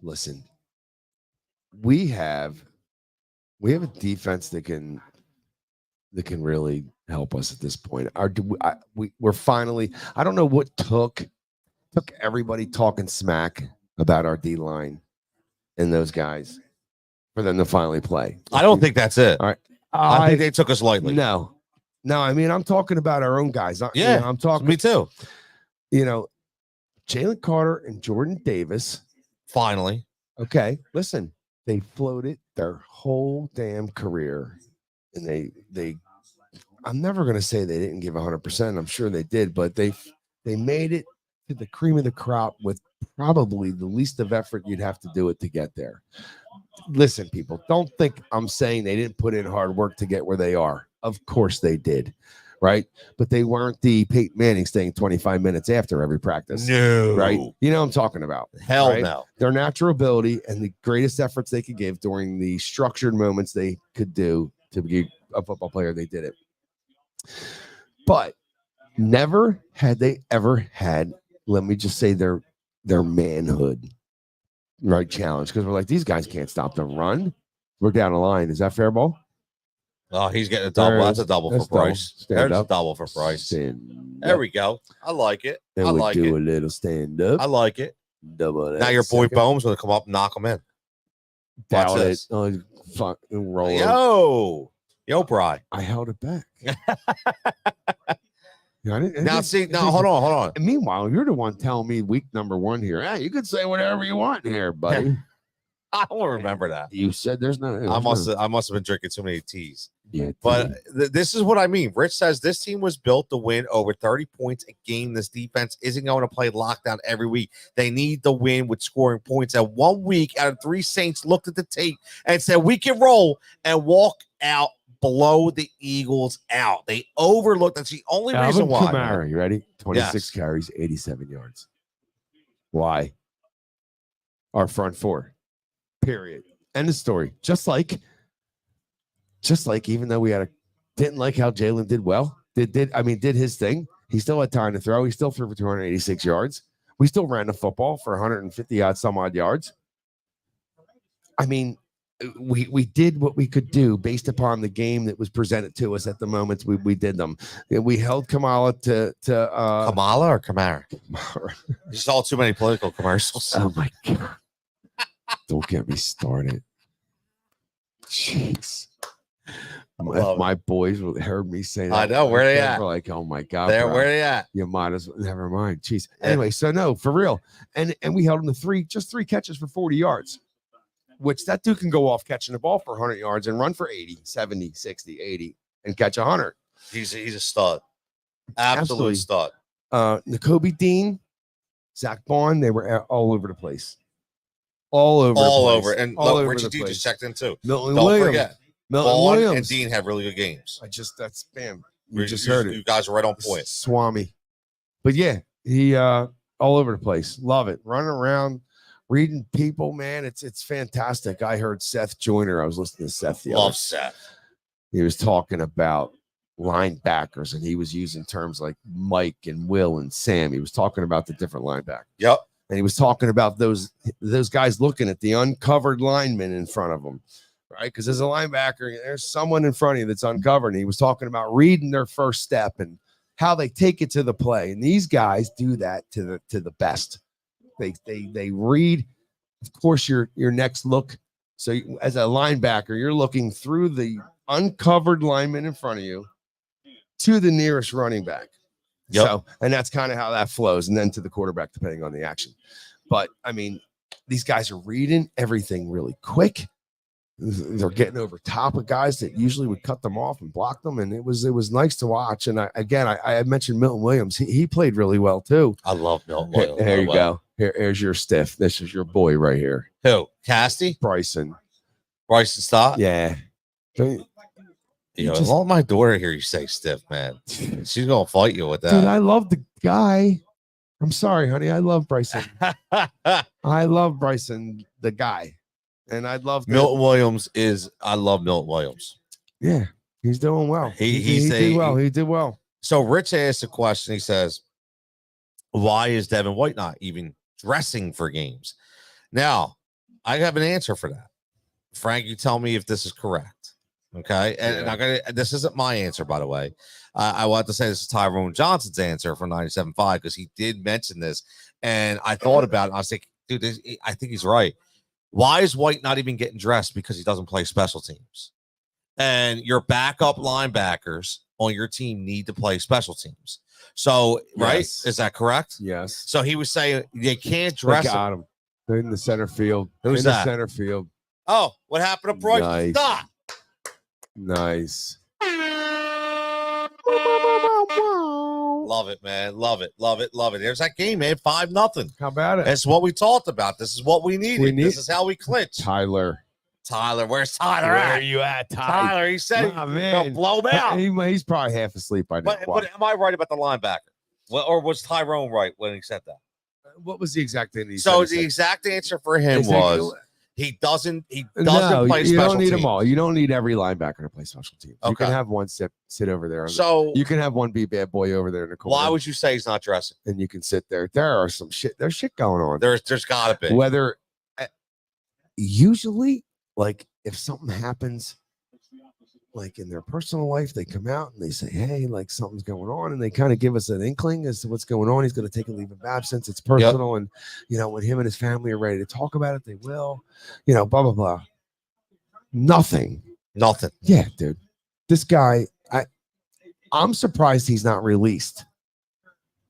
Speaker 2: listen, we have a defense that can really help us at this point. We're finally, I don't know what took everybody talking smack about our D line and those guys for them to finally play.
Speaker 1: I don't think that's it.
Speaker 2: All right.
Speaker 1: I think they took us lightly.
Speaker 2: No, I mean, I'm talking about our own guys.
Speaker 1: Yeah,
Speaker 2: I'm talking.
Speaker 1: Me too.
Speaker 2: Jalen Carter and Jordan Davis.
Speaker 1: Finally.
Speaker 2: Okay, listen, they floated their whole damn career, and they. I'm never going to say they didn't give 100%. I'm sure they did, but they made it to the cream of the crop with probably the least of effort you'd have to do it to get there. Listen, people, don't think I'm saying they didn't put in hard work to get where they are. Of course they did, right? But they weren't the Peyton Manning staying 25 minutes after every practice.
Speaker 1: No.
Speaker 2: Right? You know what I'm talking about.
Speaker 1: Hell
Speaker 2: right?
Speaker 1: no.
Speaker 2: Their natural ability and the greatest efforts they could give during the structured moments they could do to be a football player, they did it. But never had they ever had, let me just say, their manhood, right, challenge. Because we're like, these guys can't stop the run. We're down the line. Is that fair ball?
Speaker 1: Oh, he's getting a double.
Speaker 2: There it
Speaker 1: That's
Speaker 2: is.
Speaker 1: a double
Speaker 2: That's
Speaker 1: for Bryce.
Speaker 2: double. Stand
Speaker 1: There's a
Speaker 2: up.
Speaker 1: double for Bryce.
Speaker 2: Stand
Speaker 1: There
Speaker 2: up.
Speaker 1: we go. I like it.
Speaker 2: Then
Speaker 1: I
Speaker 2: we
Speaker 1: like
Speaker 2: do
Speaker 1: it.
Speaker 2: a little stand up.
Speaker 1: I like it.
Speaker 2: Double that.
Speaker 1: Now your boy
Speaker 2: second.
Speaker 1: Bohm's going to come up and knock him in. Watch
Speaker 2: Doubt it.
Speaker 1: this.
Speaker 2: Oh, fuck. Roll it.
Speaker 1: Yo, Bry.
Speaker 2: I held it back. Yeah, I didn't-
Speaker 1: Now, see, now, hold on.
Speaker 2: And meanwhile, you're the one telling me week number 1 here. Hey, you can say whatever you want here, buddy.
Speaker 1: I don't remember that.
Speaker 2: You said there's no.
Speaker 1: I must have been drinking too many teas.
Speaker 2: Yeah,
Speaker 1: But this is what I mean. Rich says this team was built to win over 30 points a game. This defense isn't going to play lockdown every week. They need to win with scoring points. And 1 week out of 3 Saints looked at the tape and said, we can roll and walk out below the Eagles out. They overlooked. That's the only reason why.
Speaker 2: Kamara, you ready? 26
Speaker 1: Yes.
Speaker 2: carries, 87 yards. Why? Our front four. Period. End of story. Just like even though didn't like how Jalen did well, did his thing. He still had time to throw. He still threw for 286 yards. We still ran the football for 150 some odd yards. I mean, we did what we could do based upon the game that was presented to us at the moments we did them. We held Kamala to
Speaker 1: Kamala or Kamara? You saw too many political commercials.
Speaker 2: Oh my God. Don't get me started. Jeez. If my boys heard me say that,
Speaker 1: I know, where they at?
Speaker 2: We're like, oh my God.
Speaker 1: There,
Speaker 2: bro.
Speaker 1: where they at?
Speaker 2: You might as well. Never mind. Jeez. Anyway, so no, for real. And we held him to just three catches for 40 yards, which that dude can go off catching the ball for 100 yards and run for 80, 70, 60, 80 and catch 100.
Speaker 1: He's a stud. Absolute stud.
Speaker 2: N'Kobe Dean, Zach Bond, they were all over the place. All over.
Speaker 1: And
Speaker 2: all
Speaker 1: look,
Speaker 2: over
Speaker 1: Richie
Speaker 2: the
Speaker 1: D
Speaker 2: place.
Speaker 1: just checked in too.
Speaker 2: Milton
Speaker 1: Don't
Speaker 2: Williams.
Speaker 1: forget.
Speaker 2: Milton
Speaker 1: Bond
Speaker 2: Williams.
Speaker 1: and Dean have really good games.
Speaker 2: That's bam. You just heard it.
Speaker 1: You guys are right on point.
Speaker 2: Swami. But yeah, he all over the place. Love it. Running around, reading people, man. It's fantastic. I heard Seth Joyner. I was listening to Seth the
Speaker 1: Love
Speaker 2: other.
Speaker 1: Seth.
Speaker 2: He was talking about linebackers, and he was using terms like Mike and Will and Sam. He was talking about the different linebackers.
Speaker 1: Yep.
Speaker 2: And he was talking about those guys looking at the uncovered lineman in front of them, right? Because as a linebacker, there's someone in front of you that's uncovered. And he was talking about reading their first step and how they take it to the play. And these guys do that to the best. They read, of course, your next look. So as a linebacker, you're looking through the uncovered lineman in front of you to the nearest running back.
Speaker 1: Yep.
Speaker 2: So, and that's kind of how that flows, and then to the quarterback, depending on the action. But I mean, these guys are reading everything really quick. They're getting over top of guys that usually would cut them off and block them, and it was nice to watch. And I mentioned Milton Williams. He played really well too.
Speaker 1: I love Milton Williams.
Speaker 2: There you go. Here's your stiff. This is your boy right here.
Speaker 1: Who? Casty?
Speaker 2: Bryson
Speaker 1: Stott?
Speaker 2: Yeah.
Speaker 1: I want my daughter here. You say stiff, man. She's gonna fight you with that.
Speaker 2: Dude, I love the guy. I'm sorry, honey. I love Bryson. I love Bryson, the guy, and I love
Speaker 1: Milton Williams. I love Milton Williams.
Speaker 2: Yeah, he's doing well.
Speaker 1: He
Speaker 2: did well.
Speaker 1: So Rich asked a question. He says, "Why is Devin White not even dressing for games?" Now, I have an answer for that. Frank, you tell me if this is correct. Okay, and this isn't my answer, by the way. I want to say this is Tyrone Johnson's answer from 97.5 because he did mention this, and I thought about it. And I was like, dude, I think he's right. Why is White not even getting dressed? Because he doesn't play special teams, and your backup linebackers on your team need to play special teams. So, right,
Speaker 2: Yes.
Speaker 1: is that correct?
Speaker 2: Yes.
Speaker 1: So he was saying they can't dress.
Speaker 2: They got him. They're in the center field.
Speaker 1: Who's that?
Speaker 2: Center field.
Speaker 1: Oh, what happened to Bryce?
Speaker 2: Nice.
Speaker 1: Stop.
Speaker 2: Nice.
Speaker 1: Love it, man. Love it. There's that game, man. 5-0.
Speaker 2: How about it?
Speaker 1: That's what we talked about. This is what we needed. This is how we clinch.
Speaker 2: Tyler,
Speaker 1: where's Tyler
Speaker 2: where
Speaker 1: at?
Speaker 2: are you at, Tyler?
Speaker 1: Tyler, he said
Speaker 2: Nah,
Speaker 1: he'll
Speaker 2: man.
Speaker 1: blow him out.
Speaker 2: He's probably half asleep by now.
Speaker 1: But am I right about the linebacker? Well, or was Tyrone right when he said that?
Speaker 2: What was the exact thing?
Speaker 1: So the exact answer for him was he doesn't play
Speaker 2: you
Speaker 1: special
Speaker 2: don't need
Speaker 1: teams.
Speaker 2: them all. You don't need every linebacker to play special teams. You
Speaker 1: Okay.
Speaker 2: can have one sit over there.
Speaker 1: So
Speaker 2: You can have one be bad boy over there in the corner.
Speaker 1: why would you say he's not dressing?
Speaker 2: And you can sit there. There's shit going on.
Speaker 1: There's gotta be.
Speaker 2: Whether usually, like, if something happens, like in their personal life, they come out and they say, hey, like something's going on, and they kind of give us an inkling as to what's going on. He's going to take a leave of absence. It's personal. And when him and his family are ready to talk about it, they will, blah blah blah. Nothing. Yeah, dude. This guy, I'm surprised he's not released.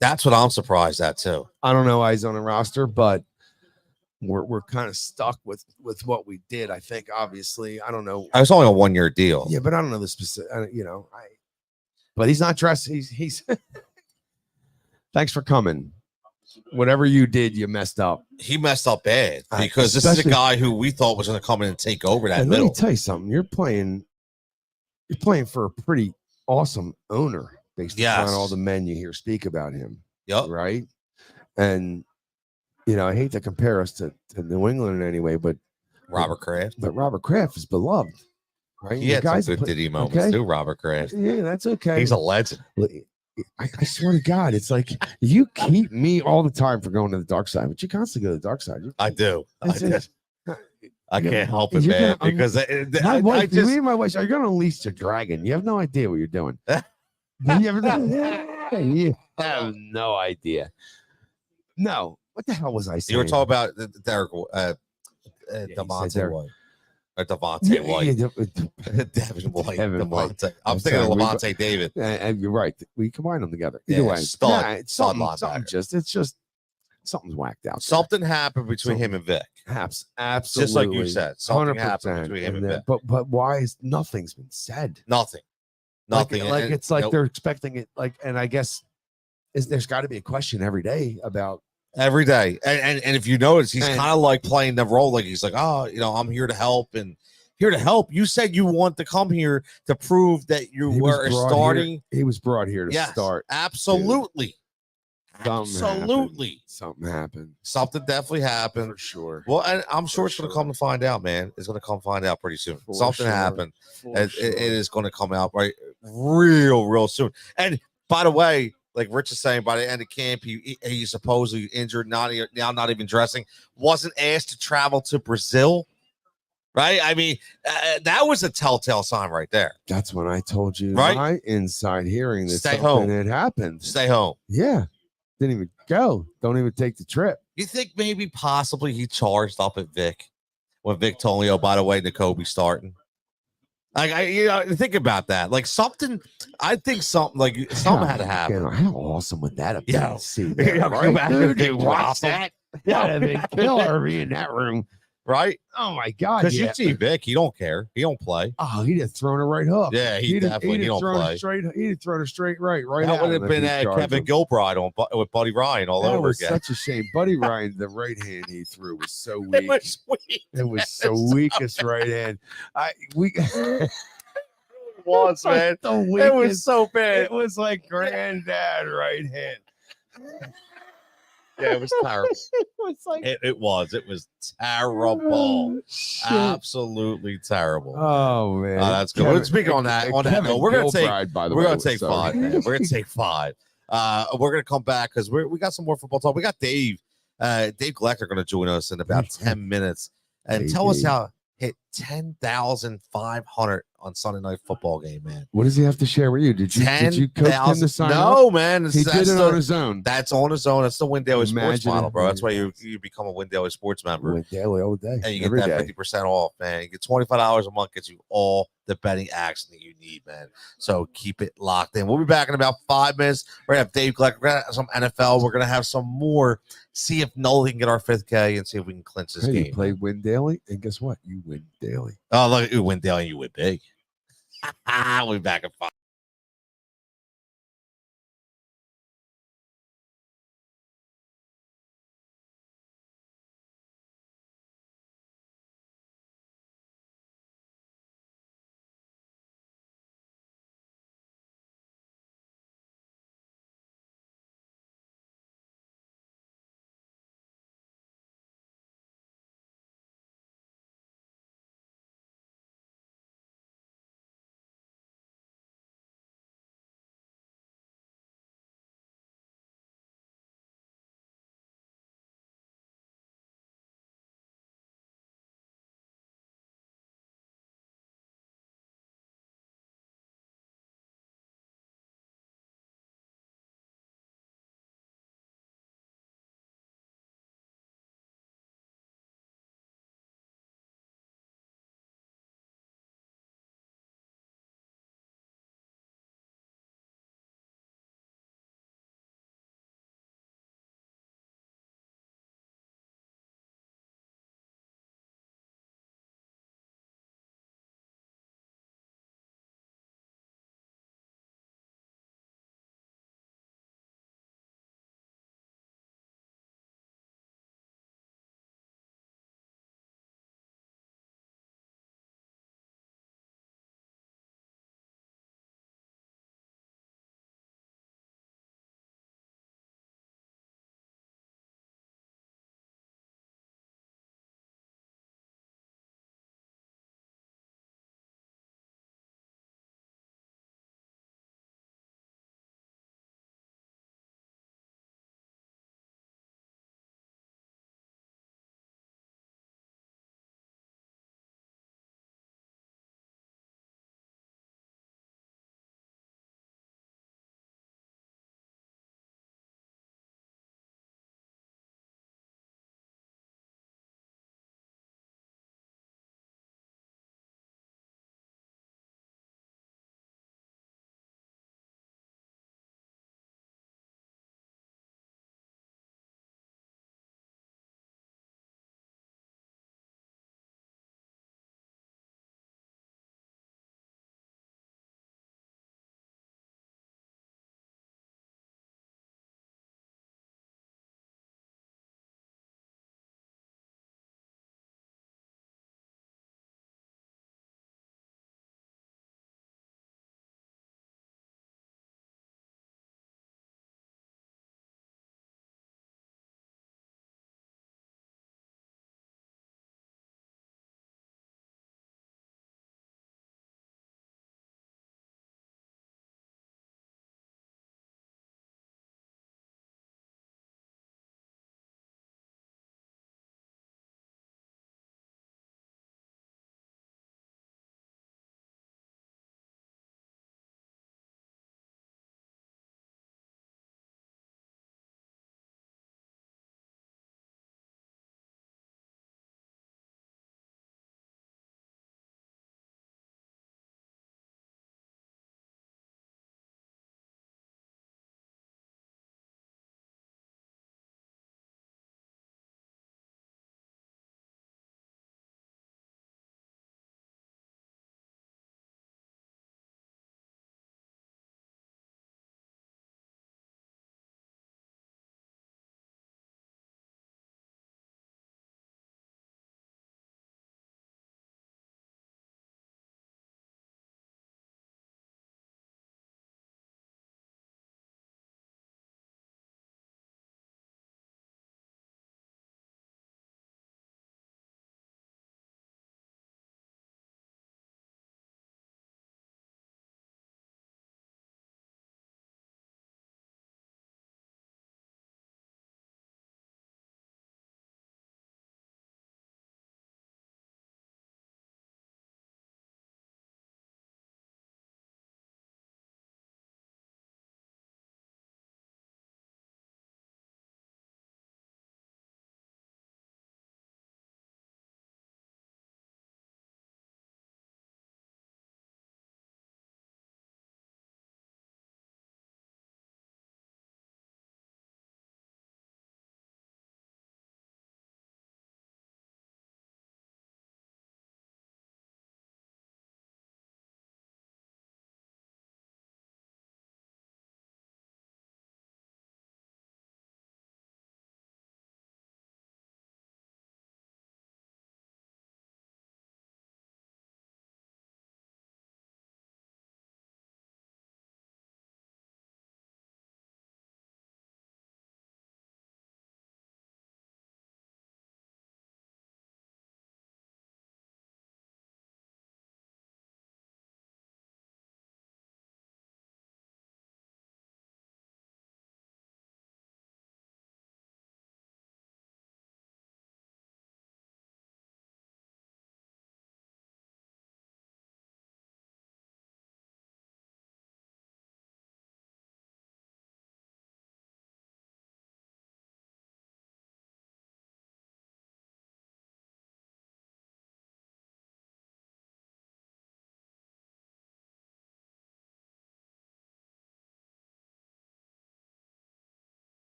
Speaker 1: That's what I'm surprised at too.
Speaker 2: I don't know why he's on the roster, but we're kind of stuck with what we did. I think, obviously, I don't know.
Speaker 1: I was only a 1-year deal.
Speaker 2: Yeah, but I don't know the specific. But he's not dressed. He's. Thanks for coming. Whatever you did, you messed up.
Speaker 1: He messed up bad because this is a guy who we thought was going to come in and take over that middle.
Speaker 2: Let me tell you something. You're playing for a pretty awesome owner based upon all the men you hear speak about him.
Speaker 1: Yep.
Speaker 2: Right. And I hate to compare us to New England in any way, but
Speaker 1: Robert Kraft.
Speaker 2: But Robert Kraft is beloved. Right.
Speaker 1: He had some good Diddy moments too, Robert Kraft.
Speaker 2: Yeah, that's okay.
Speaker 1: He's a legend.
Speaker 2: I swear to God, it's like you keep me all the time for going to the dark side, but you constantly go to the dark side.
Speaker 1: I do. I can't help it, man. Because
Speaker 2: my wife are going to unleash the dragon. You have no idea what you're doing. You have no idea. No. What the hell was I saying?
Speaker 1: You were talking about Derek Devontae White. Or Devontae White. Devin White. Devontae. I'm thinking of Levante David.
Speaker 2: And you're right. We combine them together. Either way. It's just something's whacked out.
Speaker 1: Something happened between him and Vic.
Speaker 2: Absolutely.
Speaker 1: Just like you said. Something happened between him and Vic.
Speaker 2: But why is nothing's been said?
Speaker 1: Nothing.
Speaker 2: It's like they're expecting it. And I guess there's got to be a question every day about.
Speaker 1: Every day. And if you notice, he's kind of like playing the role. Like he's like, I'm here to help and here to help. You said you want to come here to prove that you were starting.
Speaker 2: He was brought here to start.
Speaker 1: Absolutely. Absolutely.
Speaker 2: Something happened.
Speaker 1: Something definitely happened.
Speaker 2: For sure.
Speaker 1: Well, and I'm sure it's going to come to find out, man. It's going to come find out pretty soon. Something happened. It is going to come out real soon. And by the way, like Rich is saying, by the end of camp, he supposedly injured, not even dressing, wasn't asked to travel to Brazil, right? I mean, that was a telltale sign right there.
Speaker 2: That's when I told you, my inside hearing that
Speaker 1: Stay home.
Speaker 2: Had happened.
Speaker 1: Stay home.
Speaker 2: Yeah, didn't even go. Don't even take the trip.
Speaker 1: You think maybe possibly he charged up at Vic when Vic told me, by the way, N'Kobe's starting. Like think about that. Like something, I think something had to happen.
Speaker 2: How awesome would that have been?
Speaker 1: Yeah,
Speaker 2: to see that, right? Dude, watch that. That'd have been killer in that room,
Speaker 1: right?
Speaker 2: Oh my God!
Speaker 1: Because you see Vic, he don't care. He don't play.
Speaker 2: Oh, he'd have thrown a right hook.
Speaker 1: Yeah, he don't play.
Speaker 2: He'd have thrown a straight right.
Speaker 1: That would have been Kevin Gilbride with Buddy Ryan all over again.
Speaker 2: Such a shame. Buddy Ryan, the right hand he threw was so weak. It was so weakest right hand. It
Speaker 1: was, man. It was so bad.
Speaker 2: It was like granddad right hand.
Speaker 1: Yeah, it was terrible. It was terrible. Absolutely terrible.
Speaker 2: Oh man,
Speaker 1: that's good. Well, speaking on that note, we're gonna take 5. Man. We're gonna take 5. We're gonna come back because we got some more football talk. We got Dave Glecker gonna join us in about 10 minutes and tell us how hit 10,500 on Sunday Night Football game, man.
Speaker 2: What does he have to share with you? Did you coach him to sign up?
Speaker 1: No, man.
Speaker 2: He did it on his own.
Speaker 1: That's on his own. That's the Win Daily Sports model, bro. That's why you become a Win Daily Sports member.
Speaker 2: Win Daily all day.
Speaker 1: And you get that 50% off, man. You get $25 a month, gets you all the betting action that you need, man. So keep it locked in. We'll be back in about 5 minutes. We're going to have Dave Gleck. We're going to have some NFL. We're going to have some more. See if Nolan can get our 5th K and see if we can clinch this game.
Speaker 2: You play Win Daily, and guess what? You win daily.
Speaker 1: Oh, look, you win daily, you win big. We'll be back in 5.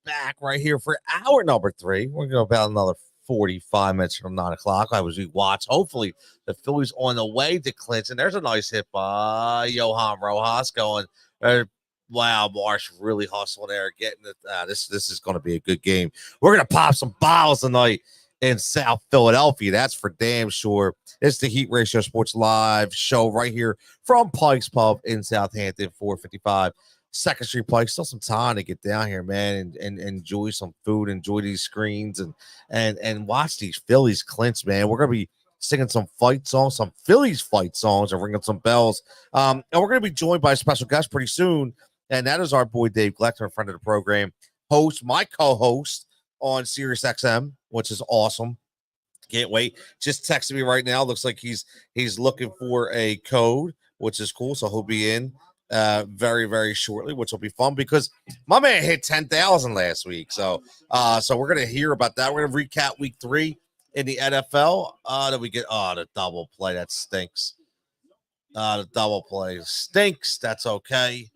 Speaker 1: back right here for hour number 3. We're going to go about another 45 minutes from 9 o'clock. I was watch. Hopefully, the Phillies on the way to Clinch. And there's a nice hit by Johan Rojas going. Wow, Marsh really hustling there, getting it. This is going to be a good game. We're going to pop some bottles tonight in South Philadelphia. That's for damn sure. It's the Heat Ratio Sports Live show right here from Pike's Pub in Southampton, 455 2nd Street Pike. Still some time to get down here, man, and enjoy some food, enjoy these screens, and watch these Phillies clinch, man. We're going to be singing some fight songs, some Phillies fight songs, and ringing some bells. And we're going to be joined by a special guest pretty soon, and that is our boy Dave Gleckner, a friend of the program, host, my co-host on Sirius XM, which is awesome. Can't wait. Just texted me right now. Looks like he's looking for a code, which is cool. So he'll be in very, very shortly, which will be fun because my man hit 10,000 last week. So we're gonna hear about that. We're gonna recap week 3 in the NFL. That we get the double play. That stinks. The double play stinks. That's okay.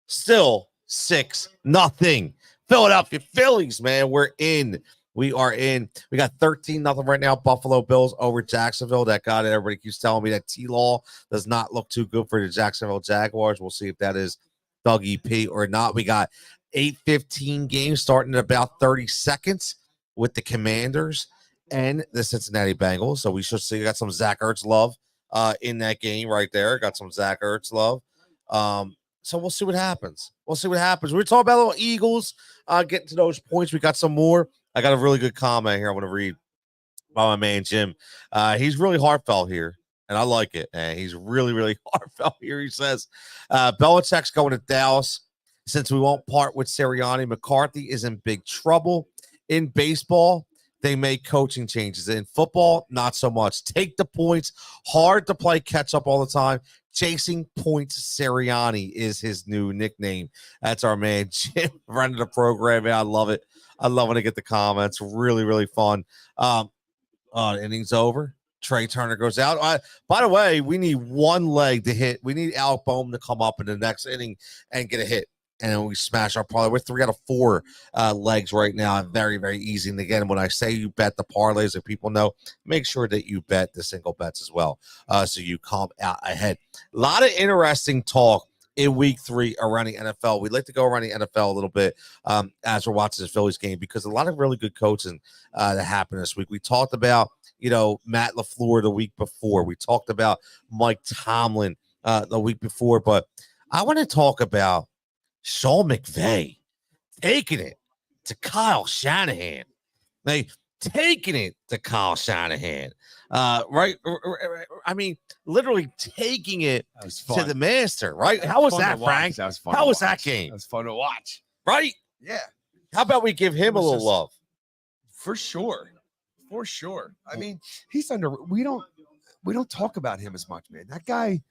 Speaker 1: Still 6-0. Philadelphia Phillies, man. We're in. We are in. We got 13-0 right now. Buffalo Bills over Jacksonville. That got it. Everybody keeps telling me that T-Law does not look too good for the Jacksonville Jaguars. We'll see if that is Dougie P or not. We got 8:15 games starting in about 30 seconds with the Commanders and the Cincinnati Bengals. So we should see. We got some Zach Ertz love in that game right there. Got some Zach Ertz love. So we'll see what happens. We're talking about little Eagles, getting to those points. We got some more. I got a really good comment here I want to read by my man Jim. He's really heartfelt here, and I like it. And he's really, really heartfelt here. He says, Belichick's going to Dallas. Since we won't part with Sirianni, McCarthy is in big trouble. In baseball, they make coaching changes. In football, not so much. Take the points. Hard to play catch up all the time. Chasing points Sirianni is his new nickname. That's our man Jim, friend of the program. Man, I love it. I love when I get the comments. Really, really fun. Innings over. Trey Turner goes out. By the way, we need one leg to hit. We need Alec Boehm to come up in the next inning and get a hit. And then we smash our parlay. We're 3 out of 4 legs right now. Very, very easy. And again, when I say you bet the parlays, if people know, make sure that you bet the single bets as well. So you come out ahead. A lot of interesting talk in week 3 around the NFL. We'd like to go around the NFL a little bit as we're watching the Phillies game because a lot of really good coaching that happened this week. We talked about, Matt LaFleur the week before. We talked about Mike Tomlin the week before. But I want to talk about Sean McVay taking it to Kyle Shanahan. Taking it to Kyle Shanahan. Right? I mean, literally taking it to the master, right? How was that, Frank?
Speaker 2: That was fun.
Speaker 1: How was that game?
Speaker 2: That was fun to watch.
Speaker 1: Right?
Speaker 2: Yeah.
Speaker 1: How about we give him a little love?
Speaker 2: For sure. I mean, he's we don't talk about him as much, man. That guy,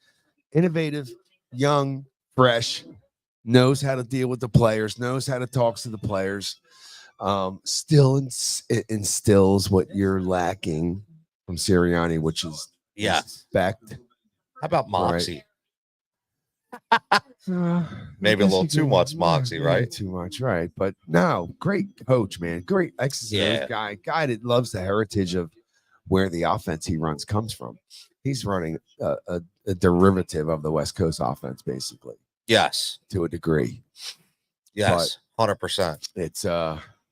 Speaker 2: innovative, young, fresh, knows how to deal with the players, knows how to talk to the players. Still instills what you're lacking from Sirianni, which is respect.
Speaker 1: How about Moxie? Maybe a little too much Moxie, right?
Speaker 2: Too much, right? But no, great coach, man. Great exercise guy that loves the heritage of where the offense he runs comes from. He's running a derivative of the West Coast offense, basically.
Speaker 1: Yes,
Speaker 2: to a degree.
Speaker 1: Yes, 100%.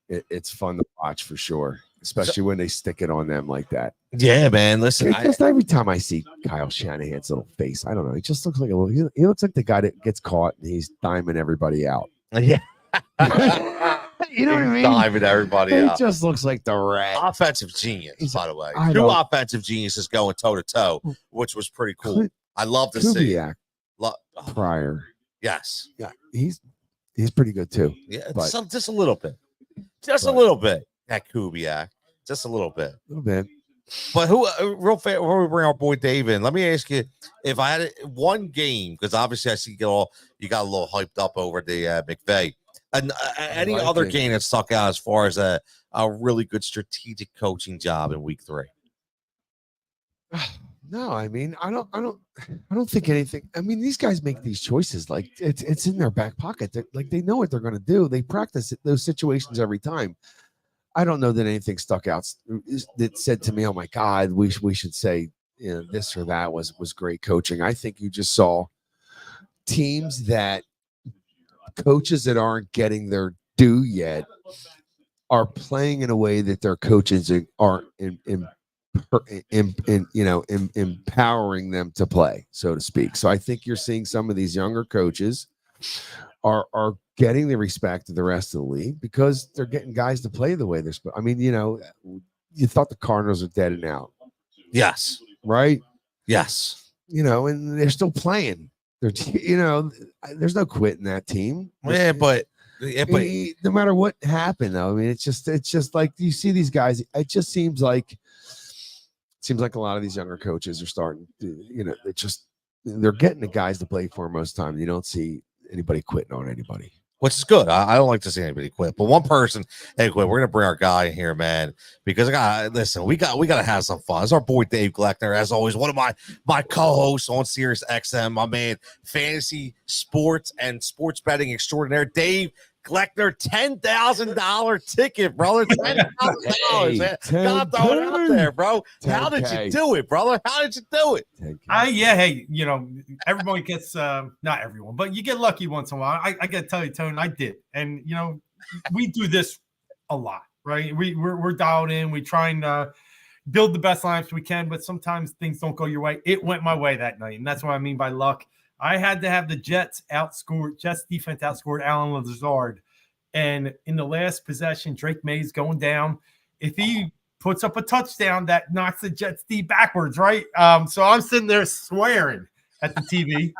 Speaker 2: It's fun to watch for sure, especially when they stick it on them like that.
Speaker 1: Yeah, man. Listen,
Speaker 2: just every time I see Kyle Shanahan's little face, I don't know. He just looks like he looks like the guy that gets caught and he's diming everybody out.
Speaker 1: Yeah.
Speaker 2: You know what I mean?
Speaker 1: Diving everybody out.
Speaker 2: He just looks like the rat.
Speaker 1: Offensive genius, by the way. 2 offensive geniuses going toe to toe, which was pretty cool. I love to see.
Speaker 2: Prior.
Speaker 1: Yes.
Speaker 2: Yeah. He's pretty good too.
Speaker 1: Yeah. Just a little bit. A little bit. That Kubiak. Just a little bit. But who, real fast, before we bring our boy Dave in, let me ask you if I had one game, because obviously I see you got a little hyped up over the McVay. And any other game that stuck out as far as a really good strategic coaching job in week 3?
Speaker 2: No, I mean, I don't think anything. I mean, these guys make these choices like it's in their back pocket. Like they know what they're going to do. They practice those situations every time. I don't know that anything stuck out that said to me, "Oh my God, we should say this or that was great coaching." I think you just saw teams that coaches that aren't getting their due yet are playing in a way that their coaches are empowering them to play, so to speak. So I think you're seeing some of these younger coaches are getting the respect of the rest of the league because they're getting guys to play the way they're supposed. I mean, you thought the Cardinals are dead and out.
Speaker 1: Yes.
Speaker 2: Right?
Speaker 1: Yes.
Speaker 2: And they're still playing. They're, there's no quit in that team.
Speaker 1: Yeah, but
Speaker 2: no matter what happened, though, I mean, it's just like you see these guys. It just seems like a lot of these younger coaches are starting to, they're getting the guys to play for them most of the time. You don't see anybody quitting on anybody.
Speaker 1: Which is good. I don't like to see anybody quit, but one person, hey, quit. We're gonna bring our guy in here, man, because we gotta have some fun. It's our boy Dave Gleckner, as always, one of my co-hosts on Sirius XM, my man, fantasy sports and sports betting extraordinaire, Dave Gleckner, $10,000 ticket, brother. $10,000, man. Gotta throw it out there, bro. 10K. How did you do it, brother? How did you do it?
Speaker 5: Hey, everybody gets not everyone, but you get lucky once in a while. I gotta tell you, Tony, I did. And we do this a lot, right? We're dialed in, we try and build the best lineups we can, but sometimes things don't go your way. It went my way that night, and that's what I mean by luck. I had to have the Jets defense outscored Alan Lazard. And in the last possession, Drake May's going down. If he puts up a touchdown, that knocks the Jets D backwards, right? So I'm sitting there swearing at the TV.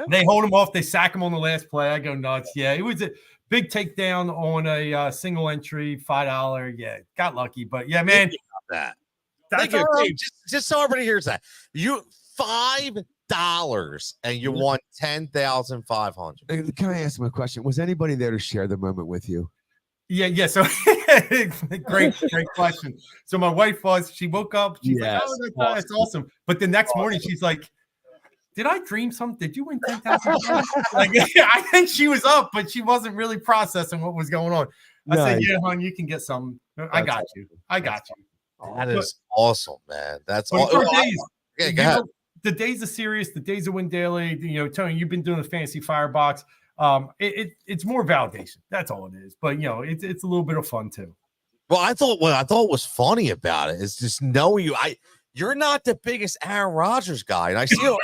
Speaker 5: They hold him off. They sack him on the last play. I go nuts. Yeah, it was a big takedown on a single entry, $5. Yeah, got lucky. But, yeah, man.
Speaker 1: Thank you. Right. Just so everybody hears that. You $5 and you won 10,500.
Speaker 2: Can I ask him a question? Was anybody there to share the moment with you?
Speaker 5: Yeah. So great question. So my wife she woke up. She's like, "Oh, that's awesome." But the next morning, she's like, "Did I dream something? Did you win 10,000?" Like, I think she was up, but she wasn't really processing what was going on. I said, "Yeah, hon, you can get some. I got you.
Speaker 1: That is awesome, man. That's all.
Speaker 5: Yeah, go ahead. The days of Sirius, the days of Win Daily, Tony, you've been doing the fantasy firebox. It's more validation. That's all it is. But it's a little bit of fun too.
Speaker 1: Well, what I thought was funny about it is just knowing you. You're not the biggest Aaron Rodgers guy, and I see your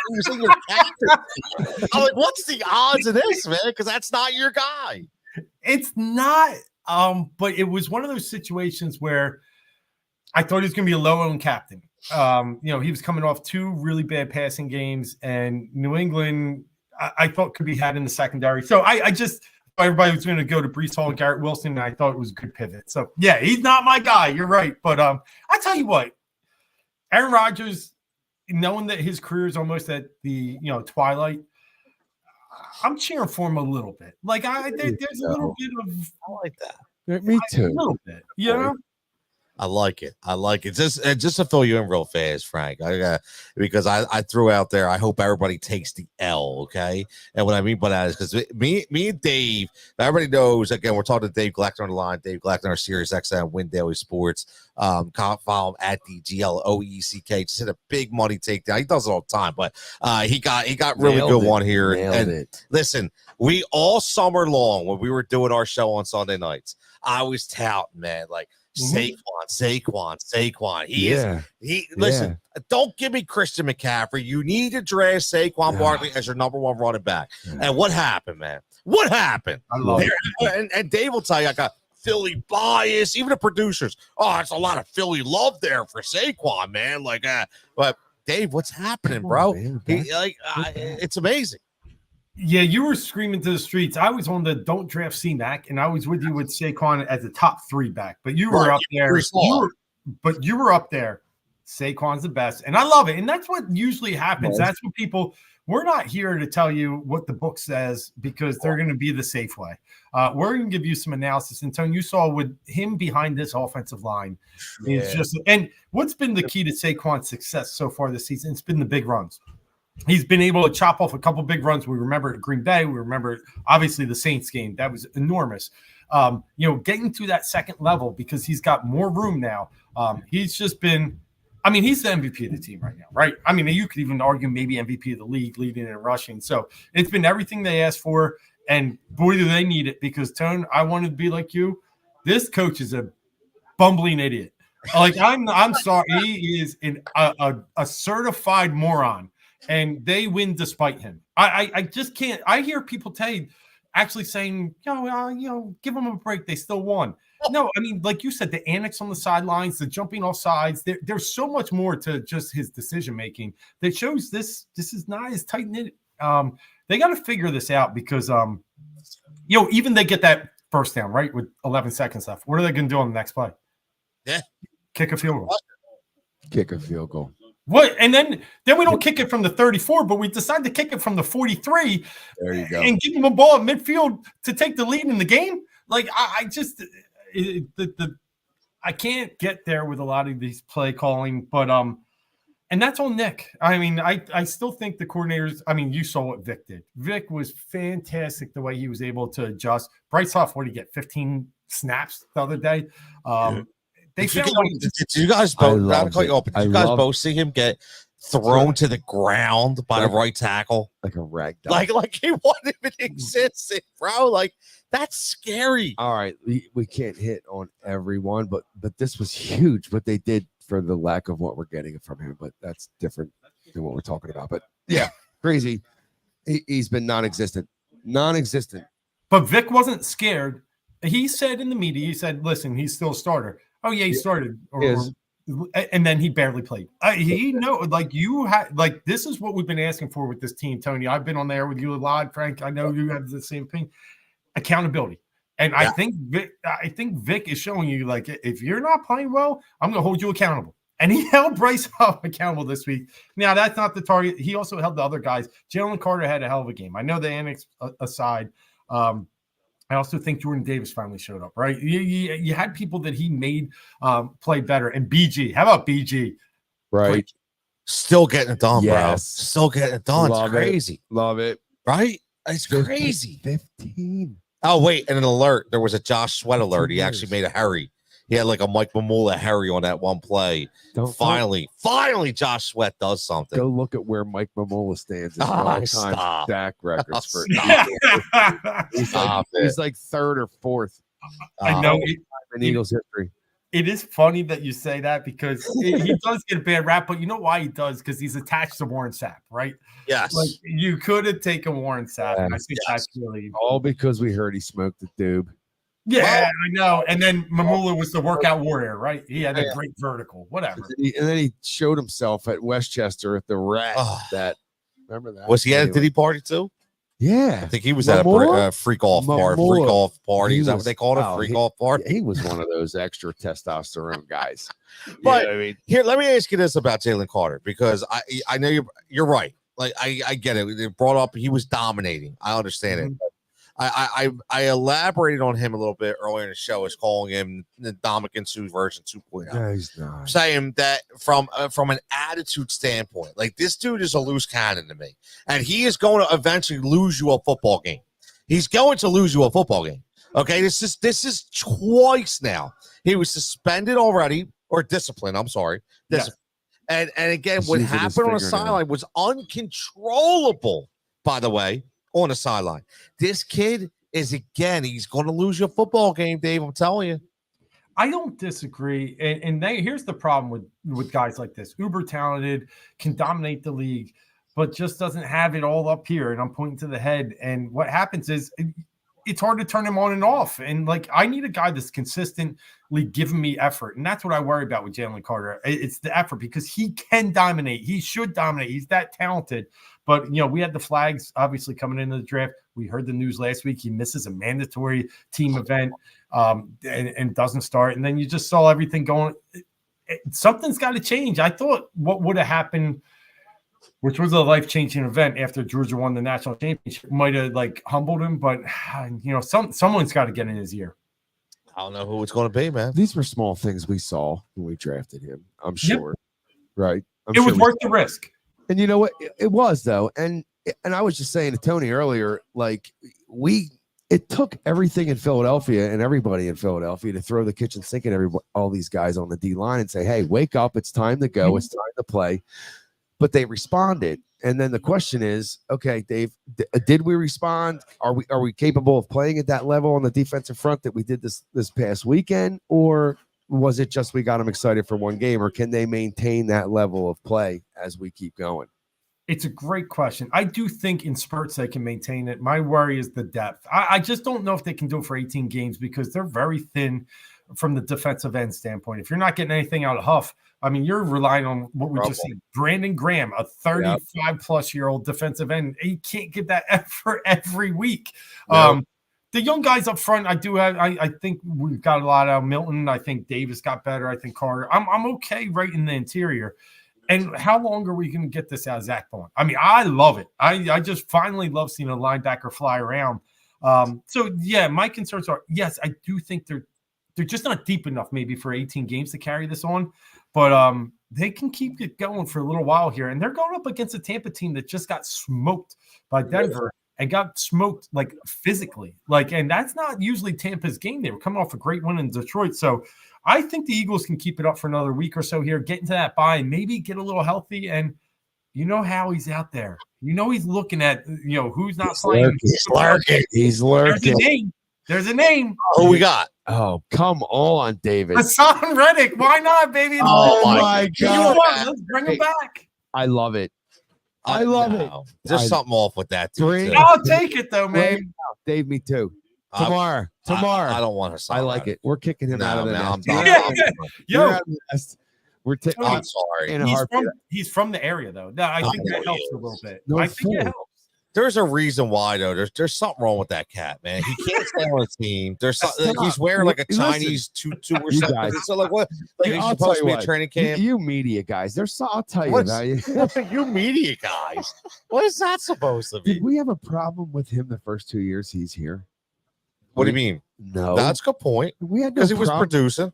Speaker 1: captain. I'm like, what's the odds of this, man? Because that's not your guy.
Speaker 5: It's not. But it was one of those situations where I thought he was going to be a low-owned captain. He was coming off 2 really bad passing games, and New England, I thought could be had in the secondary. So I just thought everybody was going to go to Breece Hall and Garrett Wilson, and I thought it was a good pivot. So yeah, he's not my guy. You're right, but I tell you what, Aaron Rodgers, knowing that his career is almost at the twilight, I'm cheering for him a little bit. Like there's a little bit of
Speaker 1: I like that.
Speaker 2: Me too.
Speaker 5: A little bit,
Speaker 1: I like it. Just to fill you in real fast, Frank. Because I threw out there. I hope everybody takes the L. Okay, and what I mean by that is because me and Dave. Everybody knows. Again, we're talking to Dave Gleckner on the line. Dave Gleckner, Sirius XM, Win Daily Sports. Follow him at the GLOECK. Just hit a big money takedown. He does it all the time, but he got really good one here. And listen, we all summer long when we were doing our show on Sunday nights, I was touting, man, like. Saquon. Listen, don't give me Christian McCaffrey. You need to draft Saquon Barkley as your number 1 running back. And what happened, man? What happened?
Speaker 5: I love it.
Speaker 1: And Dave will tell you, I got Philly bias, even the producers. Oh, it's a lot of Philly love there for Saquon, man. Like, but Dave, what's happening, bro? It's amazing.
Speaker 5: Yeah, you were screaming to the streets. I was on the don't draft C-Mac, and I was with you with Saquon as a top 3 back. But you were up there. You were up there Saquon's the best. And I love it. And that's what usually happens.
Speaker 2: Yes.
Speaker 5: That's what people, we're not here to tell you what the book says because they're going to be the safe way. We're going to give you some analysis. And Tony, you saw with him behind this offensive line, is just, and what's been the key to Saquon's success so far this season? It's been the big runs. He's been able to chop off a couple big runs. We remember Green Bay. We remember, obviously, the Saints game. That was enormous. Getting to that second level because he's got more room now. He's just been – he's the MVP of the team right now, right? You could even argue maybe MVP of the league, leading and rushing. So it's been everything they asked for, and boy, do they need it because, Tone, I want to be like you. This coach is a bumbling idiot. I'm sorry. He is a certified moron. And they win despite him. I just can't. I hear people actually saying, give them a break. They still won. No, like you said, the annex on the sidelines, the jumping off sides. There's so much more to just his decision making that shows this is not as tight knit. They got to figure this out because even they get that first down right with 11 seconds left. What are they going to do on the next play?
Speaker 1: Yeah,
Speaker 5: kick a field goal.
Speaker 2: Kick a field goal.
Speaker 5: What? And then we don't kick it from the 34, but we decide to kick it from the 43.
Speaker 2: There you go.
Speaker 5: And give them a ball at midfield to take the lead in the game. Like I can't get there with a lot of these play calling, but and that's on Nick. I still think the coordinators. You saw what Vic did. Vic was fantastic the way he was able to adjust. Bryce Huff, what did he get? 15 snaps the other day. Did
Speaker 1: you guys both see him get thrown to the ground by the right tackle?
Speaker 2: Like a rag doll.
Speaker 1: Like he wasn't even existing, bro. Like, that's scary.
Speaker 2: All right. We can't hit on everyone, but this was huge what they did for the lack of what we're getting from him. But that's different than what we're talking about. But yeah, crazy. He's been non-existent.
Speaker 5: But Vic wasn't scared. He said in the media, he said, listen, he's still a starter. Oh yeah, he started, and then he barely played. This is what we've been asking for with this team, Tony. I've been on there with you a lot, Frank. I know you have the same thing. Accountability, and I think Vic is showing you like if you're not playing well, I'm going to hold you accountable. And he held Bryce Huff accountable this week. Now that's not the target. He also held the other guys. Jalen Carter had a hell of a game. I know the annex aside. I also think Jordan Davis finally showed up, right? You had people that he made play better. And BG, how about BG?
Speaker 2: Right.
Speaker 1: Still getting it done,
Speaker 2: yes.
Speaker 1: Bro. Still getting it done. It's crazy.
Speaker 2: Love it.
Speaker 1: Right? It's crazy.
Speaker 2: 15.
Speaker 1: Oh, wait. And an alert. There was a Josh Sweat alert. He actually made a hurry. He had like a Mike Mamula hurry on that one play. Finally, Josh Sweat does something.
Speaker 2: Go look at where Mike Mamula stands in all-time sack records for he's like third or fourth.
Speaker 5: I know
Speaker 2: in Eagles history.
Speaker 5: It is funny that you say that because he does get a bad rap, but you know why he does? Because he's attached to Warren Sapp, right?
Speaker 1: Yes.
Speaker 5: Like you could have taken Warren Sapp. I think that's really
Speaker 2: all because we heard he smoked the doob.
Speaker 5: Yeah, I know. And then Mamula was the workout warrior, right? He had a great vertical, whatever.
Speaker 2: And then he showed himself at Westchester at the Rat. Remember that?
Speaker 1: Was he at a Diddy party too?
Speaker 2: Yeah,
Speaker 1: I think he was at a freak off party. Is that what they called it? Freak off party.
Speaker 2: He was one of those extra testosterone guys.
Speaker 1: But here, let me ask you this about Jalen Carter because I know you're right. Like I get it. They brought up he was dominating. I understand it. I elaborated on him a little bit earlier in the show as calling him the Dominican Sue version 2.0.
Speaker 2: No, he's not.
Speaker 1: Saying that from an attitude standpoint, like this dude is a loose cannon to me, and he is going to eventually lose you a football game. He's going to lose you a football game. Okay, this is twice now. He was suspended already or disciplined. I'm sorry, disciplined. And again, what happened on the sideline was uncontrollable. By the way. On the sideline. This kid is, again, he's going to lose your football game, Dave. I'm telling you.
Speaker 5: I don't disagree. And here's the problem with guys like this. Uber talented, can dominate the league, but just doesn't have it all up here. And I'm pointing to the head. And what happens is it's hard to turn him on and off. And, like, I need a guy that's consistently giving me effort. And that's what I worry about with Jalen Carter. It's the effort because he can dominate. He should dominate. He's that talented. But, we had the flags obviously coming into the draft. We heard the news last week. He misses a mandatory team event and doesn't start. And then you just saw everything going. something's got to change. I thought what would have happened, which was a life-changing event after Georgia won the national championship, might have like humbled him, but someone's got to get in his ear.
Speaker 1: I don't know who it's going to be, man.
Speaker 2: These were small things we saw when we drafted him. I'm sure, right?
Speaker 5: It was worth the risk.
Speaker 2: And you know what? It was though, and I was just saying to Tony earlier, like it took everything in Philadelphia and everybody in Philadelphia to throw the kitchen sink at all these guys on the D line and say, "Hey, wake up! It's time to go. It's time to play." But they responded, and then the question is, okay, Dave, did we respond? Are we capable of playing at that level on the defensive front that we did this past weekend, or was it just we got them excited for one game, or can they maintain that level of play as we keep going?
Speaker 5: It's a great question. I do think in spurts they can maintain it. My worry is the depth. I just don't know if they can do it for 18 games because they're very thin from the defensive end standpoint. If you're not getting anything out of Huff, I mean, you're relying on what we just said. Brandon Graham, a 35-plus-year-old defensive end. He can't get that effort every week. Yep. The young guys up front, I think we've got a lot out of Milton. I think Davis got better. I think Carter. I'm okay right in the interior. And how long are we going to get this out of Zach Bond? I mean, I love it. I just finally love seeing a linebacker fly around. So, yeah, my concerns are, yes, I do think they're just not deep enough maybe for 18 games to carry this on. But they can keep it going for a little while here. And they're going up against a Tampa team that just got smoked by Denver and got smoked, like, physically. And that's not usually Tampa's game. They were coming off a great win in Detroit. So I think the Eagles can keep it up for another week or so here, get into that bye, and maybe get a little healthy. And you know how he's out there. You know he's looking at, who's not playing.
Speaker 2: He's lurking.
Speaker 5: There's a name.
Speaker 1: Who we got?
Speaker 2: Oh, come on, David.
Speaker 5: Hassan Reddick. Why not, baby?
Speaker 2: Oh, my God.
Speaker 5: Let's bring him back.
Speaker 2: I love it. I love it.
Speaker 1: There's something off with that, too.
Speaker 5: I'll take it, though, man.
Speaker 2: Dave, me too. Tomorrow.
Speaker 1: I don't want Hassan.
Speaker 2: I like it. We're kicking him out of the nest.
Speaker 1: I'm sorry.
Speaker 5: He's from the area, though. No, I think that helps a little bit. I think it helps.
Speaker 1: There's a reason why, though. There's something wrong with that cat, man. He can't stay on the team. There's something. He's wearing like a Chinese tutu or something.
Speaker 2: Guys,
Speaker 1: so like what? Like he's supposed to be a training camp.
Speaker 2: You media guys. I'll tell you.
Speaker 1: You media guys. What is that supposed to be?
Speaker 2: Did we have a problem with him the first 2 years he's here?
Speaker 1: What do you mean?
Speaker 2: No,
Speaker 1: that's a good point.
Speaker 2: We had
Speaker 1: because he was producing.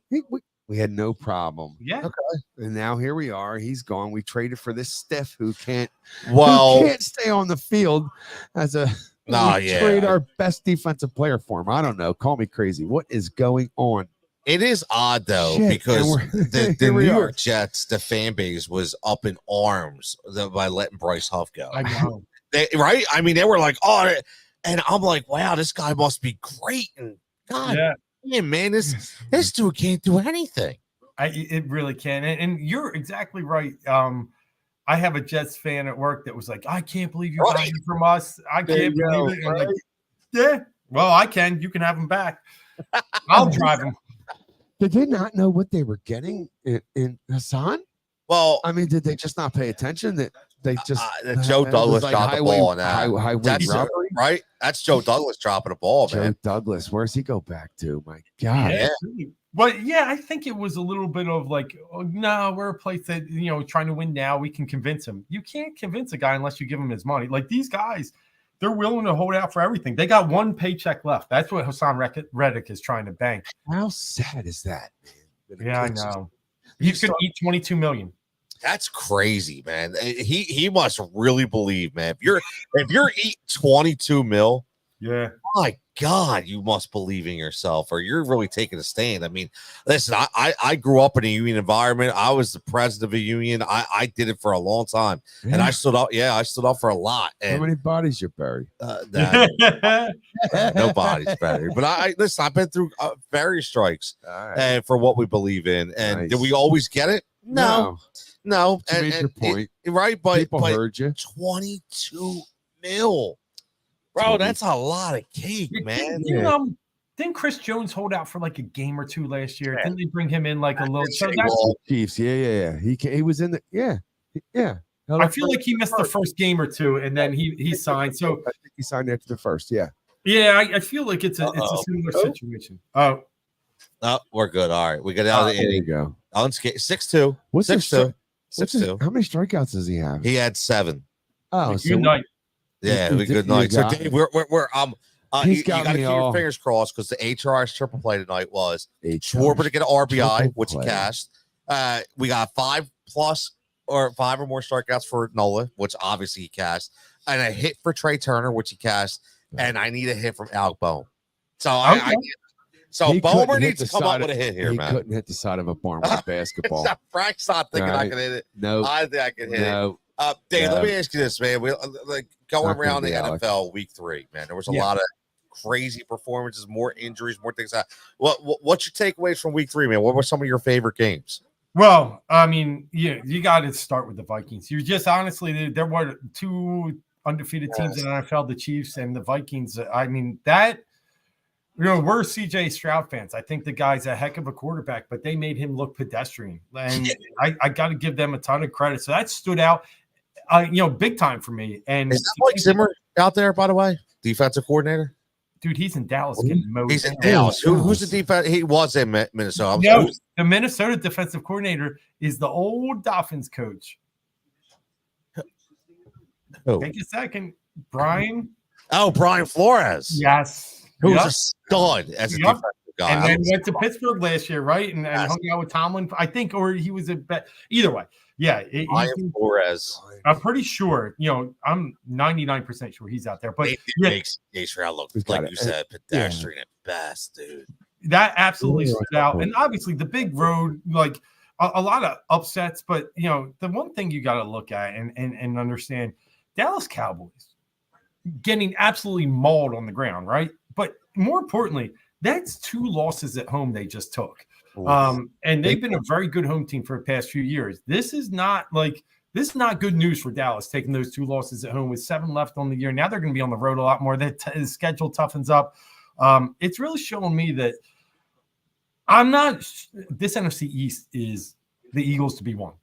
Speaker 2: We had no problem.
Speaker 5: Yeah.
Speaker 2: Okay. And now here we are. He's gone. We traded for this stiff who can't stay on the field as a trade our best defensive player for him. I don't know. Call me crazy. What is going on?
Speaker 1: It is odd though, because the New York Jets, the fan base was up in arms by letting Bryce Huff go.
Speaker 5: I know.
Speaker 1: Right? I mean, they were like, oh, and I'm like, wow, this guy must be great. And God. Yeah. Yeah, man, this dude can't do anything.
Speaker 5: It really can. And you're exactly right. I have a Jets fan at work that was like, I can't believe you got him from us. I can't believe it. Right? Like, yeah, well, I can. You can have him back. I'll drive him.
Speaker 2: Did they not know what they were getting in Hassan?
Speaker 1: Well,
Speaker 2: I mean, did they just not pay attention? That they just
Speaker 1: Joe Douglas dropped the ball on that.
Speaker 2: That's
Speaker 1: right. That's Joe Douglas dropping the ball, man.
Speaker 2: Joe Douglas, where's he go back to? My God.
Speaker 5: Yeah. But yeah, I think it was a little bit of like, oh, no, we're a place that trying to win now. We can convince him. You can't convince a guy unless you give him his money. Like these guys, they're willing to hold out for everything. They got one paycheck left. That's what Hassan Reddick is trying to bank.
Speaker 2: How sad is that, man?
Speaker 5: Yeah, I know. He's going to eat $22 million.
Speaker 1: That's crazy, man. He must really believe, man. If you're eating 22 mil,
Speaker 5: yeah,
Speaker 1: my God, you must believe in yourself, or you're really taking a stand. I mean, listen, I grew up in a union environment. I was the president of a union. I did it for a long time, and I stood up. Yeah, I stood up for a lot. And,
Speaker 2: how many bodies you bury?
Speaker 1: No bodies buried. But listen. I've been through various strikes, and for what we believe in. And did we always get it? No.
Speaker 2: And your point,
Speaker 1: right? But
Speaker 2: people heard you.
Speaker 1: 22 mil, bro. That's a lot of cake, man.
Speaker 5: Didn't Chris Jones hold out for like a game or two last year? Didn't they bring him in like a little? So
Speaker 2: Chiefs, yeah. He was in the yeah.
Speaker 5: I feel like he missed the first game or two, and then he signed. So
Speaker 2: I think he signed after the first. Yeah.
Speaker 5: Yeah, I feel like it's a similar situation. Oh,
Speaker 1: Oh, we're good. All right, we get out of the
Speaker 2: There you
Speaker 1: inning.
Speaker 2: go.
Speaker 1: Unscathed. 6-2.
Speaker 2: What's his
Speaker 1: 6-2.
Speaker 2: What's his,
Speaker 1: 6-2.
Speaker 2: how many strikeouts does he have?
Speaker 1: He had 7.
Speaker 2: Oh,
Speaker 5: Good
Speaker 2: so
Speaker 5: night.
Speaker 1: Yeah,
Speaker 2: You-
Speaker 1: good
Speaker 2: you
Speaker 1: night. So
Speaker 2: got-
Speaker 1: Dave, we're
Speaker 2: He's
Speaker 1: you
Speaker 2: got
Speaker 1: got to
Speaker 2: me
Speaker 1: keep your
Speaker 2: all-
Speaker 1: fingers crossed because the HRS triple play tonight was
Speaker 2: Eight
Speaker 1: Schwarber to get an RBI,
Speaker 2: Triple
Speaker 1: which he
Speaker 2: play.
Speaker 1: cashed. We got 5+ or 5 or more strikeouts for Nola, which obviously he cashed, and a hit for Trey Turner, which he cashed, and I need a hit from Alec Bohm. So
Speaker 2: He couldn't
Speaker 1: Bomer
Speaker 2: hit
Speaker 1: needs
Speaker 2: the
Speaker 1: to come
Speaker 2: side
Speaker 1: up with a hit here,
Speaker 2: He
Speaker 1: man.
Speaker 2: couldn't hit the side of a barn with a basketball.
Speaker 1: Frank's not thinking I
Speaker 2: Right.
Speaker 1: can hit it.
Speaker 2: No,
Speaker 1: I think I can hit it.
Speaker 2: no.
Speaker 1: Dave, let
Speaker 2: No.
Speaker 1: me ask you this, man. We like going
Speaker 2: Not gonna
Speaker 1: around the
Speaker 2: be, Alex.
Speaker 1: NFL week 3, man. There was a
Speaker 5: Yeah.
Speaker 1: lot of crazy performances, more injuries, more things. What's your takeaways from week 3, man? What were some of your favorite games?
Speaker 5: Well, I mean, you got to start with the Vikings. You just honestly, there were 2 undefeated teams in the NFL, the Chiefs and the Vikings. I mean, that, we're CJ Stroud fans. I think the guy's a heck of a quarterback, but they made him look pedestrian. And I got to give them a ton of credit. So that stood out, big time for me. And
Speaker 1: Is that Mike Zimmer out there, by the way? Defensive coordinator?
Speaker 5: dude, he's in Dallas getting mowed.
Speaker 1: He's in Dallas. Who's the defense? He was in Minnesota.
Speaker 5: No, the Minnesota defensive coordinator is the old Dolphins coach.
Speaker 1: Who?
Speaker 5: Take a second. Brian.
Speaker 1: Oh, Brian Flores.
Speaker 5: Yes.
Speaker 1: Who's
Speaker 5: Yep.
Speaker 1: a stud as a
Speaker 5: Yep.
Speaker 1: defensive guy.
Speaker 5: And then went to Pittsburgh last year, right? And hung out with Tomlin, I think, or he was either way. Yeah.
Speaker 1: Brian Flores.
Speaker 5: I'm pretty sure, I'm 99% sure he's out there. But
Speaker 1: It
Speaker 5: yeah,
Speaker 1: makes Stroud look,
Speaker 2: He's got
Speaker 1: like
Speaker 2: it.
Speaker 1: you said, pedestrian at best, dude.
Speaker 5: that absolutely
Speaker 2: Yeah.
Speaker 5: stood out. And obviously the big road, like a lot of upsets, but the one thing you got to look at and understand, Dallas Cowboys getting absolutely mauled on the ground, right? But more importantly, that's 2 losses at home they just took. And they've been a very good home team for the past few years. This is not good news for Dallas, taking those 2 losses at home with 7 left on the year. Now they're going to be on the road a lot more. The schedule toughens up. It's really showing me that this NFC East is the Eagles to be won.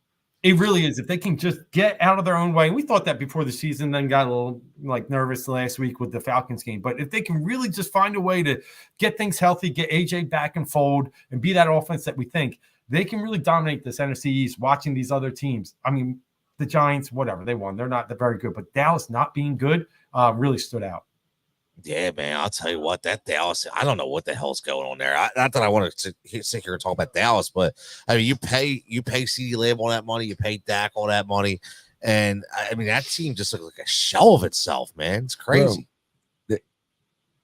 Speaker 5: It really is. If they can just get out of their own way. And we thought that before the season, then got a little nervous last week with the Falcons game. But if they can really just find a way to get things healthy, get AJ back and fold, and be that offense that we think, they can really dominate this NFC East watching these other teams. I mean, the Giants, whatever, they won. They're not very good. But Dallas not being good really stood out.
Speaker 1: Yeah, man. I'll tell you what, that Dallas, I don't know what the hell's going on there. Not that I want to sit here and talk about Dallas, but I mean, you pay CeeDee Lamb all that money, you pay Dak all that money, and I mean that team just looks like a shell of itself, man. It's crazy.
Speaker 2: Bro,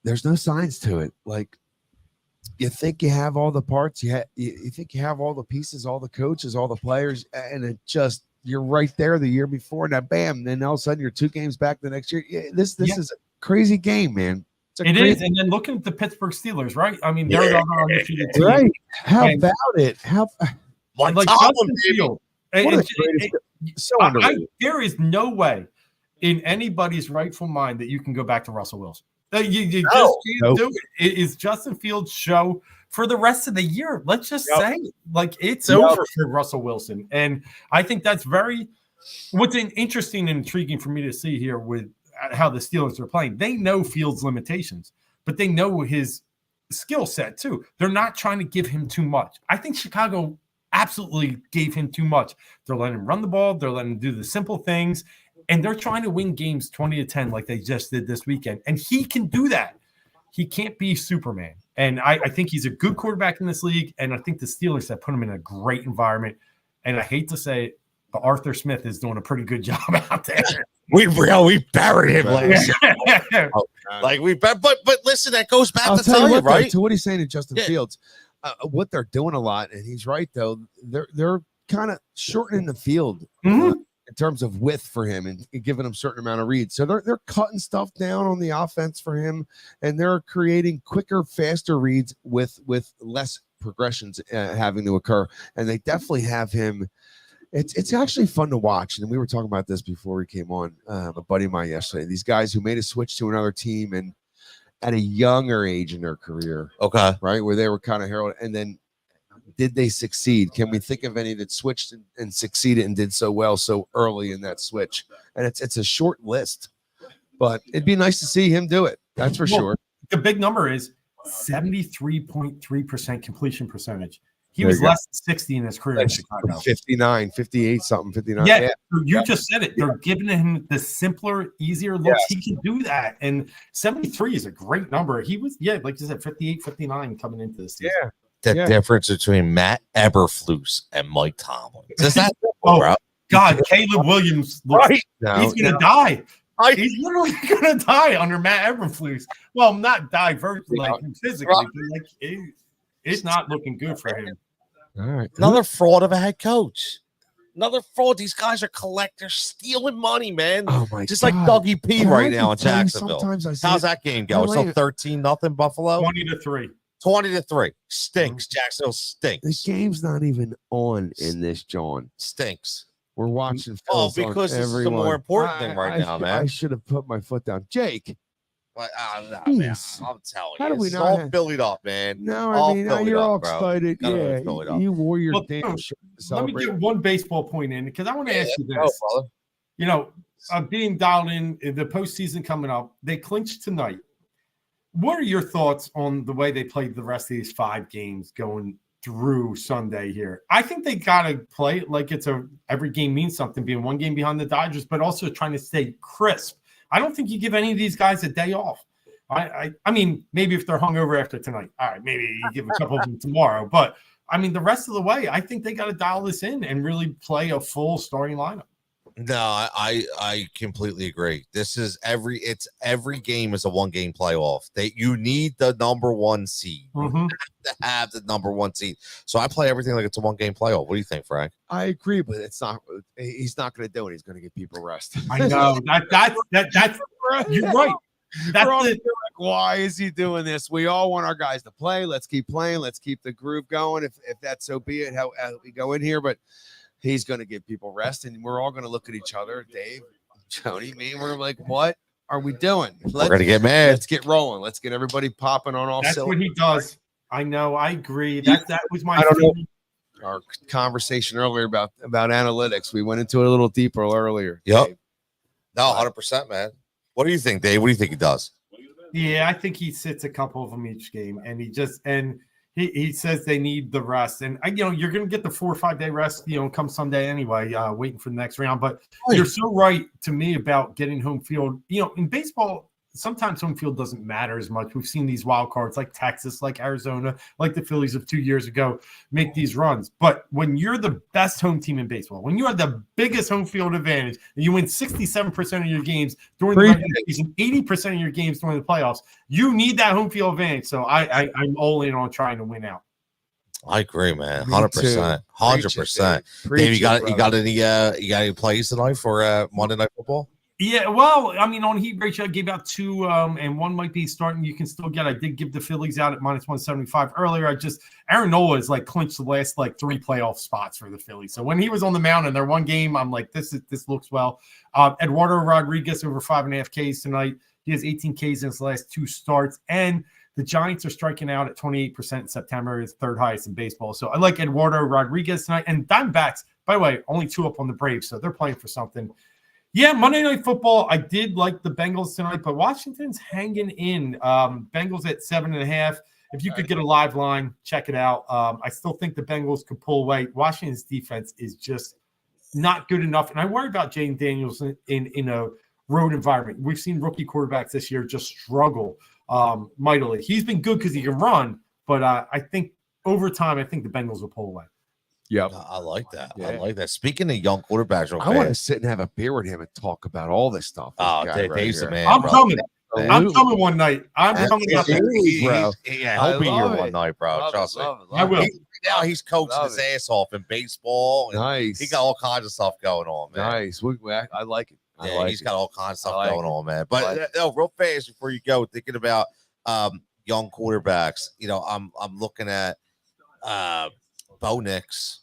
Speaker 2: there's no signs to it. Like, you think you have all the parts, you think you have all the pieces, all the coaches, all the players, and it just, you're right there the year before. Now, bam, then all of a sudden you're 2 games back the next year. Yeah, this is a crazy game, man.
Speaker 5: It is. And then looking at the Pittsburgh Steelers, right? I mean, they're the other undefeated team.
Speaker 2: Right. How
Speaker 5: And-
Speaker 2: about it? How
Speaker 1: Like
Speaker 5: Like
Speaker 1: Tomlin,
Speaker 5: Justin
Speaker 1: baby.
Speaker 5: Field.
Speaker 2: one of the greatest, so underrated.
Speaker 5: There is no way in anybody's rightful mind that you can go back to Russell Wilson. You just can't do it. It is Justin Fields' show for the rest of the year. Let's just say it. Like, it's over for Russell Wilson. And I think that's what's interesting and intriguing for me to see here with how the Steelers are playing. They know Fields' limitations, but they know his skill set too. They're not trying to give him too much. I think Chicago absolutely gave him too much. They're letting him run the ball. They're letting him do the simple things. And they're trying to win games 20-10 like they just did this weekend. And he can do that. He can't be Superman. And I think he's a good quarterback in this league. And I think the Steelers have put him in a great environment. And I hate to say it, but Arthur Smith is doing a pretty good job out there.
Speaker 1: We buried him last year. But listen, that goes back to tell you,
Speaker 2: what,
Speaker 1: right?
Speaker 2: to what he's saying to Justin
Speaker 1: Yeah.
Speaker 2: Fields, what they're doing a lot, and he's right though. They're kind of shortening the field in terms of width for him and giving him a certain amount of reads. So they're cutting stuff down on the offense for him, and they're creating quicker, faster reads with less progressions having to occur. And they definitely have him. It's actually fun to watch. And we were talking about this before we came on. A buddy of mine yesterday. These guys who made a switch to another team and at a younger age in their career,
Speaker 1: Okay.
Speaker 2: right, where they were kind of heralded, and then did they succeed? Can we think of any that switched and succeeded and did so well so early in that switch? And it's a short list, but it'd be nice to see him do it. That's for sure.
Speaker 5: The big number is 73.3% completion percentage. He
Speaker 2: There
Speaker 5: was
Speaker 2: you go.
Speaker 5: less than 60 in his career in Chicago.
Speaker 2: 59, 58, something, 59.
Speaker 5: Yeah, you just said it. They're giving him the simpler, easier looks.
Speaker 2: Yes.
Speaker 5: He can do that. And 73 is a great number. He was, like you said, 58, 59 coming into this season.
Speaker 2: Yeah.
Speaker 1: The
Speaker 2: Yeah.
Speaker 1: difference between Matt Eberflus and Mike Tomlin. Is that
Speaker 5: Oh,
Speaker 1: bro?
Speaker 5: God, Caleb Williams looks
Speaker 1: Right.
Speaker 5: he's going to die. He's literally going to die under Matt Eberflus. Well, not die physically,
Speaker 1: Right.
Speaker 5: but like it's not looking good for him.
Speaker 2: All right.
Speaker 1: Another fraud of a head coach. Another fraud. These guys are collectors stealing money, man.
Speaker 2: Oh my
Speaker 1: Just
Speaker 2: God.
Speaker 1: like Dougie P
Speaker 2: Can I
Speaker 1: right now in
Speaker 2: just tell you,
Speaker 1: Jacksonville.
Speaker 2: sometimes I say
Speaker 1: How's that game go? It's
Speaker 2: No,
Speaker 1: still 13-0 Buffalo.
Speaker 5: 20-3.
Speaker 1: 20-3. Stinks. Jacksonville stinks.
Speaker 2: the game's not even on in this, John.
Speaker 1: Stinks.
Speaker 2: We're watching
Speaker 1: Oh,
Speaker 2: Phillies on
Speaker 1: because this is the
Speaker 2: everyone.
Speaker 1: more important thing right now, man.
Speaker 2: I should have put my foot down. Jake.
Speaker 1: But, no, man,
Speaker 2: Jeez.
Speaker 1: I'm telling
Speaker 2: How
Speaker 1: you,
Speaker 2: do we
Speaker 1: it's
Speaker 2: not
Speaker 1: all
Speaker 2: have-
Speaker 1: Phillied up, man.
Speaker 2: No,
Speaker 1: All
Speaker 2: I mean,
Speaker 1: Phillied
Speaker 2: you're
Speaker 1: up,
Speaker 2: all
Speaker 1: bro.
Speaker 2: excited.
Speaker 1: Gotta
Speaker 2: Yeah,
Speaker 1: really fill it up.
Speaker 2: you wore your
Speaker 5: Well,
Speaker 2: damn shirt to
Speaker 5: Let me
Speaker 2: celebrate.
Speaker 5: get one baseball point in because I want to ask you
Speaker 1: Go,
Speaker 5: this.
Speaker 1: brother.
Speaker 5: You know, being dialed in the postseason coming up, they clinched tonight. What are your thoughts on the way they played the rest of these 5 games going through Sunday here? I think they got to play it like every game means something, being 1 game behind the Dodgers, but also trying to stay crisp. I don't think you give any of these guys a day off. I mean, maybe if they're hungover after tonight, all right, maybe you give a couple of them tomorrow. But I mean, the rest of the way, I think they got to dial this in and really play a full starting lineup.
Speaker 1: No, I completely agree. This is every game is a 1-game playoff. You need the number 1 seed.
Speaker 5: Mm-hmm.
Speaker 1: You have to have the number 1 seed. So I play everything like it's a 1-game playoff. What do you think, Frank?
Speaker 2: I agree, but it's not. He's not going to do it. He's going to give people rest.
Speaker 5: I know that's you're right. That's
Speaker 2: We're all
Speaker 5: the,
Speaker 2: like, why is he doing this? We all want our guys to play. Let's keep playing. Let's keep the groove going. If that's so be it, how we go in here, but he's going to give people rest, and we're all going to look at each other, Dave, Tony, me, and we're like, what are we doing?
Speaker 1: We're gonna get mad.
Speaker 2: Let's get rolling. Let's get everybody popping on all
Speaker 5: that's what
Speaker 2: cylinders.
Speaker 5: he does. I know. I agree. That was my
Speaker 2: I don't know.
Speaker 5: feeling.
Speaker 2: Our conversation earlier about analytics. We went into it a little deeper earlier.
Speaker 1: Yep.
Speaker 2: Dave.
Speaker 1: No, 100%, man. What do you think, Dave? What do you think he does?
Speaker 5: Yeah, I think he sits a couple of them each game, and he says they need the rest. And you're going to get the 4 or 5 day rest, come Sunday anyway, waiting for the next round. But you're so right to me about getting home field. In baseball, sometimes home field doesn't matter as much. We've seen these wild cards like Texas, like Arizona, like the Phillies of 2 years ago make these runs. But when you're the best home team in baseball, when you have the biggest home field advantage, and you win 67% of your games during the regular season, 80% of your games during the playoffs, you need that home field advantage. So I'm all in on trying to win out.
Speaker 1: I agree, man.
Speaker 2: Me
Speaker 1: 100%.
Speaker 2: too.
Speaker 1: 100%. Dave, you got any plays tonight for Monday Night Football?
Speaker 5: Yeah, well, I mean, on heat ratio, I gave out 2, and 1 might be starting. You can still get. I did give the Phillies out at -175 earlier. Aaron Nola is like clinched the last 3 playoff spots for the Phillies. So when he was on the mound in their 1 game, I'm like, this looks well. Eduardo Rodriguez over 5.5 Ks tonight. He has 18 Ks in his last 2 starts, and the Giants are striking out at 28% in September. It's 3rd highest in baseball. So I like Eduardo Rodriguez tonight. And Diamondbacks, by the way, only 2 up on the Braves, so they're playing for something. Yeah, Monday Night Football, I did like the Bengals tonight, but Washington's hanging in. Bengals at 7.5. If you could get a live line, check it out. I still think the Bengals could pull away. Washington's defense is just not good enough. And I worry about Jane Daniels in a road environment. We've seen rookie quarterbacks this year just struggle mightily. He's been good because he can run, but I think over time, I think the Bengals will pull away.
Speaker 2: Yep.
Speaker 1: I like that.
Speaker 2: Yeah.
Speaker 1: I like that. Speaking of young quarterbacks, real
Speaker 2: I want to
Speaker 1: fast.
Speaker 2: sit and have a beer with him and talk about all this stuff.
Speaker 1: Oh,
Speaker 2: This guy right
Speaker 1: Dave's the
Speaker 2: here.
Speaker 1: man.
Speaker 5: I'm
Speaker 1: bro.
Speaker 5: coming. I'm
Speaker 2: Absolutely.
Speaker 5: coming one night. I'm coming up.
Speaker 2: Absolutely, bro.
Speaker 1: Yeah,
Speaker 2: I
Speaker 1: he'll be here
Speaker 2: love
Speaker 1: one
Speaker 2: it.
Speaker 1: night, bro.
Speaker 2: Love it,
Speaker 1: Trust me.
Speaker 2: love it,
Speaker 5: I
Speaker 2: love
Speaker 5: will.
Speaker 2: it.
Speaker 1: Now he's coaching
Speaker 2: Love
Speaker 1: his
Speaker 2: it.
Speaker 1: ass off in baseball. And
Speaker 2: Nice.
Speaker 1: he got all kinds of stuff going on, man.
Speaker 2: Nice. I like it. I
Speaker 1: Yeah,
Speaker 2: like
Speaker 1: he's
Speaker 2: it.
Speaker 1: got all kinds of stuff
Speaker 2: I like
Speaker 1: going
Speaker 2: it.
Speaker 1: on, man.
Speaker 2: I
Speaker 1: But
Speaker 2: like it.
Speaker 1: no, real fast before you go, thinking about young quarterbacks. I'm looking at Bo Nix,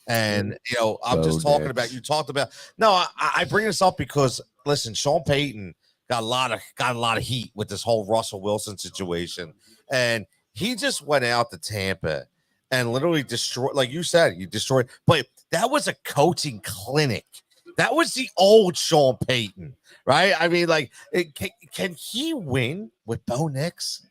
Speaker 1: and I'm just
Speaker 2: Bo
Speaker 1: talking
Speaker 2: Nix.
Speaker 1: about. You talked about. No, I bring this up because listen, Sean Payton got a lot of heat with this whole Russell Wilson situation, and he just went out to Tampa and literally destroyed. Like you said, he destroyed. But that was a coaching clinic. That was the old Sean Payton, right? I mean, like, can he win with Bo Nix?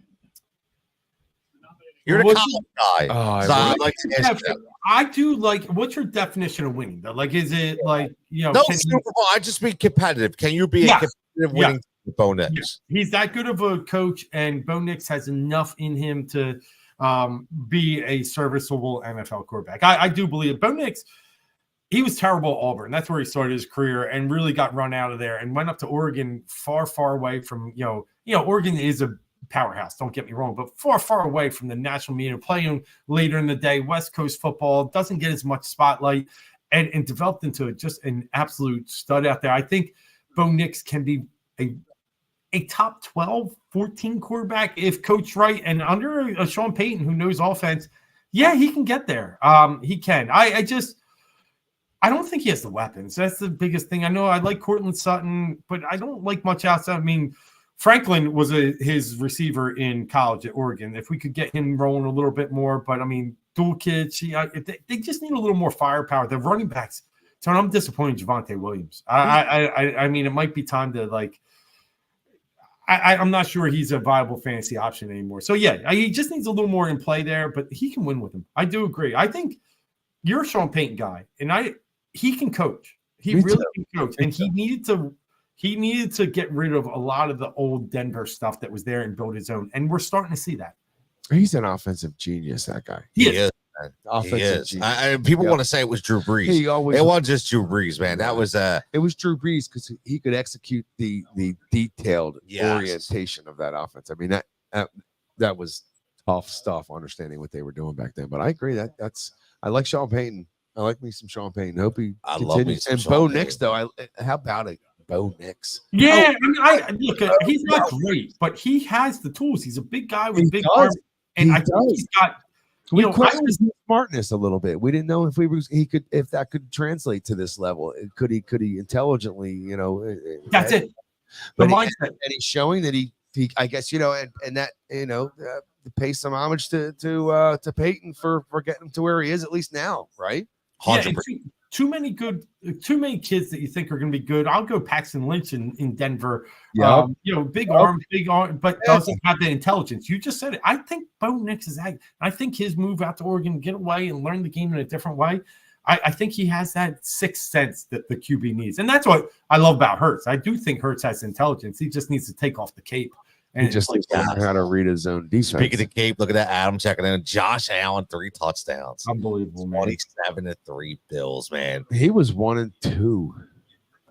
Speaker 1: You're the
Speaker 5: What's
Speaker 1: college guy.
Speaker 2: Oh,
Speaker 1: So I'd like to ask you.
Speaker 5: I do like. What's your definition of winning? Though, like, is it like
Speaker 1: No
Speaker 5: can
Speaker 1: Super Bowl. I just be competitive. Can you be a
Speaker 5: Yes.
Speaker 1: competitive winning Bo Nix?
Speaker 5: Yes. He's that good of a coach, and Bo Nix has enough in him to be a serviceable NFL quarterback. I do believe Bo Nix. He was terrible at Auburn. That's where he started his career and really got run out of there and went up to Oregon, far, far away from Oregon is a powerhouse. Don't get me wrong, but far, far away from the national media. Playing later in the day, West Coast football doesn't get as much spotlight, and developed into just an absolute stud out there. I think Bo Nix can be a top 12, 14 quarterback if coached right, and under a Sean Payton who knows offense. Yeah, he can get there. He can. I don't think he has the weapons. That's the biggest thing. I know I like Cortland Sutton, but I don't like much outside. I mean, Franklin was his receiver in college at Oregon. If we could get him rolling a little bit more, but I mean, dual kids, they just need a little more firepower. The running backs. So I'm disappointed in Javonte Williams. I mean, it might be time to like. I'm not sure he's a viable fantasy option anymore. So yeah, he just needs a little more in play there, but he can win with him. I do agree. I think you're a Sean Payton guy, and he can coach. He really can coach, and he needed to get rid of a lot of the old Denver stuff that was there and build his own. And we're starting to see that.
Speaker 2: He's an offensive genius, that guy.
Speaker 1: He is.
Speaker 2: Offensive genius.
Speaker 1: People want to say it was Drew Brees. It wasn't just Drew Brees, man. That was
Speaker 2: it was Drew Brees because he could execute the detailed orientation of that offense. I mean, that was tough stuff, understanding what they were doing back then. But I agree that's I like Sean Payton. I like me some Sean Payton. Hope he continues. And Bo Nix, though, how about it? Bo Nix.
Speaker 5: Yeah, look, he's not great, but he has the tools. He's a big guy with big arms, and I think he's got.
Speaker 2: We questioned his smartness a little bit. We didn't know if if that could translate to this level. Could he intelligently,
Speaker 5: That's it. The mindset,
Speaker 2: and he's showing that he I guess, and that pay some homage to Peyton for getting him to where he is at least now, right?
Speaker 1: 100%.
Speaker 5: Too many kids that you think are going to be good. I'll go Paxton Lynch in Denver.
Speaker 2: Yeah,
Speaker 5: big arm, but doesn't have the intelligence. You just said it. I think Bo Nix is that. I think his move out to Oregon, get away and learn the game in a different way. I think he has that sixth sense that the QB needs, and that's what I love about Hurts. I do think Hurts has intelligence. He just needs to take off the cape. And
Speaker 2: he just needs to learn how to read his own defense.
Speaker 1: Speaking of cape, look at that. Adam checking in. Josh Allen, 3 touchdowns.
Speaker 5: Unbelievable, man.
Speaker 1: 27-3 Bills, man.
Speaker 2: He was 1-2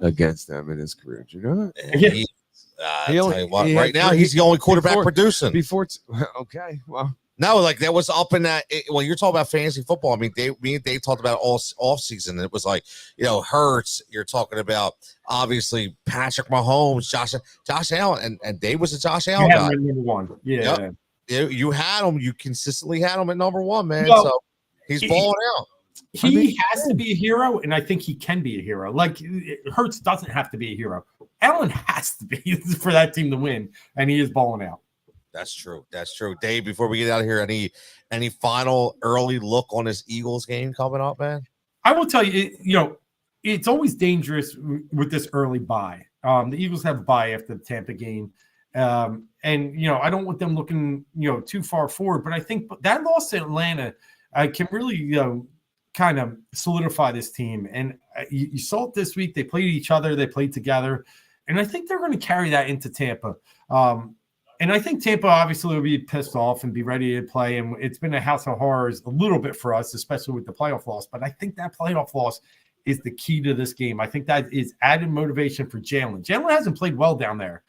Speaker 2: against them in his career. Do you know that?
Speaker 1: Yeah. Right now, he's the only quarterback producing.
Speaker 2: Okay, well.
Speaker 1: No, like that was up in that. When you're talking about fantasy football, I mean, me and Dave talked about all off season. It was like, Hurts. You're talking about obviously Patrick Mahomes, Josh Allen, and Dave was a Josh Allen guy.
Speaker 5: Number one, yeah.
Speaker 1: Yep. You had him. You consistently had him at number one, man.
Speaker 5: Well,
Speaker 1: so he's balling out.
Speaker 5: He has to be a hero, and I think he can be a hero. Like Hurts doesn't have to be a hero. Allen has to be for that team to win, and he is balling out.
Speaker 1: That's true. Dave, before we get out of here, any final early look on this Eagles game coming up, man?
Speaker 5: I will tell you, it's always dangerous with this early bye. The Eagles have a bye after the Tampa game. And I don't want them looking, too far forward, but I think that loss to Atlanta can really, kind of solidify this team. And you saw it this week. They played each other. They played together. And I think they're going to carry that into Tampa. And I think Tampa obviously will be pissed off and be ready to play. And it's been a house of horrors a little bit for us, especially with the playoff loss. But I think that playoff loss is the key to this game. I think that is added motivation for Jalen. Jalen hasn't played well down there.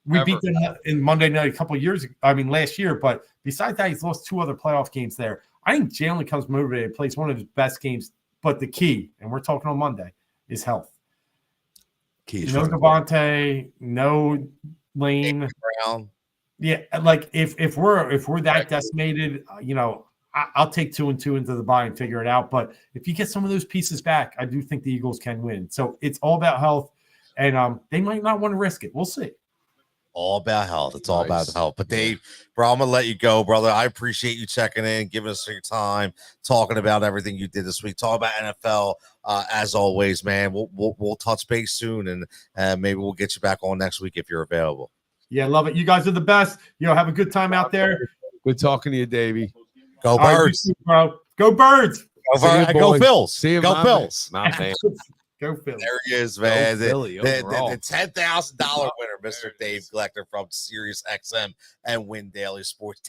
Speaker 5: We beat them in Monday night last year. But besides that, he's lost 2 other playoff games there. I think Jalen comes motivated, plays one of his best games. But the key, and we're talking on Monday, is health. No Devontae, no Lane.
Speaker 1: Brown.
Speaker 5: Yeah, like if we're that decimated, I'll take 2-2 into the bye and figure it out. But if you get some of those pieces back, I do think the Eagles can win. So it's all about health, and they might not want to risk it. We'll see.
Speaker 1: All about health. It's all about health. But Dave, bro, I'm gonna let you go, brother. I appreciate you checking in, giving us your time, talking about everything you did this week. Talk about NFL as always, man. We'll touch base soon, and maybe we'll get you back on next week if you're available.
Speaker 5: Yeah, love it. You guys are the best. Have a good time out there.
Speaker 2: Good talking to you, Davey.
Speaker 1: Go
Speaker 5: All right,
Speaker 1: Birds.
Speaker 5: you too, bro. Go Birds.
Speaker 1: Go,
Speaker 2: See you,
Speaker 1: go
Speaker 2: boys.
Speaker 1: Phils.
Speaker 2: See you,
Speaker 1: Go
Speaker 2: my
Speaker 1: Phils.
Speaker 2: Man. My man.
Speaker 5: Go Phillies.
Speaker 1: There he is, man.
Speaker 2: Philly overall.
Speaker 1: The $10,000 winner, Mr. Dave Gleckner from Sirius XM and Win Daily Sports.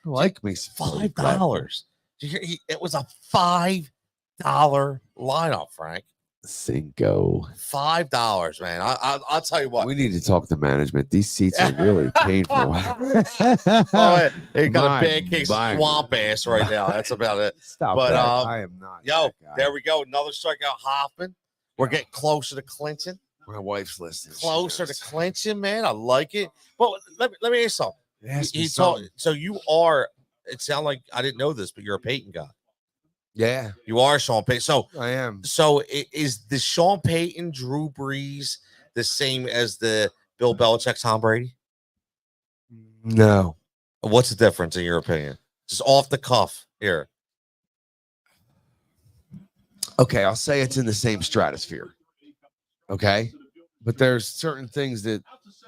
Speaker 2: Like me. some
Speaker 1: $5. Did you hear? It was a $5 lineup, Frank.
Speaker 2: Cinco.
Speaker 1: $5, man. I'll tell you what.
Speaker 2: We need to talk to management. These seats are really painful.
Speaker 1: Oh, they got
Speaker 2: My-
Speaker 1: a bad case of
Speaker 2: my-
Speaker 1: swamp ass right now. That's about it.
Speaker 2: Stop
Speaker 1: But,
Speaker 2: that.
Speaker 1: um,
Speaker 2: I am not.
Speaker 1: Yo,
Speaker 2: that guy.
Speaker 1: there we go. Another strikeout, Hoffman. We're getting closer to clinching.
Speaker 2: My wife's listening. She
Speaker 1: Closer to
Speaker 2: knows.
Speaker 1: clinching, man. I like it. But let me ask you something.
Speaker 2: Ask me
Speaker 1: He told,
Speaker 2: something.
Speaker 1: so you are, it sounded like I didn't know this, but you're a Peyton guy.
Speaker 2: Yeah,
Speaker 1: You are Sean Payton.
Speaker 2: I am.
Speaker 1: So is the Sean Payton, Drew Brees the same as the Bill Belichick, Tom Brady?
Speaker 2: No.
Speaker 1: What's the difference in your opinion? Just off the cuff here.
Speaker 2: Okay, I'll say it's in the same stratosphere. Okay, but there's certain things that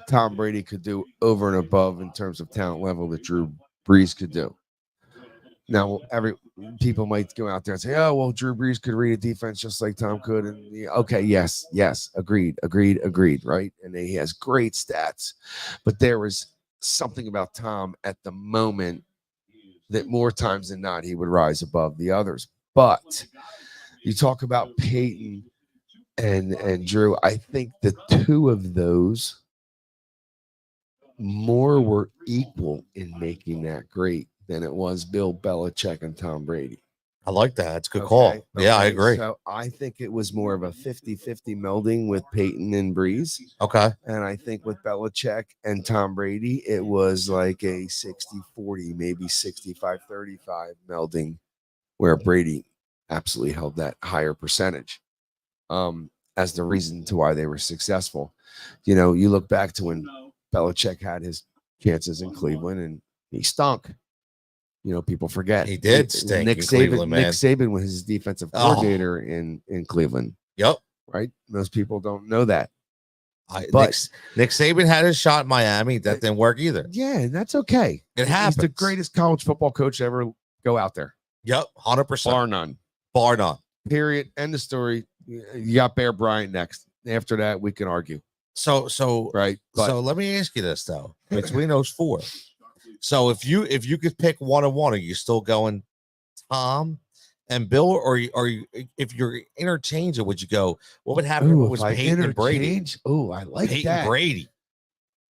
Speaker 2: Tom Brady could do over and above in terms of talent level that Drew Brees could do. Now, people might go out there and say, "Oh, well, Drew Brees could read a defense just like Tom could." And okay, yes, agreed, right? And he has great stats, but there was something about Tom at the moment that more times than not he would rise above the others. But you talk about Peyton and Drew. I think the two of those more were equal in making that great than it was Bill Belichick and Tom Brady.
Speaker 1: I like that. That's a good call. Yeah, I
Speaker 2: Okay,
Speaker 1: agree.
Speaker 2: So I think it was more of a 50-50 melding with Peyton and Breeze.
Speaker 1: Okay.
Speaker 2: And I think with Belichick and Tom Brady, it was like a 60-40, maybe 65-35 melding where Brady absolutely held that higher percentage as the reason to why they were successful. You know, you look back to when Belichick had his chances in Cleveland and he stunk. You know, people forget.
Speaker 1: He did stink
Speaker 2: Nick
Speaker 1: in
Speaker 2: Saban,
Speaker 1: Cleveland, man.
Speaker 2: Nick Saban was his defensive coordinator in Cleveland,
Speaker 1: Yep.
Speaker 2: right? Most people don't know that.
Speaker 1: But
Speaker 2: But-
Speaker 1: Nick Saban had his shot in Miami. That didn't work either.
Speaker 2: Yeah, and that's okay.
Speaker 1: It
Speaker 2: He's
Speaker 1: happens.
Speaker 2: the greatest college football coach to ever go out there.
Speaker 1: Yep. 100%.
Speaker 2: Bar none.
Speaker 1: Bar none.
Speaker 2: Period. End of story. You got Bear Bryant next. After that, we can argue,
Speaker 1: So
Speaker 2: right? But
Speaker 1: so let me ask you this though. Between those four. So if you could pick one, are you still going Tom and Bill, or if you're interchanging, would you go? What would happen if it was Peyton and Brady?
Speaker 2: Oh, I like
Speaker 1: Peyton
Speaker 2: that.
Speaker 1: Brady,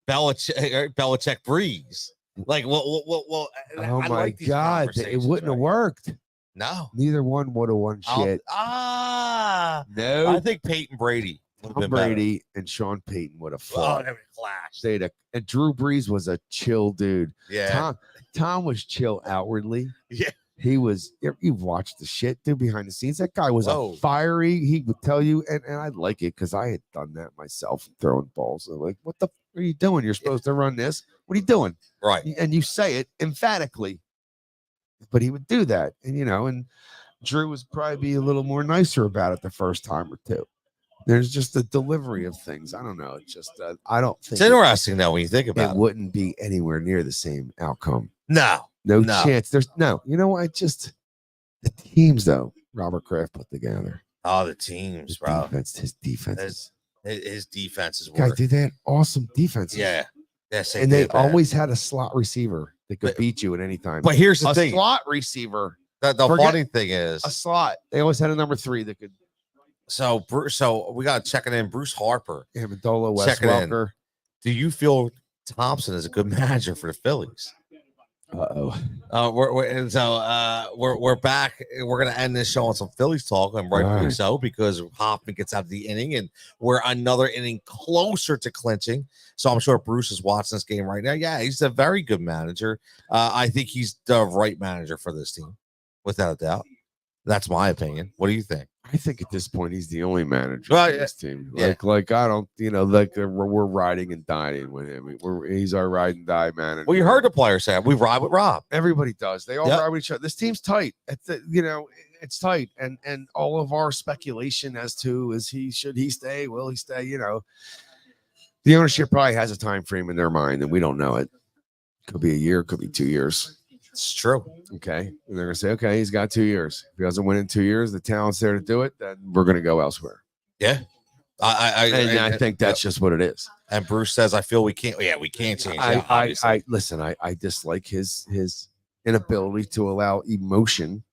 Speaker 1: Belichick Breeze. Like well.
Speaker 2: Oh
Speaker 1: I
Speaker 2: my
Speaker 1: like these
Speaker 2: God, it
Speaker 1: conversations,
Speaker 2: wouldn't have
Speaker 1: right?
Speaker 2: worked.
Speaker 1: No.
Speaker 2: Neither one would have won shit. I
Speaker 1: I think Peyton Brady would have
Speaker 2: Tom
Speaker 1: been better.
Speaker 2: Brady and Sean Payton would have
Speaker 1: Oh,
Speaker 2: fought.
Speaker 1: they would clash.
Speaker 2: They'd have- and Drew Brees was a chill dude.
Speaker 1: Yeah.
Speaker 2: Tom was chill outwardly.
Speaker 1: Yeah.
Speaker 2: He was. You've watched the shit, dude, behind the scenes. That guy was
Speaker 1: Whoa.
Speaker 2: a fiery. He would tell you, and I like it because I had done that myself, throwing balls. I'm like, what the f- are you doing? You're supposed to run this. What are you doing?
Speaker 1: Right.
Speaker 2: And you say it emphatically, but he would do that, and Drew was probably be a little more nicer about it the first time or two. There's just the delivery of things. I don't know. It's just I don't think
Speaker 1: It's interesting though when you think
Speaker 2: it
Speaker 1: about it.
Speaker 2: wouldn't be anywhere near the same outcome.
Speaker 1: No.
Speaker 2: No
Speaker 1: No.
Speaker 2: chance. There's no. You know what? Just the teams though. Robert Kraft put together.
Speaker 1: Oh, the teams,
Speaker 2: His
Speaker 1: bro.
Speaker 2: defense. His defenses.
Speaker 1: His defenses
Speaker 2: Guys,
Speaker 1: were.
Speaker 2: dude, they had awesome defenses.
Speaker 1: Yeah. Yes,
Speaker 2: and they
Speaker 1: did, man.
Speaker 2: always had a slot receiver that could
Speaker 1: But-
Speaker 2: beat you at any time.
Speaker 1: But here's the
Speaker 2: a
Speaker 1: thing.
Speaker 2: slot receiver.
Speaker 1: The
Speaker 2: forget-
Speaker 1: funny thing is,
Speaker 2: A slot. They always had a number 3 that could.
Speaker 1: so we got checking in Bruce Harper.
Speaker 2: Amendola, Wes
Speaker 1: Check it in.
Speaker 2: Welker.
Speaker 1: Do you feel Thompson is a good manager for the Phillies?
Speaker 2: Uh-oh.
Speaker 1: We're back. We're gonna end this show on some Phillies talk, and rightfully
Speaker 2: right.
Speaker 1: so, because Hoffman gets out of the inning, and we're another inning closer to clinching. So I'm sure Bruce is watching this game right now. Yeah, he's a very good manager. I think he's the right manager for this team, without a doubt. That's my opinion. What do you think?
Speaker 2: I think at this point he's the only manager
Speaker 1: Well,
Speaker 2: for
Speaker 1: yeah.
Speaker 2: this team.
Speaker 1: Yeah.
Speaker 2: Like I don't, we're riding and dying with him. He's our ride and die manager.
Speaker 1: Well, you heard the players say we ride with Rob.
Speaker 2: Everybody does. They all
Speaker 1: Yep.
Speaker 2: ride with each other. This team's tight. It's tight, and all of our speculation as to should he stay, will he stay? The ownership probably has a time frame in their mind, and we don't know it. Could be a year, could be 2 years.
Speaker 1: It's true.
Speaker 2: Okay. And they're going to say, okay, he's got 2 years. If he doesn't win in 2 years, the talent's there to do it, then we're going to go elsewhere.
Speaker 1: Yeah.
Speaker 2: I think that's just what it is.
Speaker 1: And Bruce says, I feel we can't. Yeah, we can't change that.
Speaker 2: I listen, I dislike his inability to allow emotion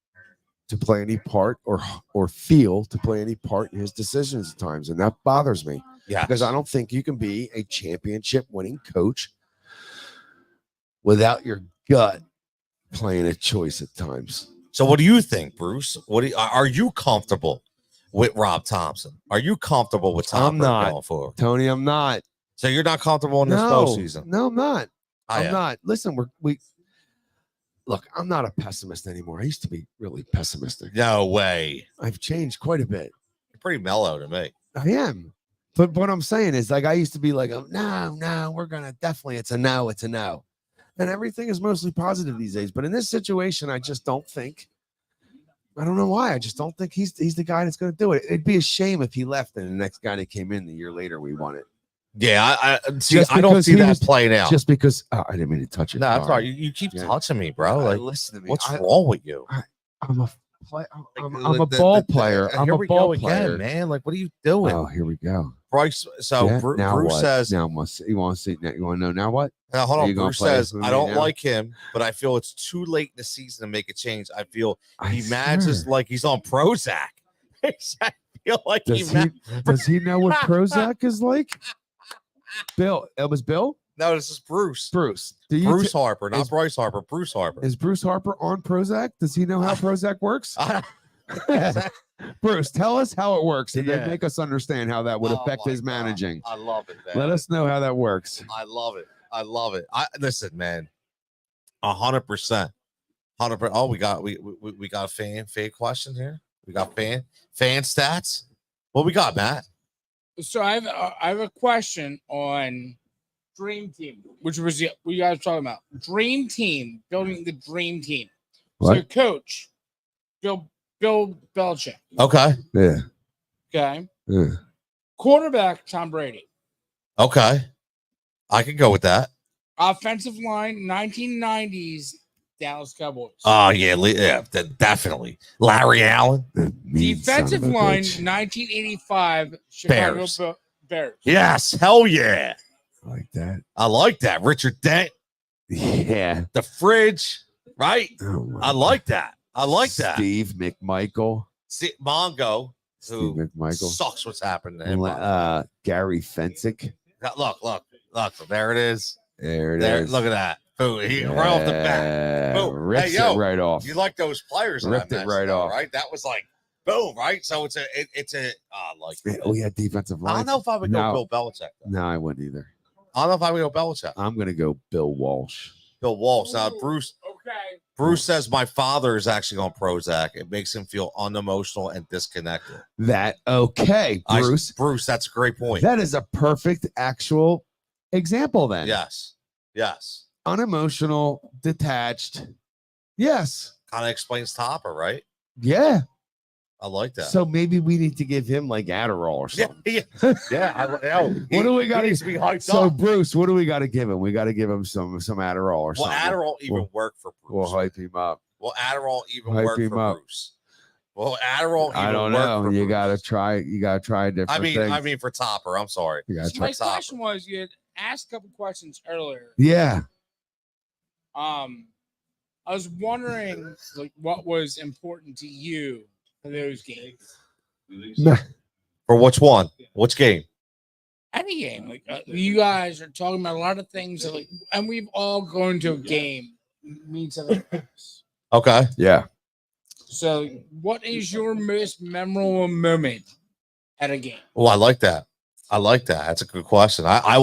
Speaker 2: to play any part or feel to play any part in his decisions at times. And that bothers me.
Speaker 1: Yeah.
Speaker 2: Because I don't think you can be a championship winning coach without your gut playing a choice at times.
Speaker 1: So what do you think, Bruce? Are you comfortable with Rob Thompson? Are you comfortable with Tom going forward?
Speaker 2: Tony, I'm not.
Speaker 1: So you're not comfortable in this postseason?
Speaker 2: No, I'm not.
Speaker 1: I'm
Speaker 2: not. Listen, look, I'm not a pessimist anymore. I used to be really pessimistic.
Speaker 1: No way.
Speaker 2: I've changed quite a bit.
Speaker 1: You're pretty mellow to me.
Speaker 2: I am. But what I'm saying is, like, I used to be like, oh, no, we're going to definitely, it's a no. And everything is mostly positive these days. But in this situation, I just don't think, I don't know why. I just don't think he's the guy that's going to do it. It'd be a shame if he left and the next guy that came in the year later, we won it.
Speaker 1: Yeah, I don't see that playing out.
Speaker 2: Just because I didn't mean to touch it.
Speaker 1: No, that's right. You keep touching me, bro. Like,
Speaker 2: listen to me.
Speaker 1: What's wrong with you?
Speaker 2: I'm a ball player. I'm a ball player,
Speaker 1: man. Like, what are you doing?
Speaker 2: Oh, here we go.
Speaker 1: Bryce. So
Speaker 2: Yeah,
Speaker 1: Bruce says,
Speaker 2: now you want to see? You want to know now what?
Speaker 1: now hold on. Bruce says, I don't
Speaker 2: now?
Speaker 1: like him, but I feel it's too late in the season to make a change. I feel he
Speaker 2: I
Speaker 1: manages
Speaker 2: swear.
Speaker 1: like he's on Prozac. I feel like
Speaker 2: Does he know what Prozac is like? Bill, it was Bill.
Speaker 1: No, this is Bruce.
Speaker 2: Bruce,
Speaker 1: Bruce Harper, not Bryce Harper. Bruce Harper.
Speaker 2: Is Bruce Harper on Prozac? Does he know how Prozac works? Bruce, tell us how it works and then make us understand how that would affect his managing.
Speaker 1: I love it, man.
Speaker 2: Let us know how that works.
Speaker 1: I love it. I love it. Listen, man. 100%. 100%. Oh, we got a fan question here. We got fan stats. What we got, Matt?
Speaker 6: So I have a question on Dream Team, which was what you guys were talking about. Dream Team, building the Dream Team.
Speaker 2: What?
Speaker 6: So coach, Bill Belichick.
Speaker 1: Okay.
Speaker 2: Yeah.
Speaker 6: Okay.
Speaker 2: Yeah.
Speaker 6: Quarterback, Tom Brady.
Speaker 1: Okay. I can go with that.
Speaker 6: Offensive line, 1990s Dallas Cowboys.
Speaker 1: Oh, yeah, definitely. Larry Allen.
Speaker 6: Defensive line, 1985 Chicago Bears.
Speaker 1: Yes, hell yeah.
Speaker 2: Like that.
Speaker 1: I like that. Richard Dent.
Speaker 2: Yeah.
Speaker 1: The fridge, right?
Speaker 2: Oh my
Speaker 1: I like that. I like that.
Speaker 2: Steve McMichael.
Speaker 1: See, Mongo,
Speaker 2: Steve
Speaker 1: who
Speaker 2: McMichael.
Speaker 1: sucks what's happened to him.
Speaker 2: Gary Fensick.
Speaker 1: Look. There it is.
Speaker 2: There it
Speaker 1: There,
Speaker 2: is.
Speaker 1: look at that. Boom. He right off the bat. Boom.
Speaker 2: Rips
Speaker 1: Hey, yo,
Speaker 2: it right off.
Speaker 1: You like those players?
Speaker 2: Ripped it right off.
Speaker 1: Right? That was like boom, right? So it's a like
Speaker 2: We had defensive line.
Speaker 1: I don't know if I would go Bill Belichick. Though.
Speaker 2: No, I wouldn't either.
Speaker 1: I don't know if I would go Belichick.
Speaker 2: I'm gonna go Bill Walsh.
Speaker 1: Bill Walsh. Now Bruce says my father is actually on Prozac. It makes him feel unemotional and disconnected.
Speaker 2: That okay, Bruce.
Speaker 1: Bruce, that's a great point.
Speaker 2: That is a perfect actual example then.
Speaker 1: Yes.
Speaker 2: Unemotional, detached. Yes.
Speaker 1: Kind of explains Topper, right?
Speaker 2: Yeah.
Speaker 1: I like that.
Speaker 2: So maybe we need to give him like Adderall or something.
Speaker 1: What
Speaker 2: do we got
Speaker 1: to be hyped
Speaker 2: So
Speaker 1: up?
Speaker 2: Bruce, what do we got to give him? We got to give him some Adderall or
Speaker 1: Will
Speaker 2: something.
Speaker 1: Adderall even work for Bruce?
Speaker 2: We'll hype him up.
Speaker 1: Will Adderall even
Speaker 2: Hype
Speaker 1: work
Speaker 2: him
Speaker 1: for
Speaker 2: up.
Speaker 1: Bruce? Will Adderall even
Speaker 2: I don't
Speaker 1: work
Speaker 2: know.
Speaker 1: for
Speaker 2: You
Speaker 1: Bruce?
Speaker 2: gotta try. You gotta try different things.
Speaker 1: I mean for Topper. I'm sorry.
Speaker 2: You gotta
Speaker 6: So
Speaker 2: try.
Speaker 6: my question was, you had asked a couple questions earlier.
Speaker 2: Yeah.
Speaker 6: I was wondering, like, what was important to you for those games?
Speaker 1: For which one? Which game?
Speaker 6: Any game, like you guys are talking about a lot of things, that, like, and we've all gone to a game means something.
Speaker 1: Okay.
Speaker 2: Yeah.
Speaker 6: So, what is your most memorable moment at a game?
Speaker 1: Oh, I like that. That's a good question. I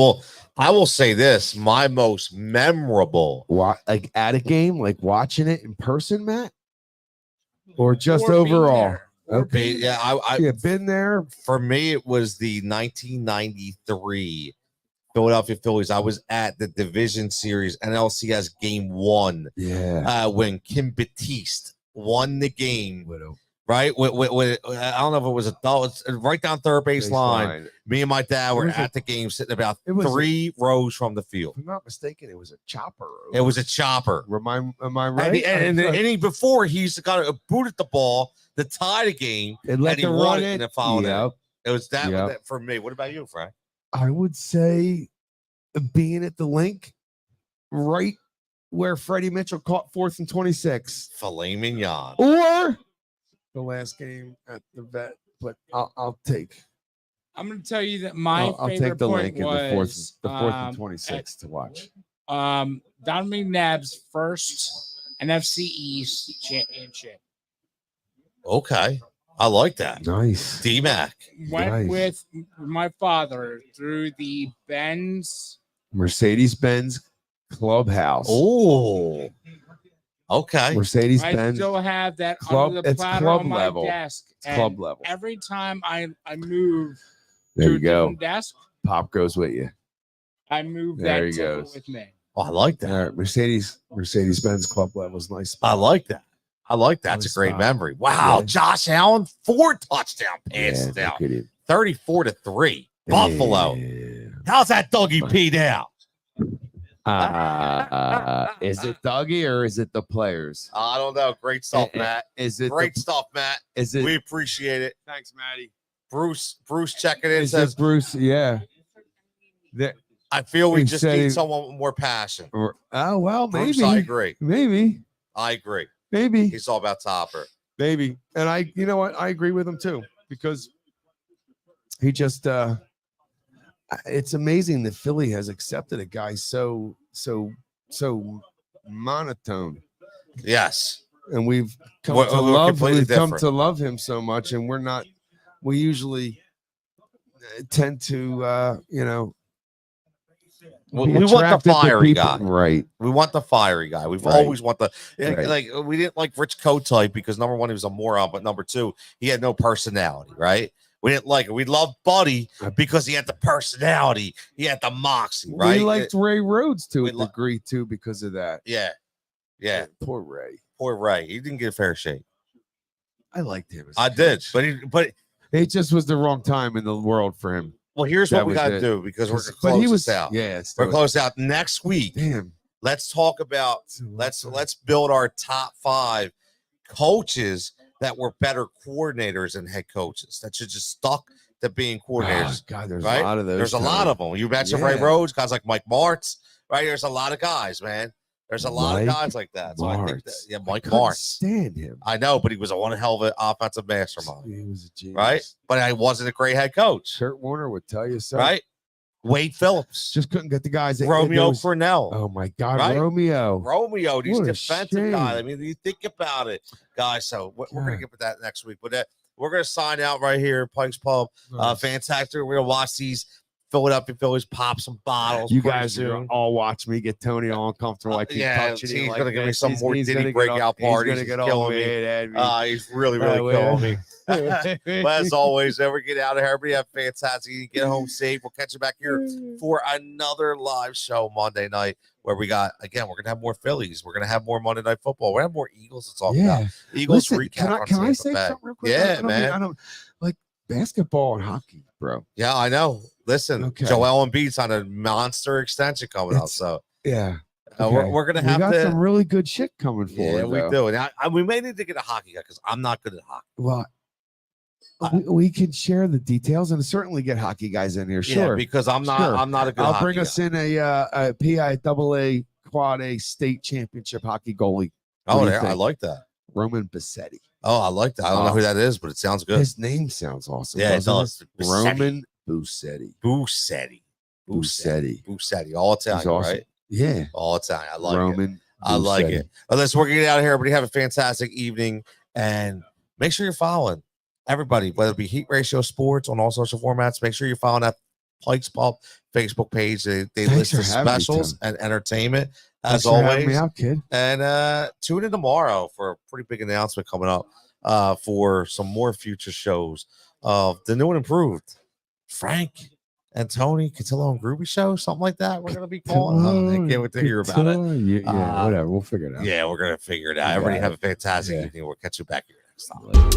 Speaker 1: will say this: my most memorable.
Speaker 2: Like at a game, like watching it in person, Matt, or just
Speaker 6: Or being
Speaker 2: overall.
Speaker 6: there.
Speaker 2: Okay.
Speaker 1: Yeah, I
Speaker 2: Been there.
Speaker 1: For me, it was the 1993 Philadelphia Phillies. I was at the Division Series NLCS Game 1
Speaker 2: Yeah.
Speaker 1: when Kim Batiste won the game, right? With I don't know if it was a double. It's right down third base line. Me and my dad were at the game, sitting about 3 rows from the field.
Speaker 2: If I'm not mistaken, it was a chopper.
Speaker 1: It was a chopper.
Speaker 2: Am I right?
Speaker 1: And the inning before, he's got booted the ball to tie the game, and he won it in the following inning. It was that for me. What about you, Frank?
Speaker 2: I would say being at the link, right where Freddie Mitchell caught 4th and 26.
Speaker 1: Filet mignon.
Speaker 2: Or the last game at the vet, but I'll take.
Speaker 6: I'm going to tell you that my
Speaker 2: I'll
Speaker 6: favorite
Speaker 2: take the
Speaker 6: point
Speaker 2: link
Speaker 6: was
Speaker 2: in the 4th and 26 to watch.
Speaker 6: Donovan McNabb's first NFC East championship.
Speaker 1: Okay. I like that.
Speaker 2: Nice.
Speaker 1: D-Mac.
Speaker 6: Went with my father through the
Speaker 2: Mercedes-Benz Clubhouse.
Speaker 1: Oh. Okay.
Speaker 2: Mercedes-Benz.
Speaker 6: I still have that
Speaker 2: club.
Speaker 6: under the
Speaker 2: It's
Speaker 6: platter
Speaker 2: club
Speaker 6: on my
Speaker 2: level.
Speaker 6: desk.
Speaker 2: It's club level.
Speaker 6: Every time I move
Speaker 2: There
Speaker 6: to
Speaker 2: you
Speaker 6: a
Speaker 2: go.
Speaker 6: different desk,
Speaker 2: Pop goes with you.
Speaker 6: I move
Speaker 2: There he
Speaker 6: that ticket
Speaker 2: goes.
Speaker 6: with me.
Speaker 1: Oh, I like that.
Speaker 2: All right, Mercedes-Benz Club level is nice.
Speaker 1: I like that. That's
Speaker 2: Nice
Speaker 1: a great
Speaker 2: spot.
Speaker 1: memory. Wow.
Speaker 2: Yeah.
Speaker 1: Josh Allen, 4 touchdown passes
Speaker 2: Yeah,
Speaker 1: down.
Speaker 2: look at him.
Speaker 1: 34-3. Buffalo.
Speaker 2: Yeah.
Speaker 1: How's that Dougie P down?
Speaker 2: Is it Dougie or is it the players?
Speaker 1: I don't know. Great stuff, Matt.
Speaker 2: Is it
Speaker 1: Great stuff, Matt.
Speaker 2: Is it?
Speaker 1: We appreciate it.
Speaker 2: Thanks, Maddie.
Speaker 1: Bruce checking in
Speaker 2: Is
Speaker 1: says,
Speaker 2: it Bruce? Yeah.
Speaker 1: I feel we
Speaker 2: he
Speaker 1: just
Speaker 2: said
Speaker 1: need
Speaker 2: he-
Speaker 1: someone with more passion.
Speaker 2: Oh well,
Speaker 1: Bruce,
Speaker 2: maybe.
Speaker 1: I agree.
Speaker 2: Maybe. Maybe.
Speaker 1: He's all about Topper.
Speaker 2: Maybe. And you know what? I agree with him too, because he just it's amazing that Philly has accepted a guy so monotone.
Speaker 1: Yes.
Speaker 2: And we've come
Speaker 1: We're completely
Speaker 2: come
Speaker 1: different.
Speaker 2: to love him so much, and we usually tend to
Speaker 1: We
Speaker 2: be
Speaker 1: want the
Speaker 2: attracted to
Speaker 1: fiery
Speaker 2: people-
Speaker 1: guy.
Speaker 2: right?
Speaker 1: We want the fiery guy. We've
Speaker 2: Right.
Speaker 1: always want the
Speaker 2: Right.
Speaker 1: like. We didn't like Rich Kotite because number one, he was a moron, but number two, he had no personality. Right? We didn't like it. We loved Buddy because he had the personality. He had the moxie. Right?
Speaker 2: We liked Ray Rhodes to a
Speaker 1: we
Speaker 2: degree too because of that.
Speaker 1: Yeah.
Speaker 2: Poor Ray.
Speaker 1: Poor Ray. He didn't get a fair shake.
Speaker 2: I liked him. As
Speaker 1: I
Speaker 2: a
Speaker 1: did,
Speaker 2: coach.
Speaker 1: but
Speaker 2: It just was the wrong time in the world for him.
Speaker 1: well, here's
Speaker 2: That
Speaker 1: what we
Speaker 2: was
Speaker 1: got to
Speaker 2: it.
Speaker 1: do because we're
Speaker 2: But
Speaker 1: close
Speaker 2: he was
Speaker 1: out.
Speaker 2: Yeah,
Speaker 1: We're close out next week.
Speaker 2: Damn.
Speaker 1: Let's talk about let's build our top 5 coaches that were better coordinators and head coaches that should just stuck to being coordinators.
Speaker 2: God, there's
Speaker 1: right?
Speaker 2: a lot of those.
Speaker 1: There's a lot of them. You mentioned Ray
Speaker 2: Yeah.
Speaker 1: Rhodes, guys like Mike Martz, right? There's a lot of guys, man. There's a lot of
Speaker 2: Mike
Speaker 1: guys like that. So I think that,
Speaker 2: Martz.
Speaker 1: Mike
Speaker 2: Couldn't
Speaker 1: Martz.
Speaker 2: stand him.
Speaker 1: I know, but he was a one hell of an offensive mastermind,
Speaker 2: He was a genius.
Speaker 1: right? But I wasn't a great head coach,
Speaker 2: Kurt Warner would tell you so.
Speaker 1: right? Wade Phillips,
Speaker 2: Just couldn't get the guys.
Speaker 1: Romeo
Speaker 2: those-
Speaker 1: Cornell.
Speaker 2: Oh my God,
Speaker 1: Right?
Speaker 2: Romeo.
Speaker 1: Romeo, these
Speaker 2: What a
Speaker 1: defensive guys. I
Speaker 2: shame.
Speaker 1: mean, you think about it, guys. So we're going to
Speaker 2: God.
Speaker 1: get with that next week. But we're going to sign out right here at Pike's Pub. Fantastic. We're going to watch these Philadelphia Phillies pop some bottles.
Speaker 2: You
Speaker 1: pretty
Speaker 2: guys
Speaker 1: soon.
Speaker 2: all watch me get Tony all uncomfortable. Like
Speaker 1: Yeah,
Speaker 2: touching
Speaker 1: he's
Speaker 2: you like
Speaker 1: gonna give me
Speaker 2: this.
Speaker 1: some more
Speaker 2: he's
Speaker 1: Diddy
Speaker 2: gonna get
Speaker 1: breakout
Speaker 2: all-
Speaker 1: parties.
Speaker 2: He's
Speaker 1: He's
Speaker 2: gonna get
Speaker 1: killing
Speaker 2: all
Speaker 1: me.
Speaker 2: mad at me.
Speaker 1: He's really killing me. But as always, never get out of here. Everybody have fantastic. You get home safe. We'll catch you back here for another live show Monday night where we're going to have more Phillies. We're going to have more Monday Night Football. We're going to have more Eagles to talk about. Eagles
Speaker 2: Listen,
Speaker 1: recap.
Speaker 2: Can I
Speaker 1: on
Speaker 2: say
Speaker 1: Tampa Bay.
Speaker 2: something real quick?
Speaker 1: Yeah,
Speaker 2: I don't
Speaker 1: man.
Speaker 2: I don't like basketball and hockey, bro.
Speaker 1: Yeah, I know. Listen,
Speaker 2: Okay.
Speaker 1: Joel Embiid's on a monster extension coming out. So
Speaker 2: Yeah.
Speaker 1: we're going to have
Speaker 2: we got
Speaker 1: to.
Speaker 2: some really good shit coming forward.
Speaker 1: Yeah, we
Speaker 2: though.
Speaker 1: do. And we may need to get a hockey guy because I'm not good at hockey.
Speaker 2: Well, we can share the details and certainly get hockey guys in here. Sure,
Speaker 1: Yeah, because I'm not.
Speaker 2: Sure.
Speaker 1: I'm not a good.
Speaker 2: I'll
Speaker 1: hockey
Speaker 2: bring us
Speaker 1: guy.
Speaker 2: in a PIAA Quad A state championship hockey goalie,
Speaker 1: Oh,
Speaker 2: What do you
Speaker 1: there, I
Speaker 2: think?
Speaker 1: like that.
Speaker 2: Roman Bassetti.
Speaker 1: Oh, I like that. I don't know who that is, but it sounds good.
Speaker 2: His name sounds awesome.
Speaker 1: Yeah, it
Speaker 2: doesn't
Speaker 1: does.
Speaker 2: Roman Bussetti.
Speaker 1: Bussetti. Bussetti. All Italian,
Speaker 2: He's awesome.
Speaker 1: right?
Speaker 2: Yeah,
Speaker 1: All Italian. I like it.
Speaker 2: Roman.
Speaker 1: I like
Speaker 2: Bussetti.
Speaker 1: it. But let's work it out of here. Everybody have a fantastic evening and make sure you're following everybody, whether it be Heat Ratio Sports on all social formats. Make sure you're following that Pike's Pub Facebook page. They
Speaker 2: Thanks
Speaker 1: list the
Speaker 2: for having me,
Speaker 1: specials
Speaker 2: Tim.
Speaker 1: and entertainment
Speaker 2: Thanks
Speaker 1: as
Speaker 2: for having me
Speaker 1: always.
Speaker 2: out, kid.
Speaker 1: And tune in tomorrow for a pretty big announcement coming up for some more future shows of the new and improved Frank and Tony Cutillo and Grewbs show, something like that. We're gonna be calling. I can't wait to hear about it.
Speaker 2: Yeah, whatever. We'll figure it out.
Speaker 1: Yeah, we're gonna figure it out.
Speaker 2: You
Speaker 1: Everybody
Speaker 2: got
Speaker 1: have
Speaker 2: it.
Speaker 1: a fantastic
Speaker 2: Yeah.
Speaker 1: evening. We'll catch you back here next time.